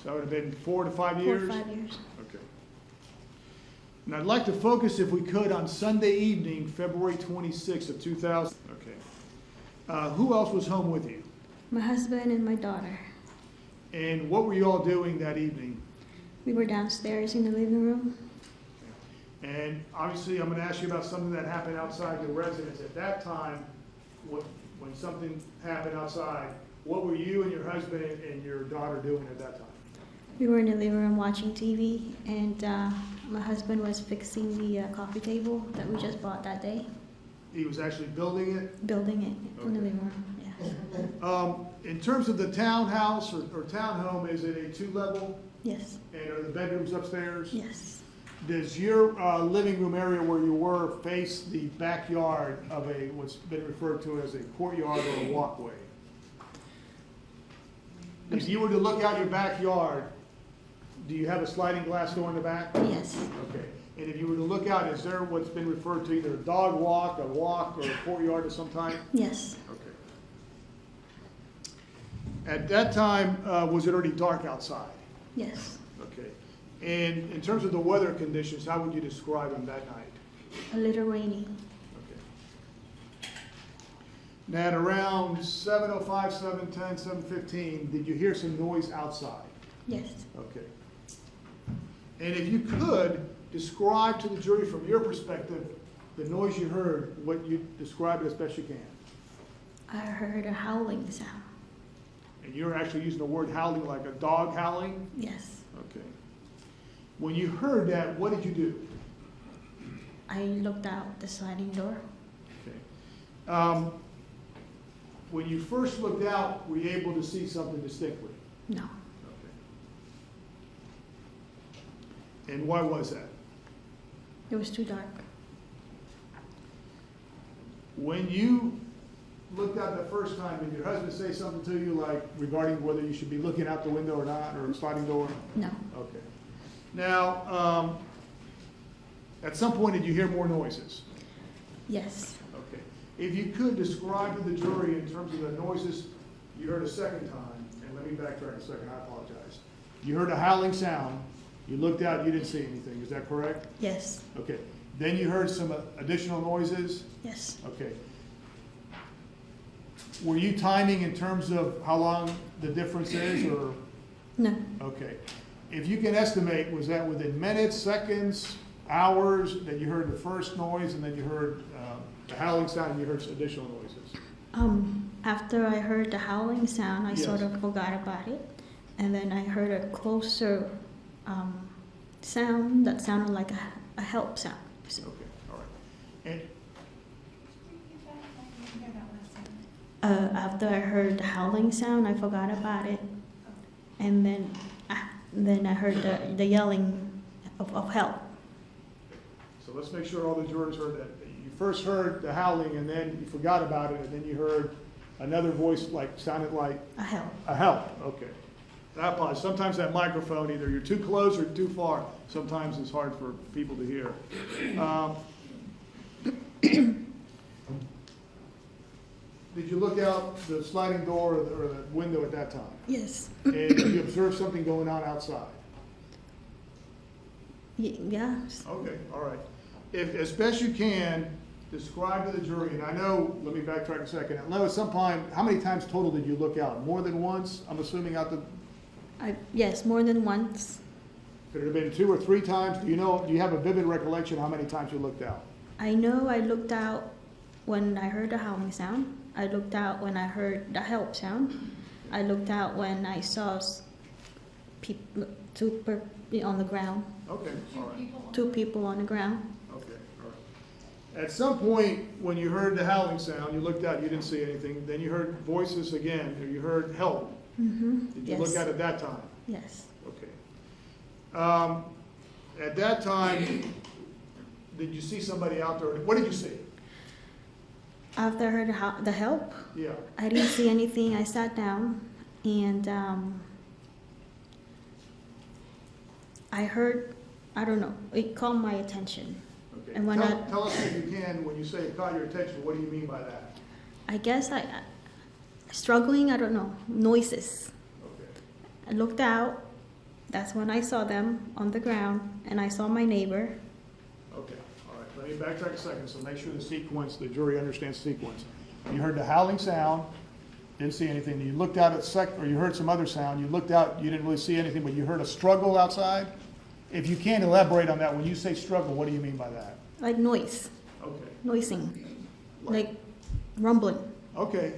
Speaker 3: So that would have been 4 to 5
Speaker 9: 4
Speaker 3: years?
Speaker 9: or 5 years.
Speaker 3: Okay. And I'd like to focus, if we could, on Sunday evening, February 26th of 2000. Okay. Who else was home with you?
Speaker 9: My husband and my daughter.
Speaker 3: And what were you all doing that evening?
Speaker 9: We were downstairs in the living room.
Speaker 3: And obviously, I'm going to ask you about something that happened outside your residence. At that time, when something happened outside, what were you and your husband and your daughter doing at that time?
Speaker 9: We were in the living room watching TV, and my husband was fixing the coffee table that we just bought that day,
Speaker 3: He was actually building it?
Speaker 9: building it in the living room. Yes.
Speaker 3: In terms of the townhouse or townhome, is it a 2-level?
Speaker 9: Yes.
Speaker 3: And are the bedrooms upstairs?
Speaker 9: Yes.
Speaker 3: Does your living room area where you were face the backyard of what's been referred to as a courtyard or a walkway? If you were to look out your backyard, do you have a sliding glass door in the back?
Speaker 9: Yes.
Speaker 3: Okay. And if you were to look out, is there what's been referred to either a dog walk, or a courtyard of some type?
Speaker 9: Yes.
Speaker 3: Okay. At that time, was it already dark outside?
Speaker 9: Yes.
Speaker 3: Okay. And in terms of the weather conditions, how would you describe them that night?
Speaker 9: A little rainy.
Speaker 3: Okay. Now, at around 7:05, 7:10, 7:15, did you hear some noise outside?
Speaker 9: Yes.
Speaker 3: Okay. And if you could, describe to the jury from your perspective the noise you heard, what you describe it as best you can.
Speaker 9: I heard a howling sound.
Speaker 3: And you're actually using the word howling like a dog howling?
Speaker 9: Yes.
Speaker 3: Okay. When you heard that, what did you do?
Speaker 9: I looked out the sliding door.
Speaker 3: Okay. When you first looked out, were you able to see something distinctly?
Speaker 9: No.
Speaker 3: Okay. And why was that?
Speaker 9: It was too dark.
Speaker 3: When you looked out the first time, did your husband say something to you like regarding whether you should be looking out the window or not, or a sliding door?
Speaker 9: No.
Speaker 3: Okay. Now, at some point, did you hear more noises?
Speaker 9: Yes.
Speaker 3: Okay. If you could describe to the jury in terms of the noises you heard a second time, and let me backtrack a second, I apologize. You heard a howling sound, you looked out, you didn't see anything, is that correct?
Speaker 9: Yes.
Speaker 3: Okay. Then you heard some additional noises?
Speaker 9: Yes.
Speaker 3: Okay. Were you timing in terms of how long the difference is, or?
Speaker 9: No.
Speaker 3: Okay. If you can estimate, was that within minutes, seconds, hours, that you heard the first noise, and then you heard the howling sound, and you heard some additional noises?
Speaker 9: After I heard the howling sound, I sort
Speaker 3: Yes.
Speaker 9: of forgot about it. And then I heard a closer sound that sounded like a help sound.
Speaker 3: Okay, all right. And
Speaker 9: After I heard the howling sound, I forgot about it. And then I heard the yelling of help.
Speaker 3: so let's make sure all the jurors heard that. You first heard the howling, and then you forgot about it, and then you heard another voice sounded like
Speaker 9: A help.
Speaker 3: a help. Okay. And I apologize. Sometimes that microphone, either you're too close or too far. Sometimes it's hard for people to hear. Did you look out the sliding door or the window at that time?
Speaker 9: Yes.
Speaker 3: And did you observe something going on outside?
Speaker 9: Yes.
Speaker 3: Okay, all right. If, as best you can, describe to the jury, and I know, let me backtrack a second. I know at some point, how many times total did you look out? More than once? I'm assuming out the,
Speaker 9: Yes, more than once.
Speaker 3: could it have been 2 or 3 times? Do you have a vivid recollection how many times you looked out?
Speaker 9: I know I looked out when I heard the howling sound. I looked out when I heard the help sound. I looked out when I saw people on the ground.
Speaker 3: Okay, all right.
Speaker 9: 2 people on the ground.
Speaker 3: Okay, all right. At some point, when you heard the howling sound, you looked out, you didn't see anything. Then you heard voices again, or you heard help.
Speaker 9: Mm-hmm.
Speaker 3: Did you
Speaker 9: Yes.
Speaker 3: look out at that time?
Speaker 9: Yes.
Speaker 3: Okay. At that time, did you see somebody out there? What did you see?
Speaker 9: After I heard the help,
Speaker 3: Yeah.
Speaker 9: I didn't see anything. I sat down and I heard, I don't know, it caught my attention.
Speaker 3: Okay.
Speaker 9: And when
Speaker 3: Tell us if you can, when you say it caught your attention, what do you mean by that?
Speaker 9: I guess struggling, I don't know, noises.
Speaker 3: Okay.
Speaker 9: I looked out, that's when I saw them on the ground, and I saw my neighbor.
Speaker 3: Okay, all right. Let me backtrack a second, so make sure the jury understands the sequence. You heard the howling sound, didn't see anything. You looked out or you heard some other sound. You looked out, you didn't really see anything, but you heard a struggle outside. If you can elaborate on that, when you say struggle, what do you mean by that?
Speaker 9: Like noise,
Speaker 3: Okay.
Speaker 9: noising, like rumbling.
Speaker 3: Okay.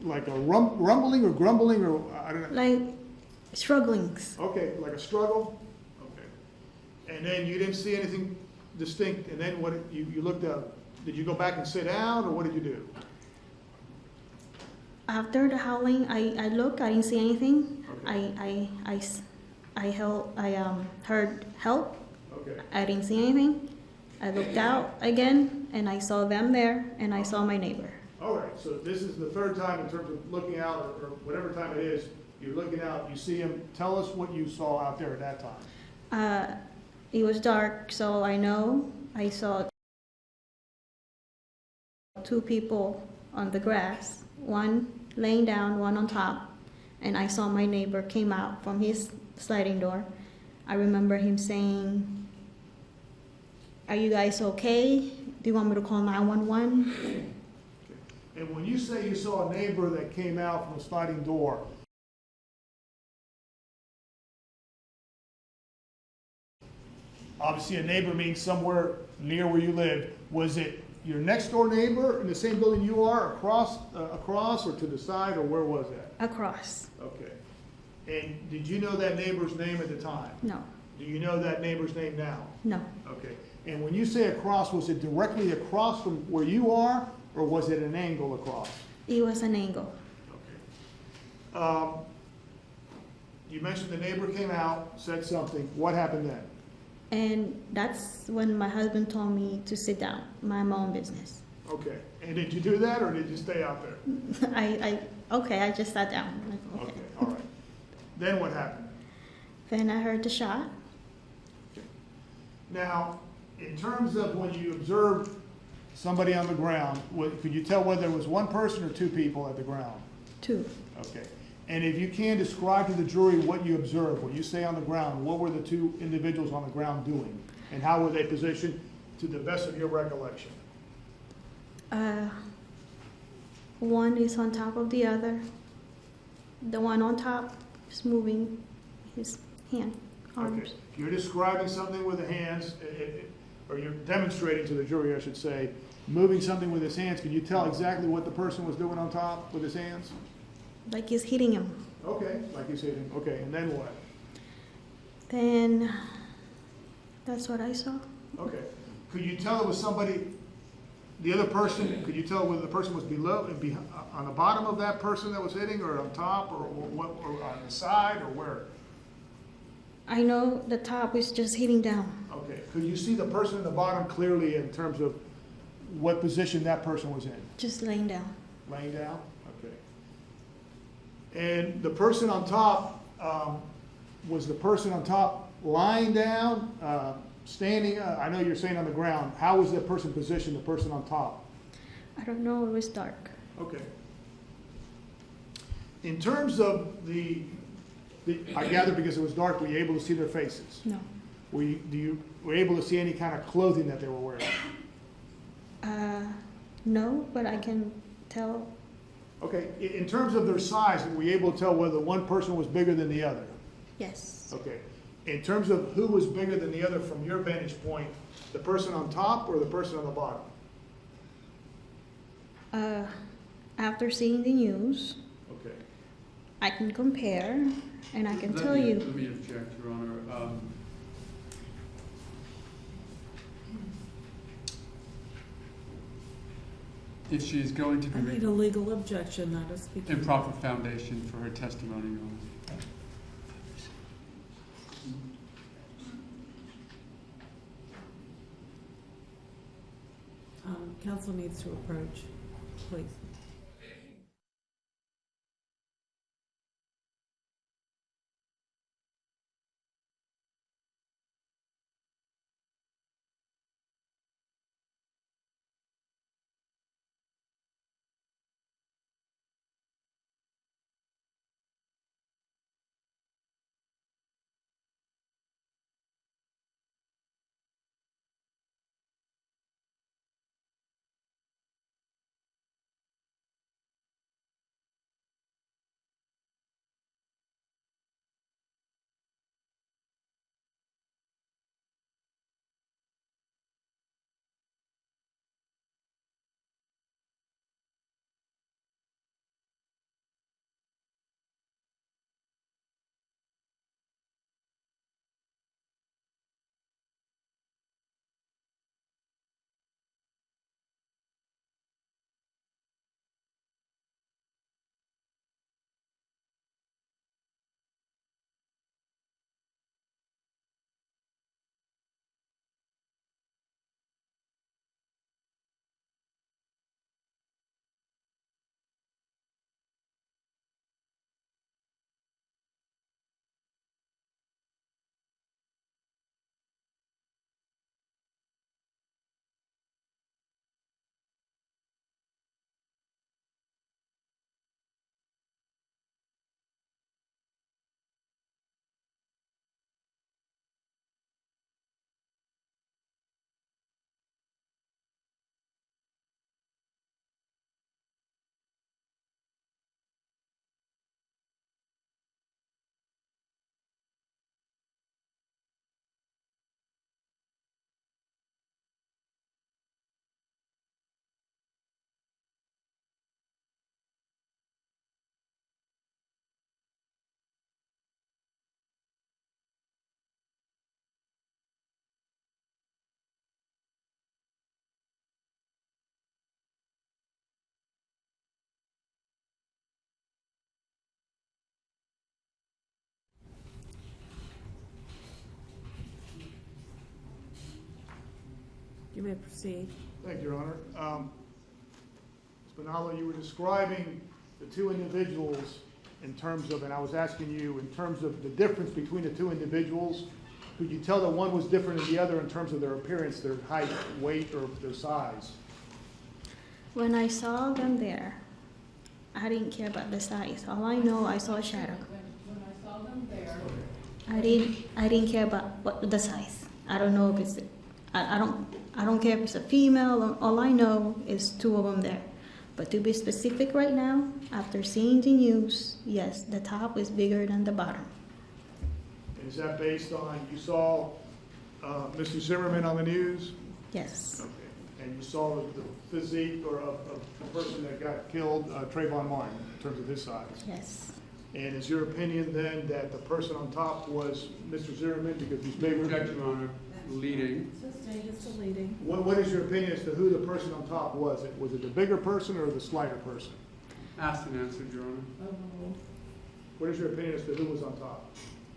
Speaker 3: Like a rumbling or grumbling, or I don't know.
Speaker 9: Like strugglings.
Speaker 3: Okay, like a struggle? Okay. And then you didn't see anything distinct, and then what, you looked up, did you go back and sit down, or what did you do?
Speaker 9: After the howling, I looked, I didn't see anything.
Speaker 3: Okay.
Speaker 9: I heard help,
Speaker 3: Okay.
Speaker 9: I didn't see anything. I looked out again, and I saw them there, and I saw my neighbor.
Speaker 3: All right, so this is the third time in terms of looking out, or whatever time it is, you're looking out, you see him. Tell us what you saw out there at that time.
Speaker 9: It was dark, so I know I saw 2 people on the grass, one laying down, one on top, and I saw my neighbor came out from his sliding door. I remember him saying, "Are you guys okay? Do you want me to call 911?"
Speaker 3: Okay. And when you say you saw a neighbor that came out from a sliding door, obviously a neighbor means somewhere near where you live. Was it your next door neighbor in the same building you are, across or to the side, or where was that?
Speaker 9: Across.
Speaker 3: Okay. And did you know that neighbor's name at the time?
Speaker 9: No.
Speaker 3: Do you know that neighbor's name now?
Speaker 9: No.
Speaker 3: Okay. And when you say across, was it directly across from where you are, or was it an angle across?
Speaker 9: It was an angle.
Speaker 3: Okay. You mentioned the neighbor came out, said something. What happened then?
Speaker 9: And that's when my husband told me to sit down, mind my own business.
Speaker 3: Okay. And did you do that, or did you stay out there?
Speaker 9: I just sat down. Like,
Speaker 3: Okay, all right. Then what happened?
Speaker 9: Then I heard the shot.
Speaker 3: Now, in terms of when you observed somebody on the ground, could you tell whether it was one person or two people at the ground?
Speaker 9: Two.
Speaker 3: Okay. And if you can, describe to the jury what you observed. When you say on the ground, what were the two individuals on the ground doing? And how were they positioned to the best of your recollection?
Speaker 9: One is on top of the other. The one on top is moving his hand, arms.
Speaker 3: Okay. You're describing something with the hands, or you're demonstrating to the jury, I should say, moving something with his hands. Can you tell exactly what the person was doing on top with his hands?
Speaker 9: Like he's hitting him.
Speaker 3: Okay, like you said. Okay, and then what?
Speaker 9: Then that's what I saw.
Speaker 3: Okay. Could you tell it was somebody, the other person, could you tell whether the person was below, on the bottom of that person that was hitting, or on top, or on the side, or where?
Speaker 9: I know the top is just hitting down.
Speaker 3: Okay. Could you see the person in the bottom clearly in terms of what position that person was in?
Speaker 9: Just laying down.
Speaker 3: Laying down? Okay. And the person on top, was the person on top lying down, standing? I know you're saying on the ground. How was that person positioned, the person on top?
Speaker 9: I don't know, it was dark.
Speaker 3: Okay. In terms of I gather because it was dark, were you able to see their faces?
Speaker 9: No.
Speaker 3: Were you able to see any kind of clothing that they were wearing?
Speaker 9: No, but I can tell.
Speaker 3: Okay. In terms of their size, were you able to tell whether one person was bigger than the other?
Speaker 9: Yes.
Speaker 3: Okay. In terms of who was bigger than the other from your vantage point, the person on top or the person on the bottom?
Speaker 9: After seeing the news,
Speaker 3: Okay.
Speaker 9: I can compare and I can
Speaker 1: Let
Speaker 9: tell
Speaker 1: me-
Speaker 9: you.
Speaker 1: Let me object, Your Honor. If she's going to
Speaker 2: I need
Speaker 1: be
Speaker 2: a legal objection, not a speaking.
Speaker 1: improper foundation for her testimony, Your Honor.
Speaker 2: Counsel needs to approach, please. You may proceed.
Speaker 3: Thank you, Your Honor. Ms. Manalo, you were describing the two individuals in terms of, and I was asking you, in terms of the difference between the two individuals, could you tell that one was different than the other in terms of their appearance, their height, weight, or their size?
Speaker 9: When I saw them there, I didn't care about the size. All I know, I saw a shadow.
Speaker 2: When I saw them there.
Speaker 9: I didn't care about what the size. I don't know if it's, I don't care if it's a female. All I know is two of them there. But to be specific right now, after seeing the news, yes, the top is bigger than the bottom.
Speaker 3: Is that based on, you saw Mr. Zimmerman on the news?
Speaker 9: Yes,
Speaker 3: Okay. And you saw the physique or of the person that got killed, Trayvon Martin, in terms of his size?
Speaker 9: yes.
Speaker 3: And is your opinion then that the person on top was Mr. Zimmerman because he's bigger?
Speaker 1: Object, Your Honor, leading.
Speaker 2: It's the leading.
Speaker 3: What is your opinion as to who the person on top was? Was it the bigger person or the slighter person?
Speaker 1: Asked and answered, Your Honor.
Speaker 3: What is your opinion as to who was on top?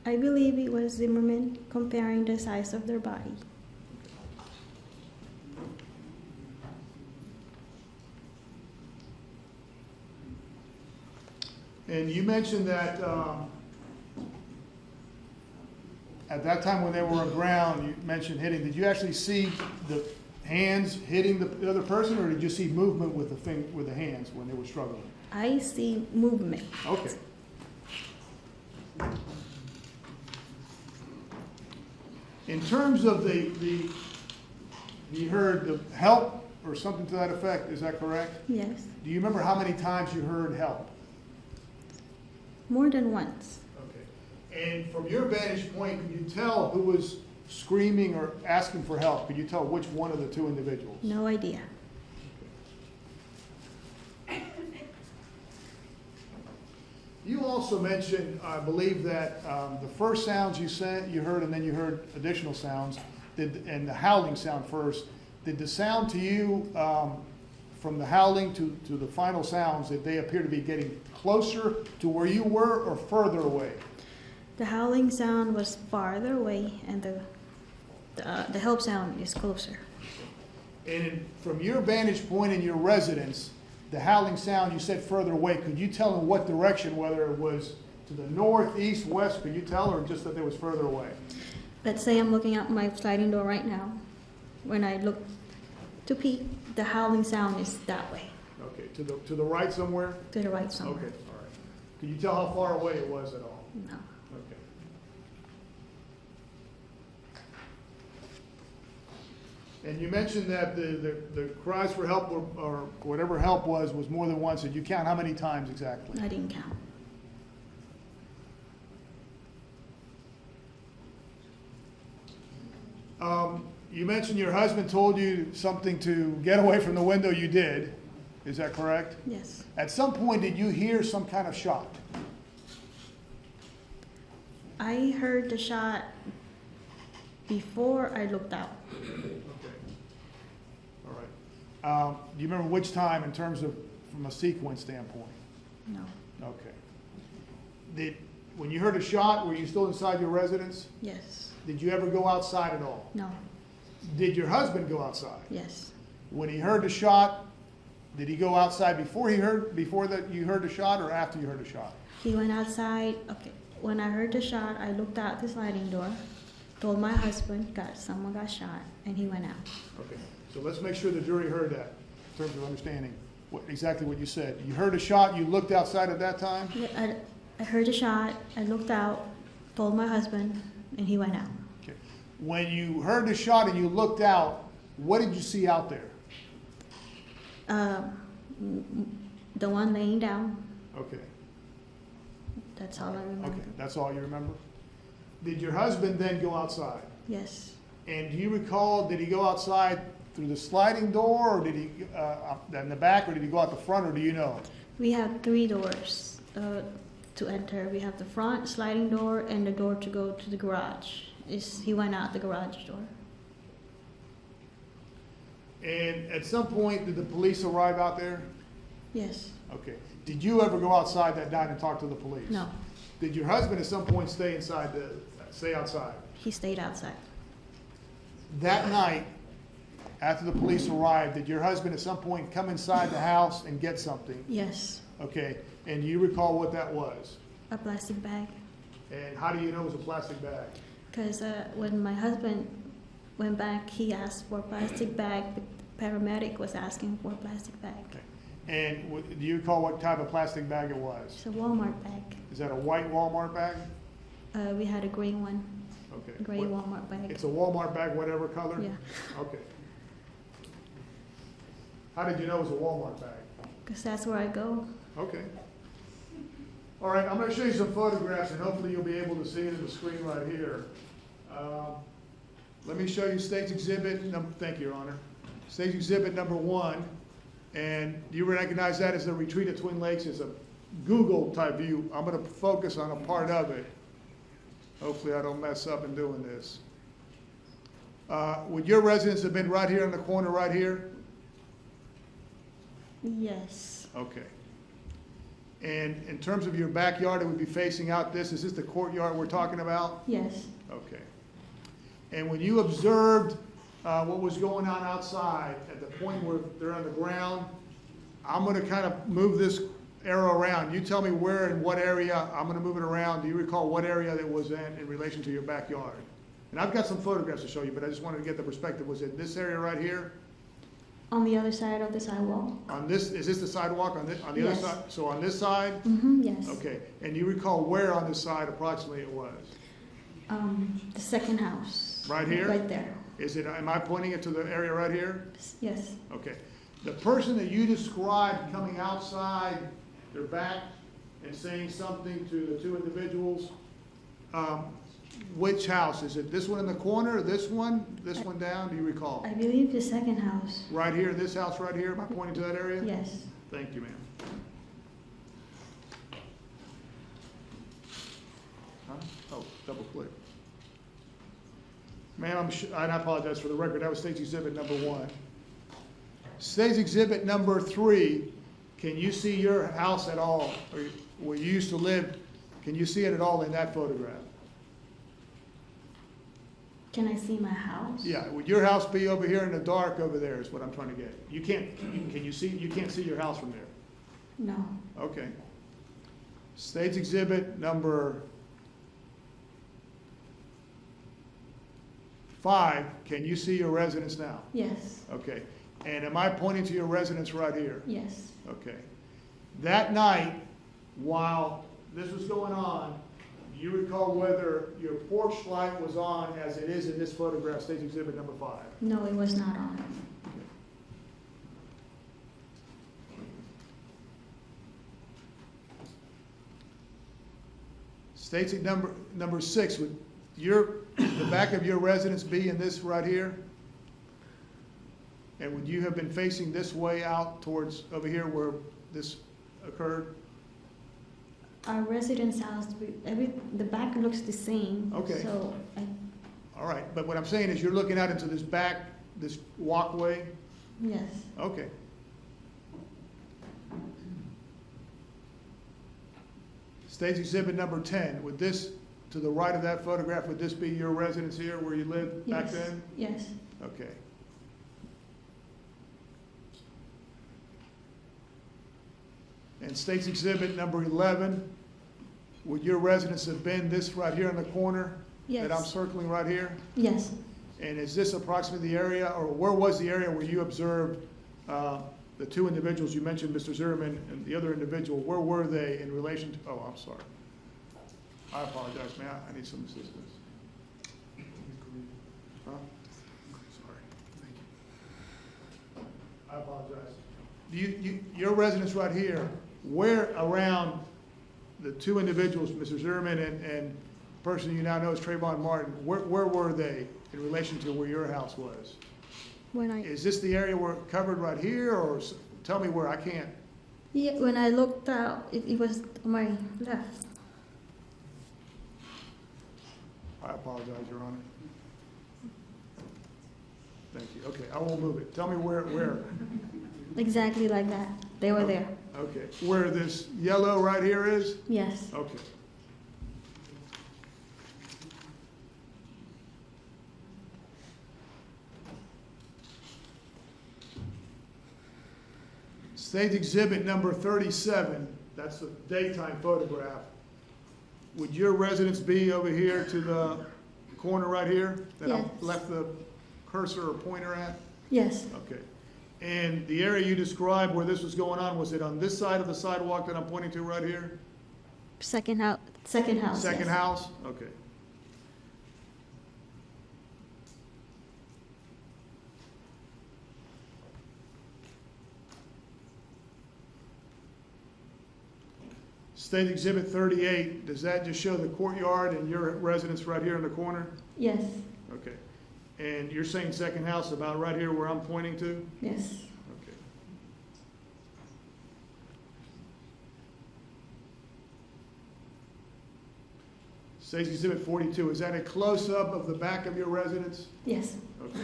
Speaker 9: I believe it was Zimmerman comparing the size of their body.
Speaker 3: And you mentioned that at that time when they were on ground, you mentioned hitting. Did you actually see the hands hitting the other person, or did you see movement with the hands when they were struggling?
Speaker 9: I see movement.
Speaker 3: Okay. In terms of you heard the help or something to that effect, is that correct?
Speaker 9: Yes,
Speaker 3: Do you remember how many times you heard help?
Speaker 9: more than once.
Speaker 3: Okay. And from your vantage point, could you tell who was screaming or asking for help? Could you tell which one of the two individuals?
Speaker 9: No idea.
Speaker 3: You also mentioned, I believe, that the first sounds you heard, and then you heard additional sounds, and the howling sound first. Did the sound to you, from the howling to the final sounds, did they appear to be getting closer to where you were or further away?
Speaker 9: The howling sound was farther away, and the help sound is closer.
Speaker 3: And from your vantage point in your residence, the howling sound, you said further away. Could you tell in what direction, whether it was to the north, east, west, could you tell, or just that it was further away?
Speaker 9: Let's say I'm looking out my sliding door right now. When I look to peek, the howling sound is that way,
Speaker 3: Okay, to the right somewhere?
Speaker 9: to the right
Speaker 3: Okay,
Speaker 9: somewhere.
Speaker 3: all right. Could you tell how far away it was at all?
Speaker 9: No.
Speaker 3: Okay. And you mentioned that the cries for help or whatever help was more than once. Did you count how many times exactly?
Speaker 9: I didn't count.
Speaker 3: You mentioned your husband told you something to get away from the window. You did. Is that correct?
Speaker 9: Yes.
Speaker 3: At some point, did you hear some kind of shot?
Speaker 9: I heard the shot before I looked out.
Speaker 3: Okay. All right. Do you remember which time in terms of from a sequence standpoint?
Speaker 9: No.
Speaker 3: Okay. When you heard a shot, were you still inside your residence?
Speaker 9: Yes.
Speaker 3: Did you ever go outside at all?
Speaker 9: No.
Speaker 3: Did your husband go outside?
Speaker 9: Yes.
Speaker 3: When he heard the shot, did he go outside before you heard the shot or after you heard the shot?
Speaker 9: He went outside. Okay. When I heard the shot, I looked out the sliding door, told my husband, someone got shot, and he went out.
Speaker 3: Okay. So let's make sure the jury heard that in terms of understanding exactly what you said. You heard a shot, you looked outside at that time?
Speaker 9: Yeah, I heard a shot, I looked out, told my husband, and he went out.
Speaker 3: Okay. When you heard the shot and you looked out, what did you see out there?
Speaker 9: The one laying down,
Speaker 3: Okay.
Speaker 9: that's all I remember.
Speaker 3: Okay, that's all you remember? Did your husband then go outside?
Speaker 9: Yes.
Speaker 3: And do you recall, did he go outside through the sliding door, or did he, in the back, or did he go out the front, or do you know?
Speaker 9: We have 3 doors to enter. We have the front sliding door and the door to go to the garage. He went out the garage door.
Speaker 3: And at some point, did the police arrive out there?
Speaker 9: Yes.
Speaker 3: Okay. Did you ever go outside that night and talk to the police?
Speaker 9: No.
Speaker 3: Did your husband at some point stay outside?
Speaker 9: He stayed outside.
Speaker 3: That night, after the police arrived, did your husband at some point come inside the house and get something?
Speaker 9: Yes,
Speaker 3: Okay, and do you recall what that was?
Speaker 9: a plastic bag.
Speaker 3: And how do you know it was a plastic bag?
Speaker 9: Because when my husband went back, he asked for a plastic bag. The paramedic was asking for a plastic bag.
Speaker 3: And do you recall what type of plastic bag it was?
Speaker 9: It's a Walmart bag.
Speaker 3: Is that a white Walmart bag?
Speaker 9: We had a gray one,
Speaker 3: Okay.
Speaker 9: a gray Walmart bag.
Speaker 3: It's a Walmart bag, whatever color?
Speaker 9: Yeah,
Speaker 3: Okay. How did you know it was a Walmart bag?
Speaker 9: because that's where I go.
Speaker 3: Okay. All right, I'm going to show you some photographs, and hopefully you'll be able to see it in the screen right here. Let me show you State's Exhibit, thank you, Your Honor. State's Exhibit number 1, and do you recognize that as the retreat at Twin Lakes? It's a Google type view. I'm going to focus on a part of it. Hopefully I don't mess up in doing this. Would your residence have been right here in the corner right here?
Speaker 9: Yes,
Speaker 3: Okay. And in terms of your backyard, it would be facing out this. Is this the courtyard we're talking about?
Speaker 9: yes,
Speaker 3: Okay. And when you observed what was going on outside at the point where they're on the ground, I'm going to kind of move this arrow around. You tell me where and what area. I'm going to move it around. Do you recall what area that was in relation to your backyard? And I've got some photographs to show you, but I just wanted to get the perspective. Was it this area right here?
Speaker 9: on the other side of the sidewalk.
Speaker 3: On this, is this the sidewalk on the other
Speaker 9: Yes.
Speaker 3: side? So on this side?
Speaker 9: Yes.
Speaker 3: Okay. And you recall where on this side approximately it was?
Speaker 9: The second house.
Speaker 3: Right here?
Speaker 9: Right there.
Speaker 3: Is it, am I pointing it to the area right here?
Speaker 9: Yes,
Speaker 3: Okay. The person that you described coming outside their back and saying something to the two individuals, which house? Is it this one in the corner, this one down? Do you recall?
Speaker 9: I believe the second house.
Speaker 3: Right here, this house right here? Am I pointing to that area?
Speaker 9: Yes.
Speaker 3: Thank you, ma'am. Huh? Oh, double click. Ma'am, I apologize for the record. That was State's Exhibit number 1. State's Exhibit number 3, can you see your house at all? Or where you used to live, can you see it at all in that photograph?
Speaker 9: Can I see my house?
Speaker 3: Yeah, would your house be over here in the dark over there is what I'm trying to get. You can't, can you see, you can't see your house from there?
Speaker 9: No.
Speaker 3: Okay. State's Exhibit number 5, can you see your residence now?
Speaker 9: Yes.
Speaker 3: Okay. And am I pointing to your residence right here?
Speaker 9: Yes.
Speaker 3: Okay. That night, while this was going on, do you recall whether your porch light was on as it is in this photograph, State's Exhibit number 5?
Speaker 9: No, it was not on.
Speaker 3: State's number 6, would the back of your residence be in this right here? And would you have been facing this way out towards over here where this occurred?
Speaker 9: Our residence house, the back looks the same.
Speaker 3: Okay.
Speaker 9: So
Speaker 3: All right, but what I'm saying is you're looking out into this this walkway?
Speaker 9: yes,
Speaker 3: Okay. State's Exhibit number 10, would this, to the right of that photograph, would this be your residence here where you lived back
Speaker 9: yes,
Speaker 3: then?
Speaker 9: yes,
Speaker 3: Okay. And State's Exhibit number 11, would your residence have been this right here in the corner that I'm
Speaker 9: yes,
Speaker 3: circling right here?
Speaker 9: yes.
Speaker 3: And is this approximately the area, or where was the area where you observed the two individuals you mentioned, Mr. Zimmerman and the other individual? Where were they in relation to, oh, I'm sorry. I apologize, man, I need some assistance. Huh? Sorry, thank you. I apologize. Your residence right here, where around the two individuals, Mr. Zimmerman and the person you now know as Trayvon Martin, where were they in relation to where your house was?
Speaker 9: When I
Speaker 3: Is this the area where covered right here, or tell me where? I can't.
Speaker 9: when I looked out, it was on my left.
Speaker 3: I apologize, Your Honor. Thank you. Okay, I won't move it. Tell me where.
Speaker 9: Exactly like that. They were there.
Speaker 3: Okay, where this yellow right here is?
Speaker 9: Yes.
Speaker 3: Okay. State exhibit number 37, that's a daytime photograph. Would your residence be over here to the corner right here? That
Speaker 9: Yes.
Speaker 3: I left the cursor or pointer at?
Speaker 9: Yes,
Speaker 3: Okay. And the area you described where this was going on, was it on this side of the sidewalk that I'm pointing to right here?
Speaker 9: second house.
Speaker 3: Second
Speaker 9: yes.
Speaker 3: house? Okay. State Exhibit 38, does that just show the courtyard and your residence right here in the corner?
Speaker 9: Yes,
Speaker 3: Okay. And you're saying second house about right here where I'm pointing to?
Speaker 9: yes,
Speaker 3: Okay. State Exhibit 42, is that a close-up of the back of your residence?
Speaker 9: yes,
Speaker 3: Okay.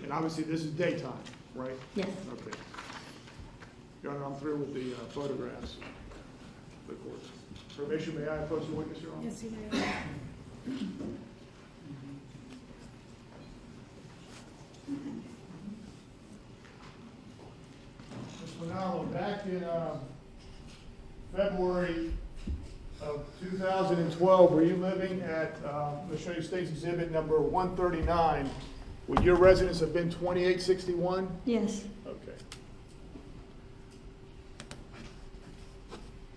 Speaker 3: And obviously, this is daytime, right?
Speaker 9: yes.
Speaker 3: Okay. Your Honor, I'm through with the photographs. The court. Permission, may I approach the witness, Your Honor?
Speaker 2: Yes, you may.
Speaker 3: Ms. Manalo, back in February of 2012, were you living at, let me show you State's Exhibit number 139. Would your residence have been 2861?
Speaker 9: Yes,
Speaker 3: Okay.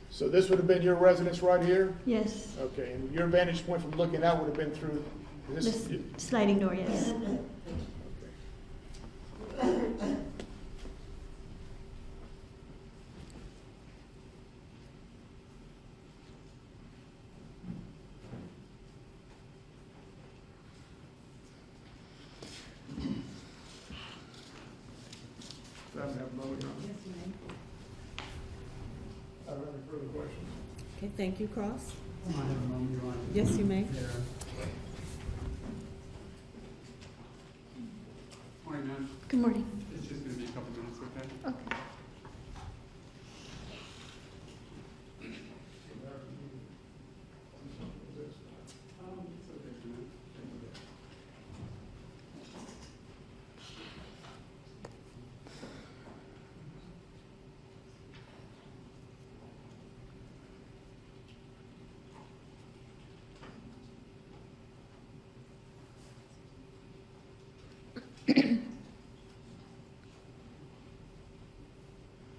Speaker 3: So this would have been your residence right here?
Speaker 9: yes.
Speaker 3: Okay, and your vantage point from looking out would have been through this?
Speaker 9: This sliding door, yes.
Speaker 3: I don't have a moment, Your Honor. I don't have any further questions.
Speaker 2: Okay, thank you, Cross.
Speaker 1: I have a moment, Your Honor.
Speaker 2: Yes, you may.
Speaker 1: There. Morning, ma'am.
Speaker 9: Good morning.
Speaker 1: It's just gonna be a couple minutes, okay?
Speaker 9: Okay.
Speaker 1: It's okay for now.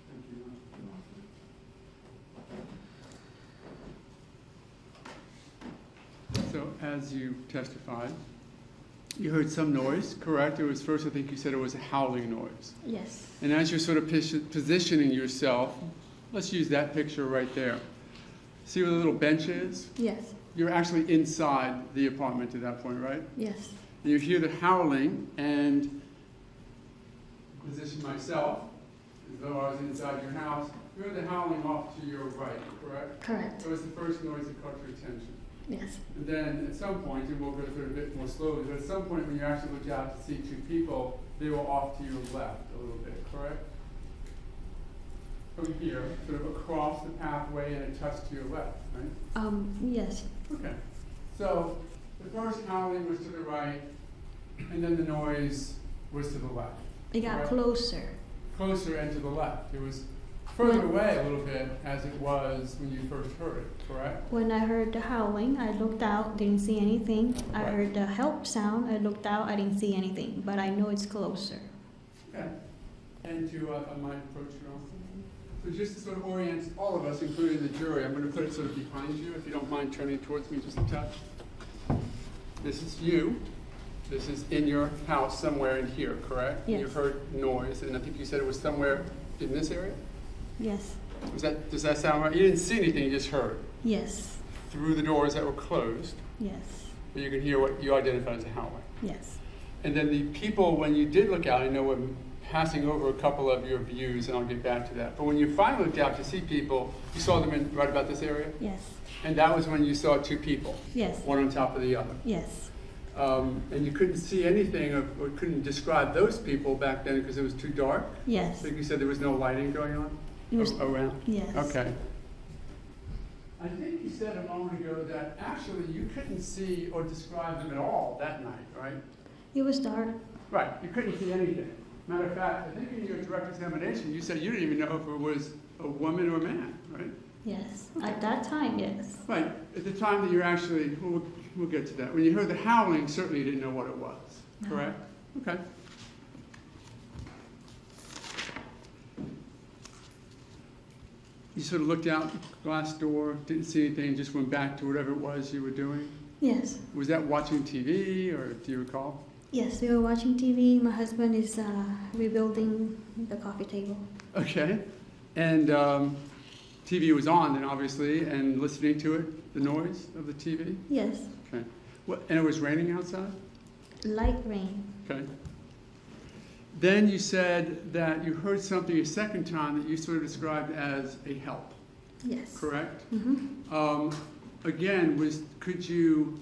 Speaker 1: Thank you, Your Honor. So, as you testified, you heard some noise, correct? It was first, I think you said it was a howling noise.
Speaker 9: Yes,
Speaker 1: And as you're sort of positioning yourself, let's use that picture right there. See where the little bench is?
Speaker 9: yes,
Speaker 1: You're actually inside the apartment at that point, right?
Speaker 9: yes,
Speaker 1: You hear the howling, and position myself as though I was inside your house. You heard the howling off to your right, correct?
Speaker 9: correct.
Speaker 1: That was the first noise that caught your attention.
Speaker 9: Yes,
Speaker 1: And then at some point, and we'll go through it a bit more slowly, but at some point when you actually looked out to see two people, they were off to your left a little bit, correct? From here, sort of across the pathway and a touch to your left, right?
Speaker 9: yes,
Speaker 1: Okay. So the first howling was to the right, and then the noise was to the left.
Speaker 9: it got
Speaker 1: Correct.
Speaker 9: closer.
Speaker 1: Closer and to the left. It was further away a little bit as it was when you first heard it, correct?
Speaker 9: When I heard the howling, I looked out, didn't see anything. I
Speaker 1: Right.
Speaker 9: heard the help sound, I looked out, I didn't see anything, but I know it's closer.
Speaker 1: Okay. And to, I might approach you also. So just to sort of orient all of us, including the jury, I'm going to put it sort of behind you, if you don't mind turning towards me just a touch. This is you. This is in your house somewhere in here, correct?
Speaker 9: Yes.
Speaker 1: You heard noise, and I think you said it was somewhere in this area?
Speaker 9: Yes,
Speaker 1: Does that sound right? You didn't see anything, you just heard.
Speaker 9: yes,
Speaker 1: Through the doors that were closed,
Speaker 9: yes,
Speaker 1: but you could hear what you identified as a howling.
Speaker 9: yes,
Speaker 1: And then the people, when you did look out, I know I'm passing over a couple of your views, and I'll get back to that. But when you finally looked out to see people, you saw them in right about this area?
Speaker 9: yes,
Speaker 1: And that was when you saw two people,
Speaker 9: yes,
Speaker 1: one on top of the other.
Speaker 9: yes,
Speaker 1: And you couldn't see anything or couldn't describe those people back then because it was too dark?
Speaker 9: yes.
Speaker 1: Like you said, there was no lighting going on
Speaker 9: It was,
Speaker 1: around?
Speaker 9: yes.
Speaker 1: Okay. I think you said a moment ago that actually you couldn't see or describe them at all that night, right?
Speaker 9: It was dark.
Speaker 1: Right, you couldn't see anything. Matter of fact, I think in your direct examination, you said you didn't even know if it was a woman or a man, right?
Speaker 9: Yes, at that time, yes.
Speaker 1: Right, at the time that you're actually, we'll get to that. When you heard the howling, certainly you didn't know what it was,
Speaker 9: No.
Speaker 1: correct? Okay. You sort of looked out glass door, didn't see anything, just went back to whatever it was you were doing?
Speaker 9: Yes,
Speaker 1: Was that watching TV, or do you recall?
Speaker 9: yes, we were watching TV. My husband is rebuilding the coffee table.
Speaker 1: Okay. And TV was on then, obviously, and listening to it, the noise of the TV?
Speaker 9: Yes,
Speaker 1: Okay. And it was raining outside?
Speaker 9: light rain.
Speaker 1: Okay. Then you said that you heard something a second time that you sort of described as a help,
Speaker 9: Yes.
Speaker 1: correct?
Speaker 9: Mm-hmm.
Speaker 1: Again, could you,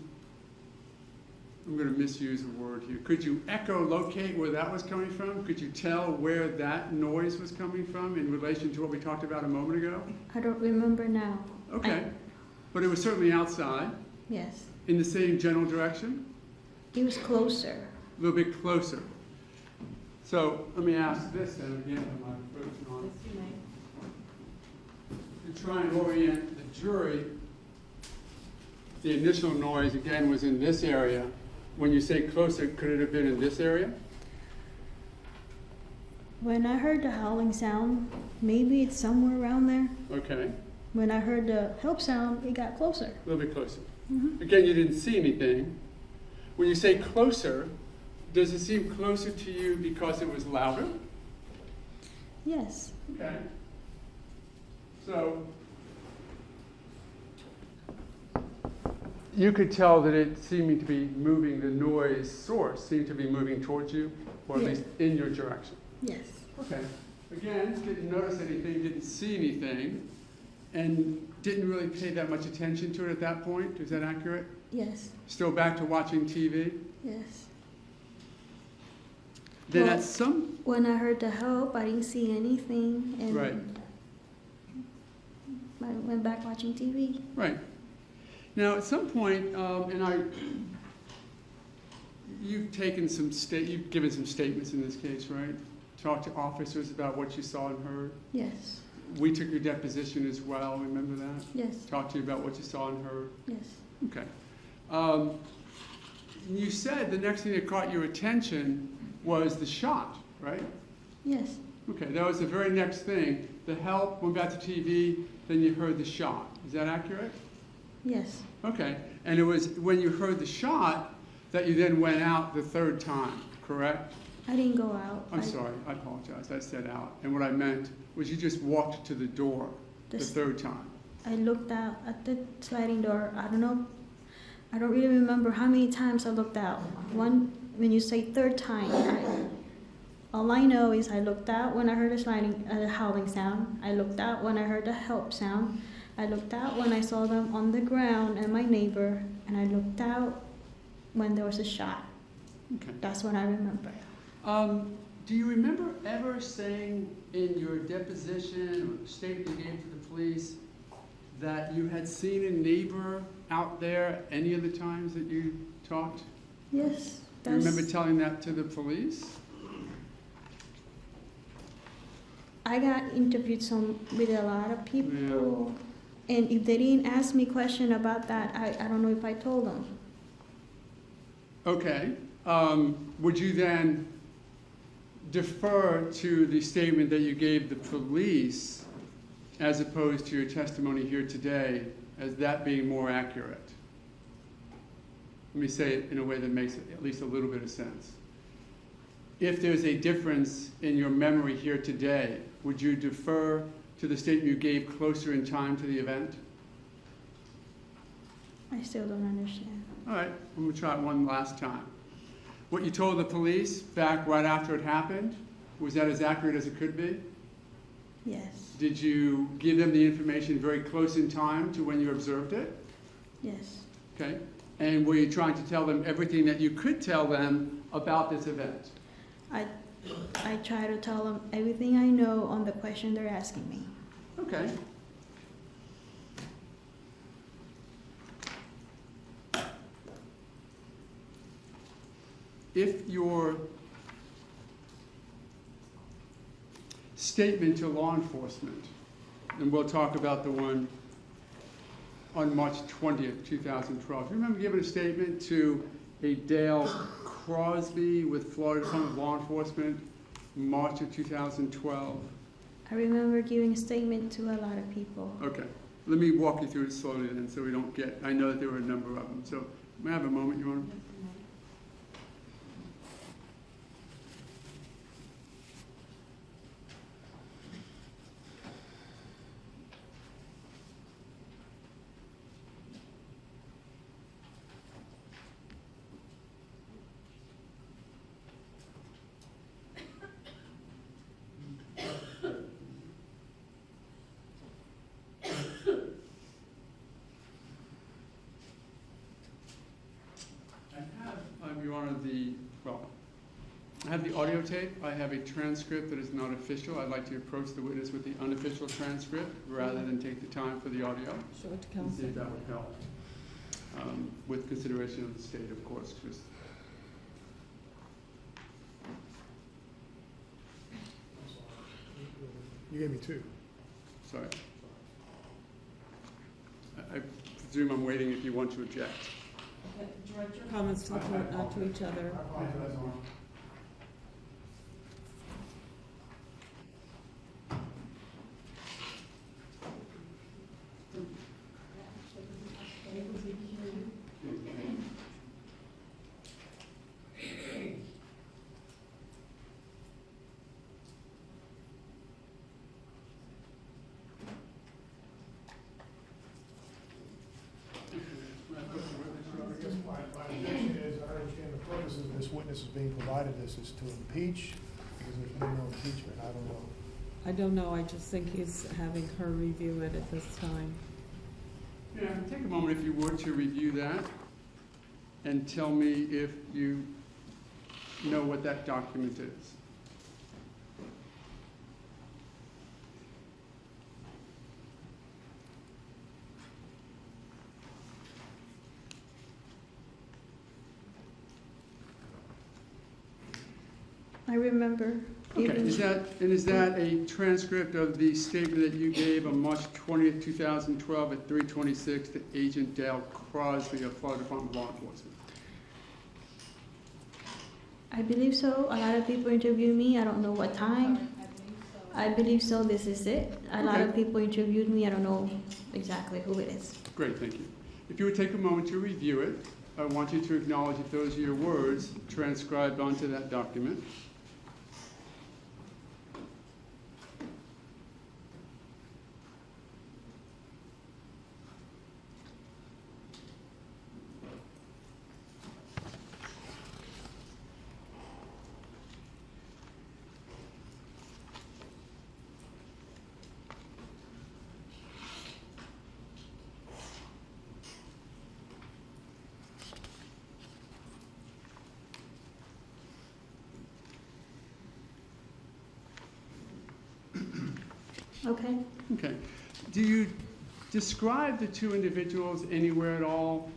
Speaker 1: I'm going to misuse a word here, could you echolocate where that was coming from? Could you tell where that noise was coming from in relation to what we talked about a moment ago?
Speaker 9: I don't remember now.
Speaker 1: Okay. But it was certainly outside,
Speaker 9: Yes,
Speaker 1: in the same general direction,
Speaker 9: it was closer.
Speaker 1: a little bit closer. So let me ask this then again, on my approach on. To try and orient the jury, the initial noise again was in this area. When you say closer, could it have been in this area?
Speaker 9: When I heard the howling sound, maybe it's somewhere around there.
Speaker 1: Okay,
Speaker 9: When I heard the help sound, it got closer.
Speaker 1: a little bit closer.
Speaker 9: Mm-hmm.
Speaker 1: Again, you didn't see anything. When you say closer, does it seem closer to you because it was louder?
Speaker 9: Yes,
Speaker 1: Okay. So you could tell that it seemed to be moving, the noise source seemed to be moving towards you, or at
Speaker 9: Yeah.
Speaker 1: least in your direction.
Speaker 9: yes,
Speaker 1: Okay. Again, didn't notice anything, didn't see anything, and didn't really pay that much attention to it at that point. Is that accurate?
Speaker 9: yes,
Speaker 1: Still back to watching TV?
Speaker 9: yes.
Speaker 1: Then
Speaker 9: Well,
Speaker 1: at some,
Speaker 9: When I heard the help, I didn't see anything, and
Speaker 1: right,
Speaker 9: I went back watching TV.
Speaker 1: right. Now, at some point, you've taken you've given some statements in this case, right? Talked to officers about what you saw and heard.
Speaker 9: Yes,
Speaker 1: We took your deposition as well, remember that?
Speaker 9: yes,
Speaker 1: Talked to you about what you saw and heard.
Speaker 9: yes,
Speaker 1: Okay. You said the next thing that caught your attention was the shot, right?
Speaker 9: yes,
Speaker 1: Okay, that was the very next thing. The help, went back to TV, then you heard the shot. Is that accurate?
Speaker 9: yes,
Speaker 1: Okay, and it was when you heard the shot that you then went out the third time, correct?
Speaker 9: I didn't go out.
Speaker 1: I'm sorry, I apologize, I said out. And what I meant was you just walked to the door the
Speaker 9: This-
Speaker 1: third time.
Speaker 9: I looked out at the sliding door. I don't know. I don't really remember how many times I looked out. When you say third time, all I know is I looked out when I heard a howling sound. I looked out when I heard the help sound. I looked out when I saw them on the ground and my neighbor, and I looked out when there was a shot.
Speaker 1: Okay.
Speaker 9: That's what I remember.
Speaker 1: Do you remember ever saying in your deposition or statement you gave to the police that you had seen a neighbor out there any of the times that you talked?
Speaker 9: Yes,
Speaker 1: Do you remember telling that to the police?
Speaker 9: I got interviewed with a lot of people, and if they didn't ask me question about that, I don't know if I told them.
Speaker 1: Okay. Would you then defer to the statement that you gave the police as opposed to your testimony here today as that being more accurate? Let me say it in a way that makes at least a little bit of sense. If there's a difference in your memory here today, would you defer to the statement you gave closer in time to the event?
Speaker 9: I still don't understand.
Speaker 1: All right, I'm going to try it one last time. What you told the police back right after it happened, was that as accurate as it could be?
Speaker 9: Yes,
Speaker 1: Did you give them the information very close in time to when you observed it?
Speaker 9: yes,
Speaker 1: Okay. And were you trying to tell them everything that you could tell them about this event?
Speaker 9: I try to tell them everything I know on the question they're asking me.
Speaker 1: Okay. If your statement to law enforcement, and we'll talk about the one on March 20th, 2012. Do you remember giving a statement to a Dale Crosby with Florida Department of Law Enforcement in March of 2012?
Speaker 9: I remember giving a statement to a lot of people.
Speaker 1: Okay. Let me walk you through it slowly then so we don't get, I know that there were a number of them. So may I have a moment, Your Honor? Your Honor, I have the audio tape. I have a transcript that is not official. I'd like to approach the witness with the unofficial transcript rather than take the time for the audio.
Speaker 2: Show it to
Speaker 1: And see
Speaker 2: counsel.
Speaker 1: if that would help. With consideration of the state, of course. Just
Speaker 3: You gave me two.
Speaker 1: sorry. I presume I'm waiting if you want to object.
Speaker 2: Okay, direct your comments to the court, not to each other.
Speaker 3: My objection is, I understand the purpose of this witness is being provided this is to impeach, because there's been no impeachment, I don't know.
Speaker 2: I don't know, I just think he's having her review it at this time.
Speaker 1: Yeah, take a moment if you would to review that and tell me if you know what that document is.
Speaker 9: I remember
Speaker 1: Okay,
Speaker 9: giving.
Speaker 1: is that a transcript of the statement that you gave on March 20th, 2012 at 3:26 to Agent Dale Crosby of Florida Department of Law Enforcement?
Speaker 9: I believe so. A lot of people interviewed me. I don't know what time. I believe so. This is it. A lot of
Speaker 1: Okay.
Speaker 9: people interviewed me. I don't know exactly who it is.
Speaker 1: Great, thank you. If you would take a moment to review it, I want you to acknowledge if those are your words transcribed onto that document.
Speaker 9: Okay.
Speaker 1: Okay. Do you describe the two individuals anywhere at all?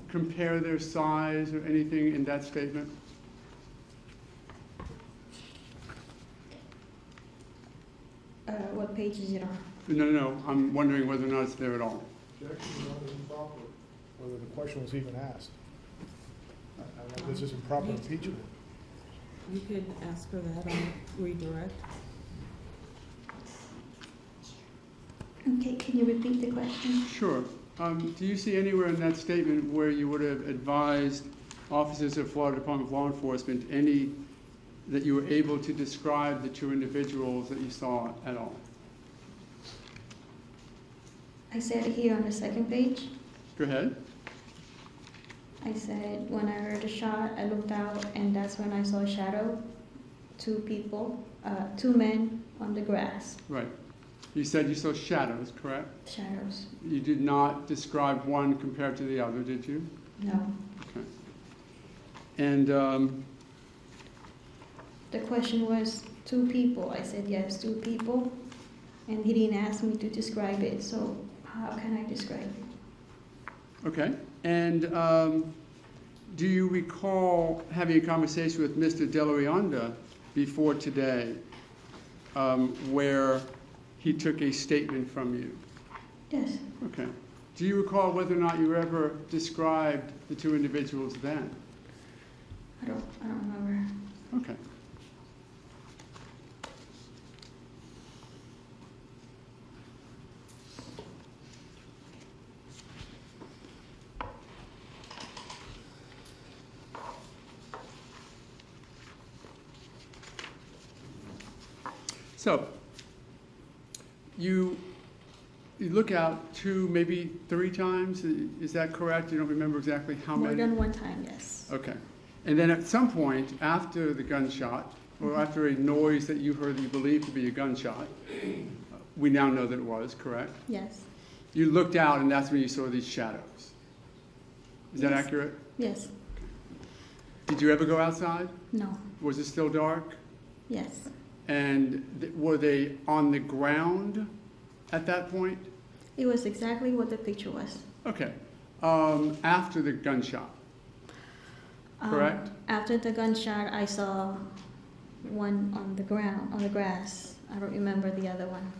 Speaker 1: Compare their size or anything in that statement?
Speaker 9: What page is it on?
Speaker 1: No. I'm wondering whether or not it's there at all.
Speaker 3: Objection is not improper, whether the question was even asked. I know this is improper impeachment.
Speaker 2: You could ask her that on redirect.
Speaker 9: Okay, can you repeat the question?
Speaker 1: Sure. Do you see anywhere in that statement where you would have advised officers of Florida Department of Law Enforcement that you were able to describe the two individuals that you saw at all?
Speaker 9: I said here on the second page.
Speaker 1: Go ahead.
Speaker 9: I said when I heard a shot, I looked out, and that's when I saw a shadow. Two people, two men on the grass.
Speaker 1: Right. You said you saw shadows, correct?
Speaker 9: Shadows.
Speaker 1: You did not describe one compared to the other, did you?
Speaker 9: No.
Speaker 1: Okay. And
Speaker 9: The question was two people. I said yes, two people, and he didn't ask me to describe it. So how can I describe it?
Speaker 1: okay. And do you recall having a conversation with Mr. De La Rionda before today where he took a statement from you?
Speaker 9: Yes.
Speaker 1: Okay. Do you recall whether or not you ever described the two individuals then?
Speaker 9: I don't remember.
Speaker 1: Okay. So, you look out 2, maybe 3 times, is that correct? You don't remember exactly how
Speaker 9: More
Speaker 1: many?
Speaker 9: than one time, yes.
Speaker 1: Okay. And then at some point, after the gunshot, or after a noise that you heard that you believed to be a gunshot, we now know that it was, correct?
Speaker 9: Yes.
Speaker 1: You looked out and that's when you saw these shadows. Is that
Speaker 9: Yes.
Speaker 1: accurate?
Speaker 9: Yes.
Speaker 1: Did you ever go outside?
Speaker 9: No.
Speaker 1: Was it still dark?
Speaker 9: Yes.
Speaker 1: And were they on the ground at that point?
Speaker 9: It was exactly what the picture was.
Speaker 1: Okay. After the gunshot, correct?
Speaker 9: After the gunshot, I saw one on the ground, on the grass. I don't remember the other one,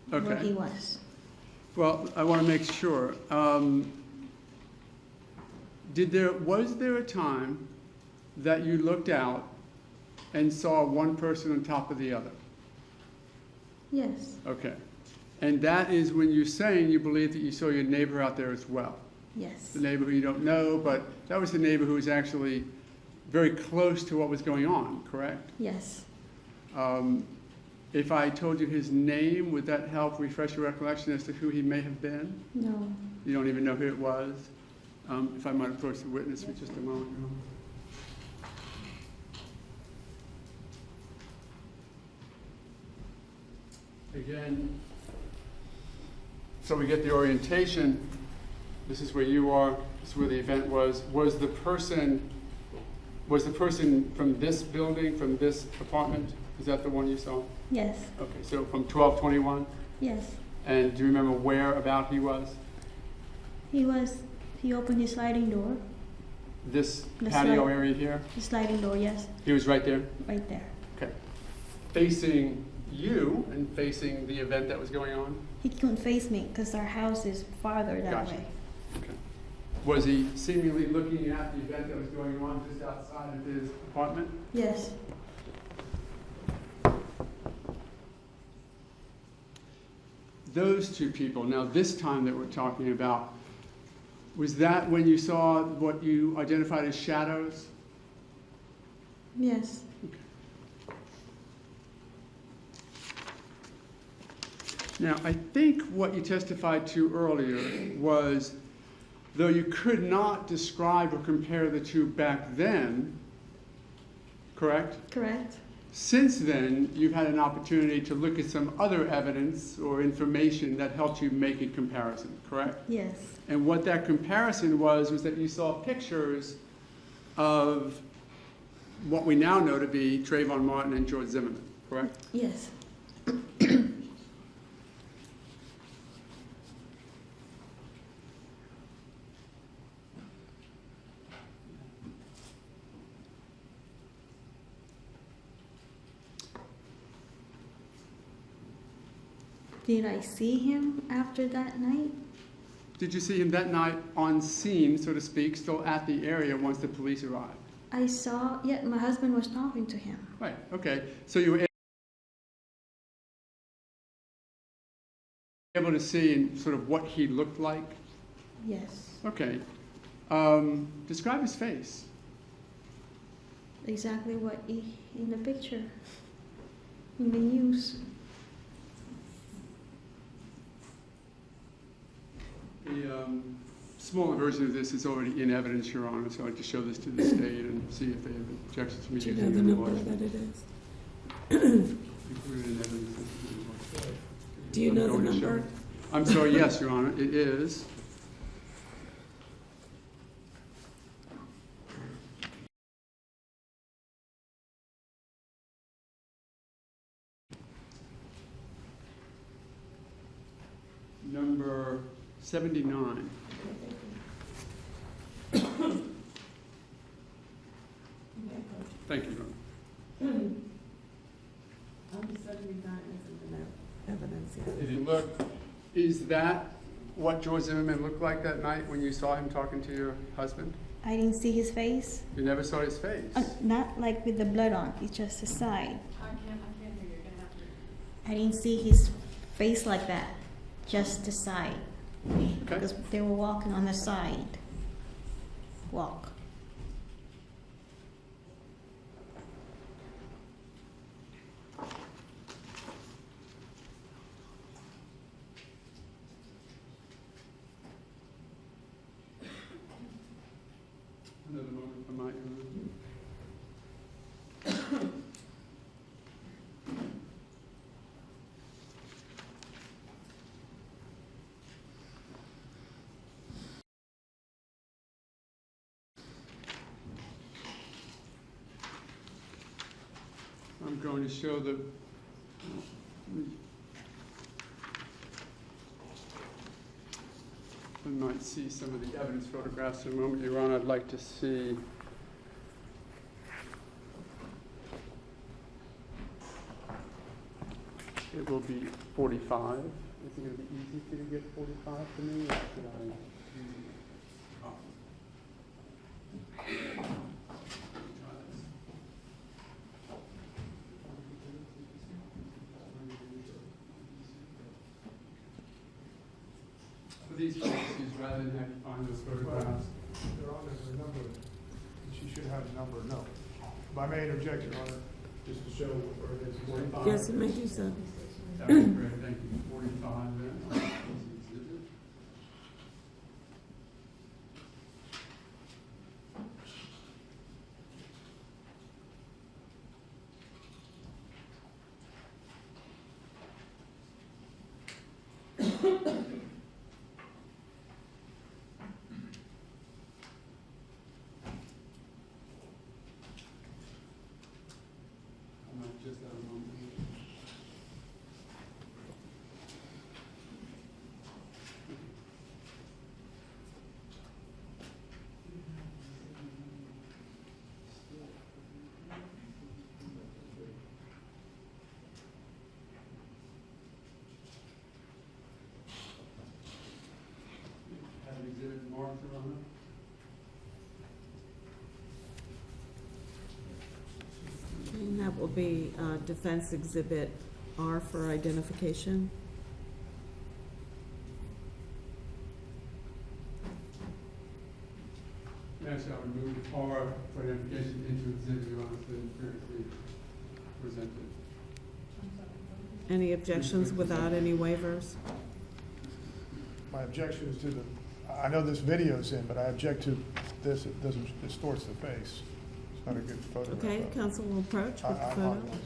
Speaker 9: where
Speaker 1: Okay.
Speaker 9: he was.
Speaker 1: Well, I want to make sure. Was there a time that you looked out and saw one person on top of the other?
Speaker 9: Yes.
Speaker 1: Okay. And that is when you're saying you believe that you saw your neighbor out there as well.
Speaker 9: Yes.
Speaker 1: The neighbor who you don't know, but that was the neighbor who was actually very close to what was going on, correct?
Speaker 9: Yes.
Speaker 1: If I told you his name, would that help refresh your recollection as to who he may have been?
Speaker 9: No.
Speaker 1: You don't even know who it was? If I might approach the witness for just a moment. Again, so we get the orientation. This is where you are. This is where the event was. Was the person from this building, from this apartment? Is that the one you saw?
Speaker 9: Yes.
Speaker 1: Okay, so from 1221?
Speaker 9: Yes.
Speaker 1: And do you remember where about he was?
Speaker 9: He opened his sliding door.
Speaker 1: This
Speaker 9: The
Speaker 1: patio
Speaker 9: slide-
Speaker 1: area here?
Speaker 9: The sliding door, yes,
Speaker 1: He was right there?
Speaker 9: right there.
Speaker 1: Okay. Facing you and facing the event that was going on?
Speaker 9: He couldn't face me because our house is farther that
Speaker 1: Gotcha.
Speaker 9: way.
Speaker 1: Okay. Was he seemingly looking at the event that was going on just outside of his apartment?
Speaker 9: Yes.
Speaker 1: Those two people, now this time that we're talking about, was that when you saw what you identified as shadows?
Speaker 9: Yes.
Speaker 1: Now, I think what you testified to earlier was, though you could not describe or compare the two back then, correct?
Speaker 9: Correct.
Speaker 1: Since then, you've had an opportunity to look at some other evidence or information that helped you make a comparison, correct?
Speaker 9: Yes.
Speaker 1: And what that comparison was that you saw pictures of what we now know to be Trayvon Martin and George Zimmerman, correct?
Speaker 9: Yes. Did I see him after that night?
Speaker 1: Did you see him that night on scene, so to speak, still at the area once the police arrived?
Speaker 9: I saw, yeah, my husband was talking to him.
Speaker 1: Right, okay. So you were able to see sort of what he looked like?
Speaker 9: Yes.
Speaker 1: Okay. Describe his face.
Speaker 9: Exactly what in the picture, in the news.
Speaker 1: The smaller version of this is already in evidence, Your Honor, so I'd like to show this to the state and see if they have objections to me
Speaker 2: Do you
Speaker 1: using
Speaker 2: know the
Speaker 1: the
Speaker 2: number
Speaker 1: voice.
Speaker 2: that it is?
Speaker 1: Included in evidence.
Speaker 2: Do you know the
Speaker 1: Going to show
Speaker 2: number?
Speaker 1: it. I'm sorry, yes, Your Honor, it is. Number 79. Thank you, Your Honor.
Speaker 2: I'm 79. evidence yet.
Speaker 1: If you look, is that what George Zimmerman looked like that night when you saw him talking to your husband?
Speaker 9: I didn't see his face.
Speaker 1: You never saw his face?
Speaker 9: Not like with the blood on, it's just the side. I didn't see his face like that, just the side.
Speaker 1: Okay.
Speaker 9: Because they were walking on the side. Walk.
Speaker 1: Another moment for my I'm going to show the we might see some of the evidence photographs in a moment, Your Honor. I'd like to see it will be 45. Is it going to be easy for you to get 45 for me? Or should I? Oh. For these policies, rather than have you find those photographs.
Speaker 3: Your Honor, the number, she should have a number, no. If I may interject, Your Honor, just to show where it is.
Speaker 1: 45.
Speaker 2: Yes, it may do so.
Speaker 1: That would be great, thank you. 45 then. I might just have a moment. Have an exhibit marked, Your Honor.
Speaker 2: And that will be Defense Exhibit R for identification.
Speaker 1: Actually, I would move R for identification into exhibit, Your Honor, so it's previously presented.
Speaker 2: Any objections without any waivers?
Speaker 3: My objection is to the, I know this video's in, but I object to this, it doesn't, distorts the face. It's not a good photograph.
Speaker 2: Okay,
Speaker 3: of it.
Speaker 2: council will approach
Speaker 3: I
Speaker 2: with the photo.
Speaker 3: apologize.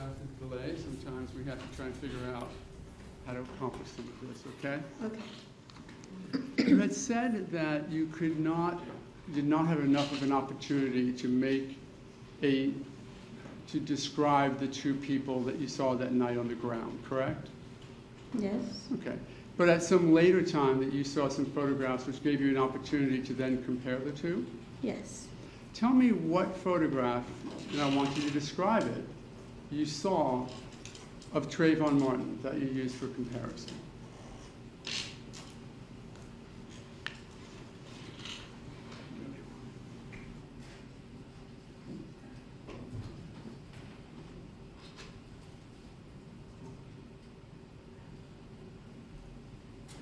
Speaker 1: with delay, sometimes we have to try and figure out how to accomplish some of this, okay?
Speaker 9: Okay.
Speaker 1: You had said that you did not have enough of an opportunity to describe the two people that you saw that night on the ground, correct?
Speaker 9: Yes.
Speaker 1: Okay. But at some later time that you saw some photographs which gave you an opportunity to then compare the two?
Speaker 9: Yes.
Speaker 1: Tell me what photograph, and I want you to describe it, you saw of Trayvon Martin that you used for comparison.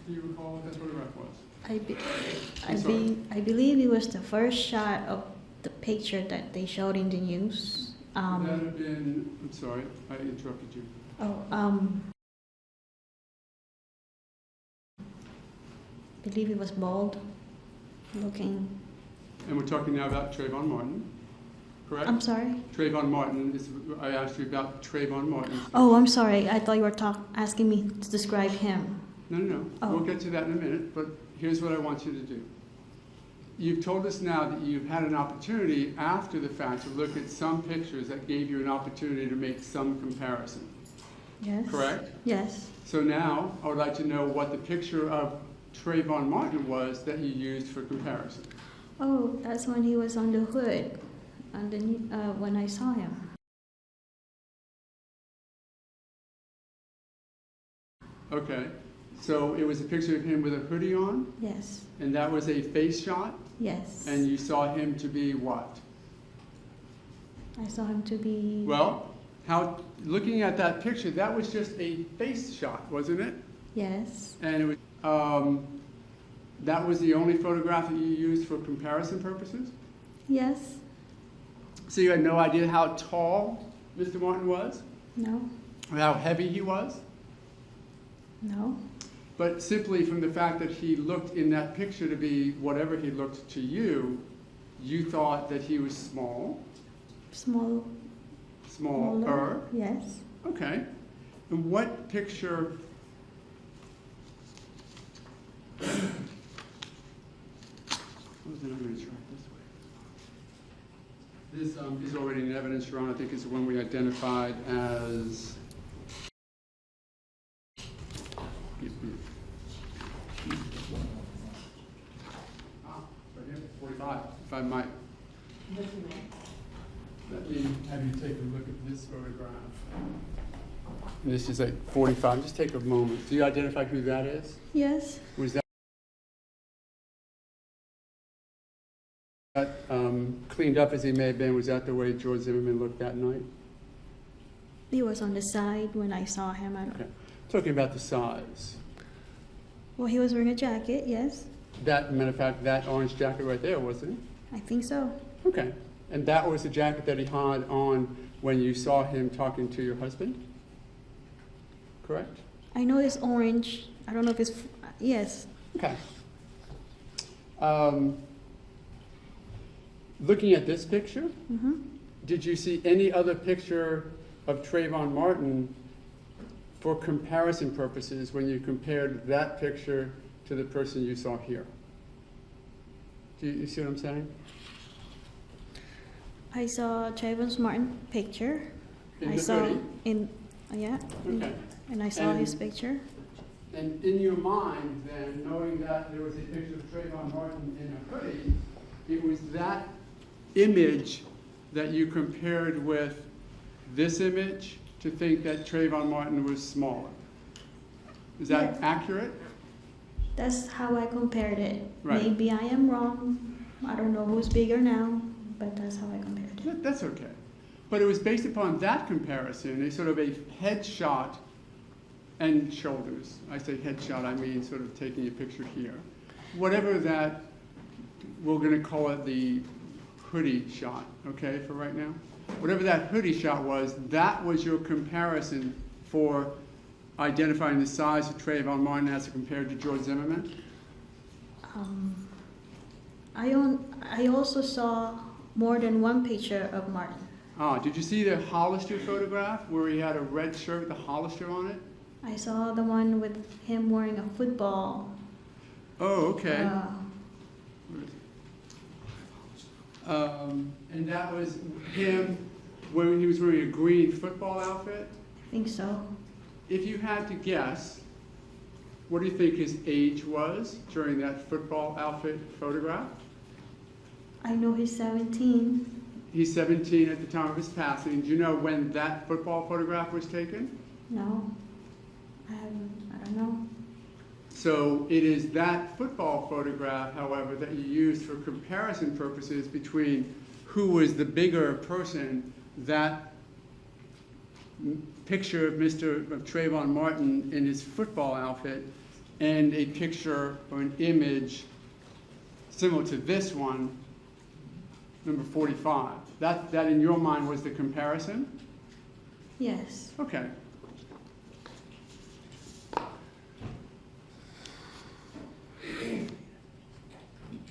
Speaker 1: Do you recall what that photograph was?
Speaker 9: I believe it was the first shot of the picture that they showed in the news.
Speaker 1: Would that have been, I'm sorry, I interrupted you.
Speaker 9: I believe it was bald looking.
Speaker 1: And we're talking now about Trayvon Martin, correct?
Speaker 9: I'm sorry?
Speaker 1: Trayvon Martin, I asked you about Trayvon Martin.
Speaker 9: Oh, I'm sorry. I thought you were asking me to describe him.
Speaker 1: No.
Speaker 9: Oh.
Speaker 1: We'll get to that in a minute, but here's what I want you to do. You've told us now that you've had an opportunity after the fact to look at some pictures that gave you an opportunity to make some comparison.
Speaker 9: Yes.
Speaker 1: Correct?
Speaker 9: Yes.
Speaker 1: So now I would like to know what the picture of Trayvon Martin was that you used for comparison.
Speaker 9: Oh, that's when he was on the hood, when I saw him.
Speaker 1: Okay. So it was a picture of him with a hoodie on?
Speaker 9: Yes.
Speaker 1: And that was a face shot?
Speaker 9: Yes.
Speaker 1: And you saw him to be what?
Speaker 9: I saw him to be...
Speaker 1: Well, looking at that picture, that was just a face shot, wasn't it?
Speaker 9: Yes.
Speaker 1: And it was, that was the only photograph that you used for comparison purposes?
Speaker 9: Yes.
Speaker 1: So you had no idea how tall Mr. Martin was?
Speaker 9: No.
Speaker 1: Or how heavy he was?
Speaker 9: No.
Speaker 1: But simply from the fact that he looked in that picture to be whatever he looked to you, you thought that he was small?
Speaker 9: Smaller. Yes.
Speaker 1: Okay. And what picture... I'm going to try this way. This is already in evidence, Your Honor. I think is the one we identified as... Right here, 45, if I might. Let me have you take a look at this photograph. And this is at 45. Just take a moment. Do you identify who that is?
Speaker 9: Yes.
Speaker 1: Was that cleaned up as he may have been? Was that the way George Zimmerman looked that night?
Speaker 9: He was on the side when I saw him.
Speaker 1: Okay. Talking about the size.
Speaker 9: Well, he was wearing a jacket, yes.
Speaker 1: That, matter of fact, that orange jacket right there, wasn't it?
Speaker 9: I think so.
Speaker 1: Okay. And that was the jacket that he had on when you saw him talking to your husband? Correct?
Speaker 9: I know it's orange. I don't know if it's... Yes.
Speaker 1: Okay. Looking at this picture, did you see any other picture of Trayvon Martin for comparison purposes when you compared that picture to the person you saw here? Do you see what I'm saying?
Speaker 9: I saw Trayvon Martin picture.
Speaker 1: In
Speaker 9: I
Speaker 1: the
Speaker 9: saw
Speaker 1: hoodie? Okay.
Speaker 9: And I saw his picture.
Speaker 1: And in your mind, then, knowing that there was a picture of Trayvon Martin in a hoodie, it was that image that you compared with this image to think that Trayvon Martin was smaller. Is that
Speaker 9: Yes.
Speaker 1: accurate?
Speaker 9: That's how I compared it.
Speaker 1: Right.
Speaker 9: Maybe I am wrong. I don't know who's bigger now, but that's how I compared it.
Speaker 1: That's okay. But it was based upon that comparison, a sort of a head shot and shoulders. I say head shot, I mean sort of taking a picture here. Whatever that, we're going to call it the hoodie shot, okay, for right now? Whatever that hoodie shot was, that was your comparison for identifying the size of Trayvon Martin as compared to George Zimmerman?
Speaker 9: I also saw more than one picture of Martin.
Speaker 1: Did you see the Hollister photograph where he had a red shirt with the Hollister on it?
Speaker 9: I saw the one with him wearing a football.
Speaker 1: Oh, okay.
Speaker 9: Uh,
Speaker 1: And that was him when he was wearing a green football outfit?
Speaker 9: I think so.
Speaker 1: If you had to guess, what do you think his age was during that football outfit photograph?
Speaker 9: I know he's 17.
Speaker 1: He's 17 at the time of his passing. Do you know when that football photograph was taken?
Speaker 9: No, I don't know.
Speaker 1: So it is that football photograph, however, that you use for comparison purposes between who was the bigger person, that picture of Trayvon Martin in his football outfit, and a picture or an image similar to this one, number 45. That in your mind was the comparison?
Speaker 9: Yes.
Speaker 1: Okay.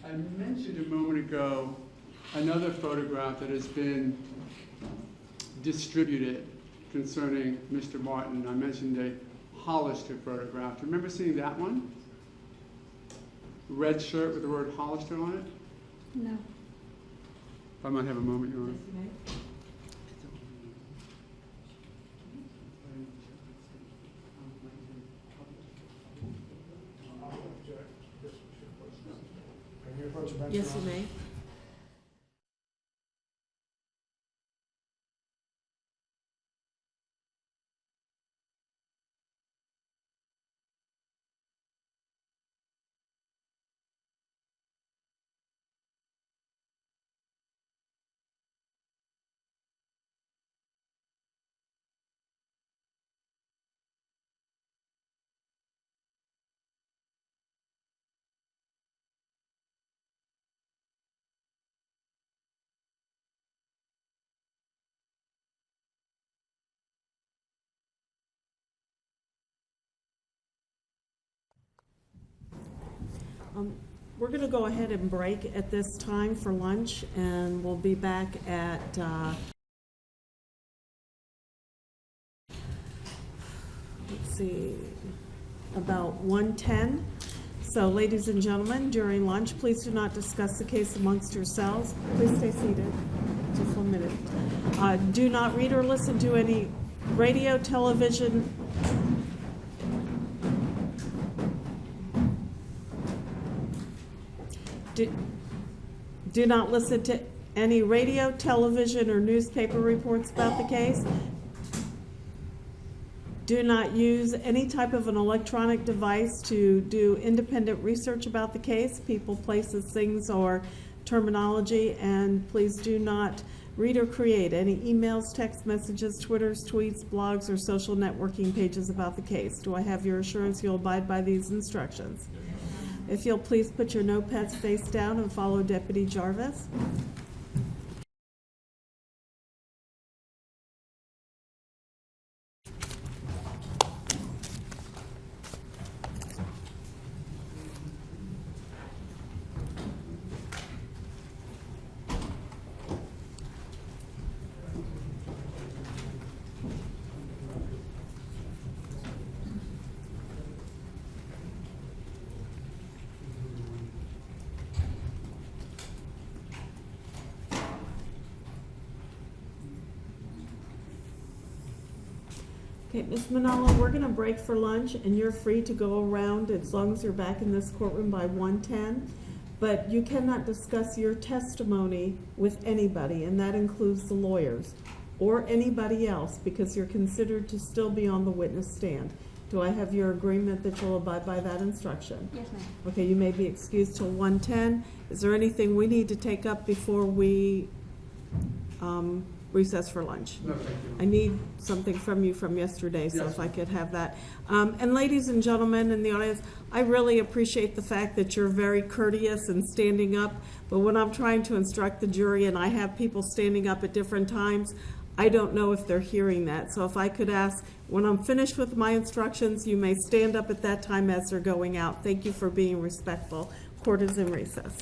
Speaker 1: I mentioned a moment ago another photograph that has been distributed concerning Mr. Martin. I mentioned a Hollister photograph. Do you remember seeing that one? Red shirt with the word Hollister on it?
Speaker 9: No.
Speaker 1: I might have a moment, Your Honor.
Speaker 2: Yes, you may. We're going to go ahead and break at this time for lunch, and we'll be back at let's see, about 1:10. So, ladies and gentlemen, during lunch, please do not discuss the case amongst yourselves. Please stay seated. Just 1 minute. Do not read or listen to any radio, television. Do not listen to any radio, television, or newspaper reports about the case. Do not use any type of an electronic device to do independent research about the case, people, places, things, or terminology. And please do not read or create any emails, text messages, Twitters, tweets, blogs, or social networking pages about the case. Do I have your assurance you'll abide by these instructions? If you'll please put your notepads face down and follow Deputy Jarvis. Okay, Ms. Manalo, we're going to break for lunch, and you're free to go around as long as you're back in this courtroom by 1:10. But you cannot discuss your testimony with anybody, and that includes the lawyers or anybody else, because you're considered to still be on the witness stand. Do I have your agreement that you'll abide by that instruction?
Speaker 9: Yes, ma'am.
Speaker 2: Okay, you may be excused till 1:10. Is there anything we need to take up before we recess for lunch?
Speaker 1: No, thank you.
Speaker 2: I need something from you from yesterday, so
Speaker 1: Yes.
Speaker 2: if I could have that. And ladies and gentlemen in the audience, I really appreciate the fact that you're very courteous and standing up, but when I'm trying to instruct the jury and I have people standing up at different times, I don't know if they're hearing that. So if I could ask, when I'm finished with my instructions, you may stand up at that time as they're going out. Thank you for being respectful. Court is in recess.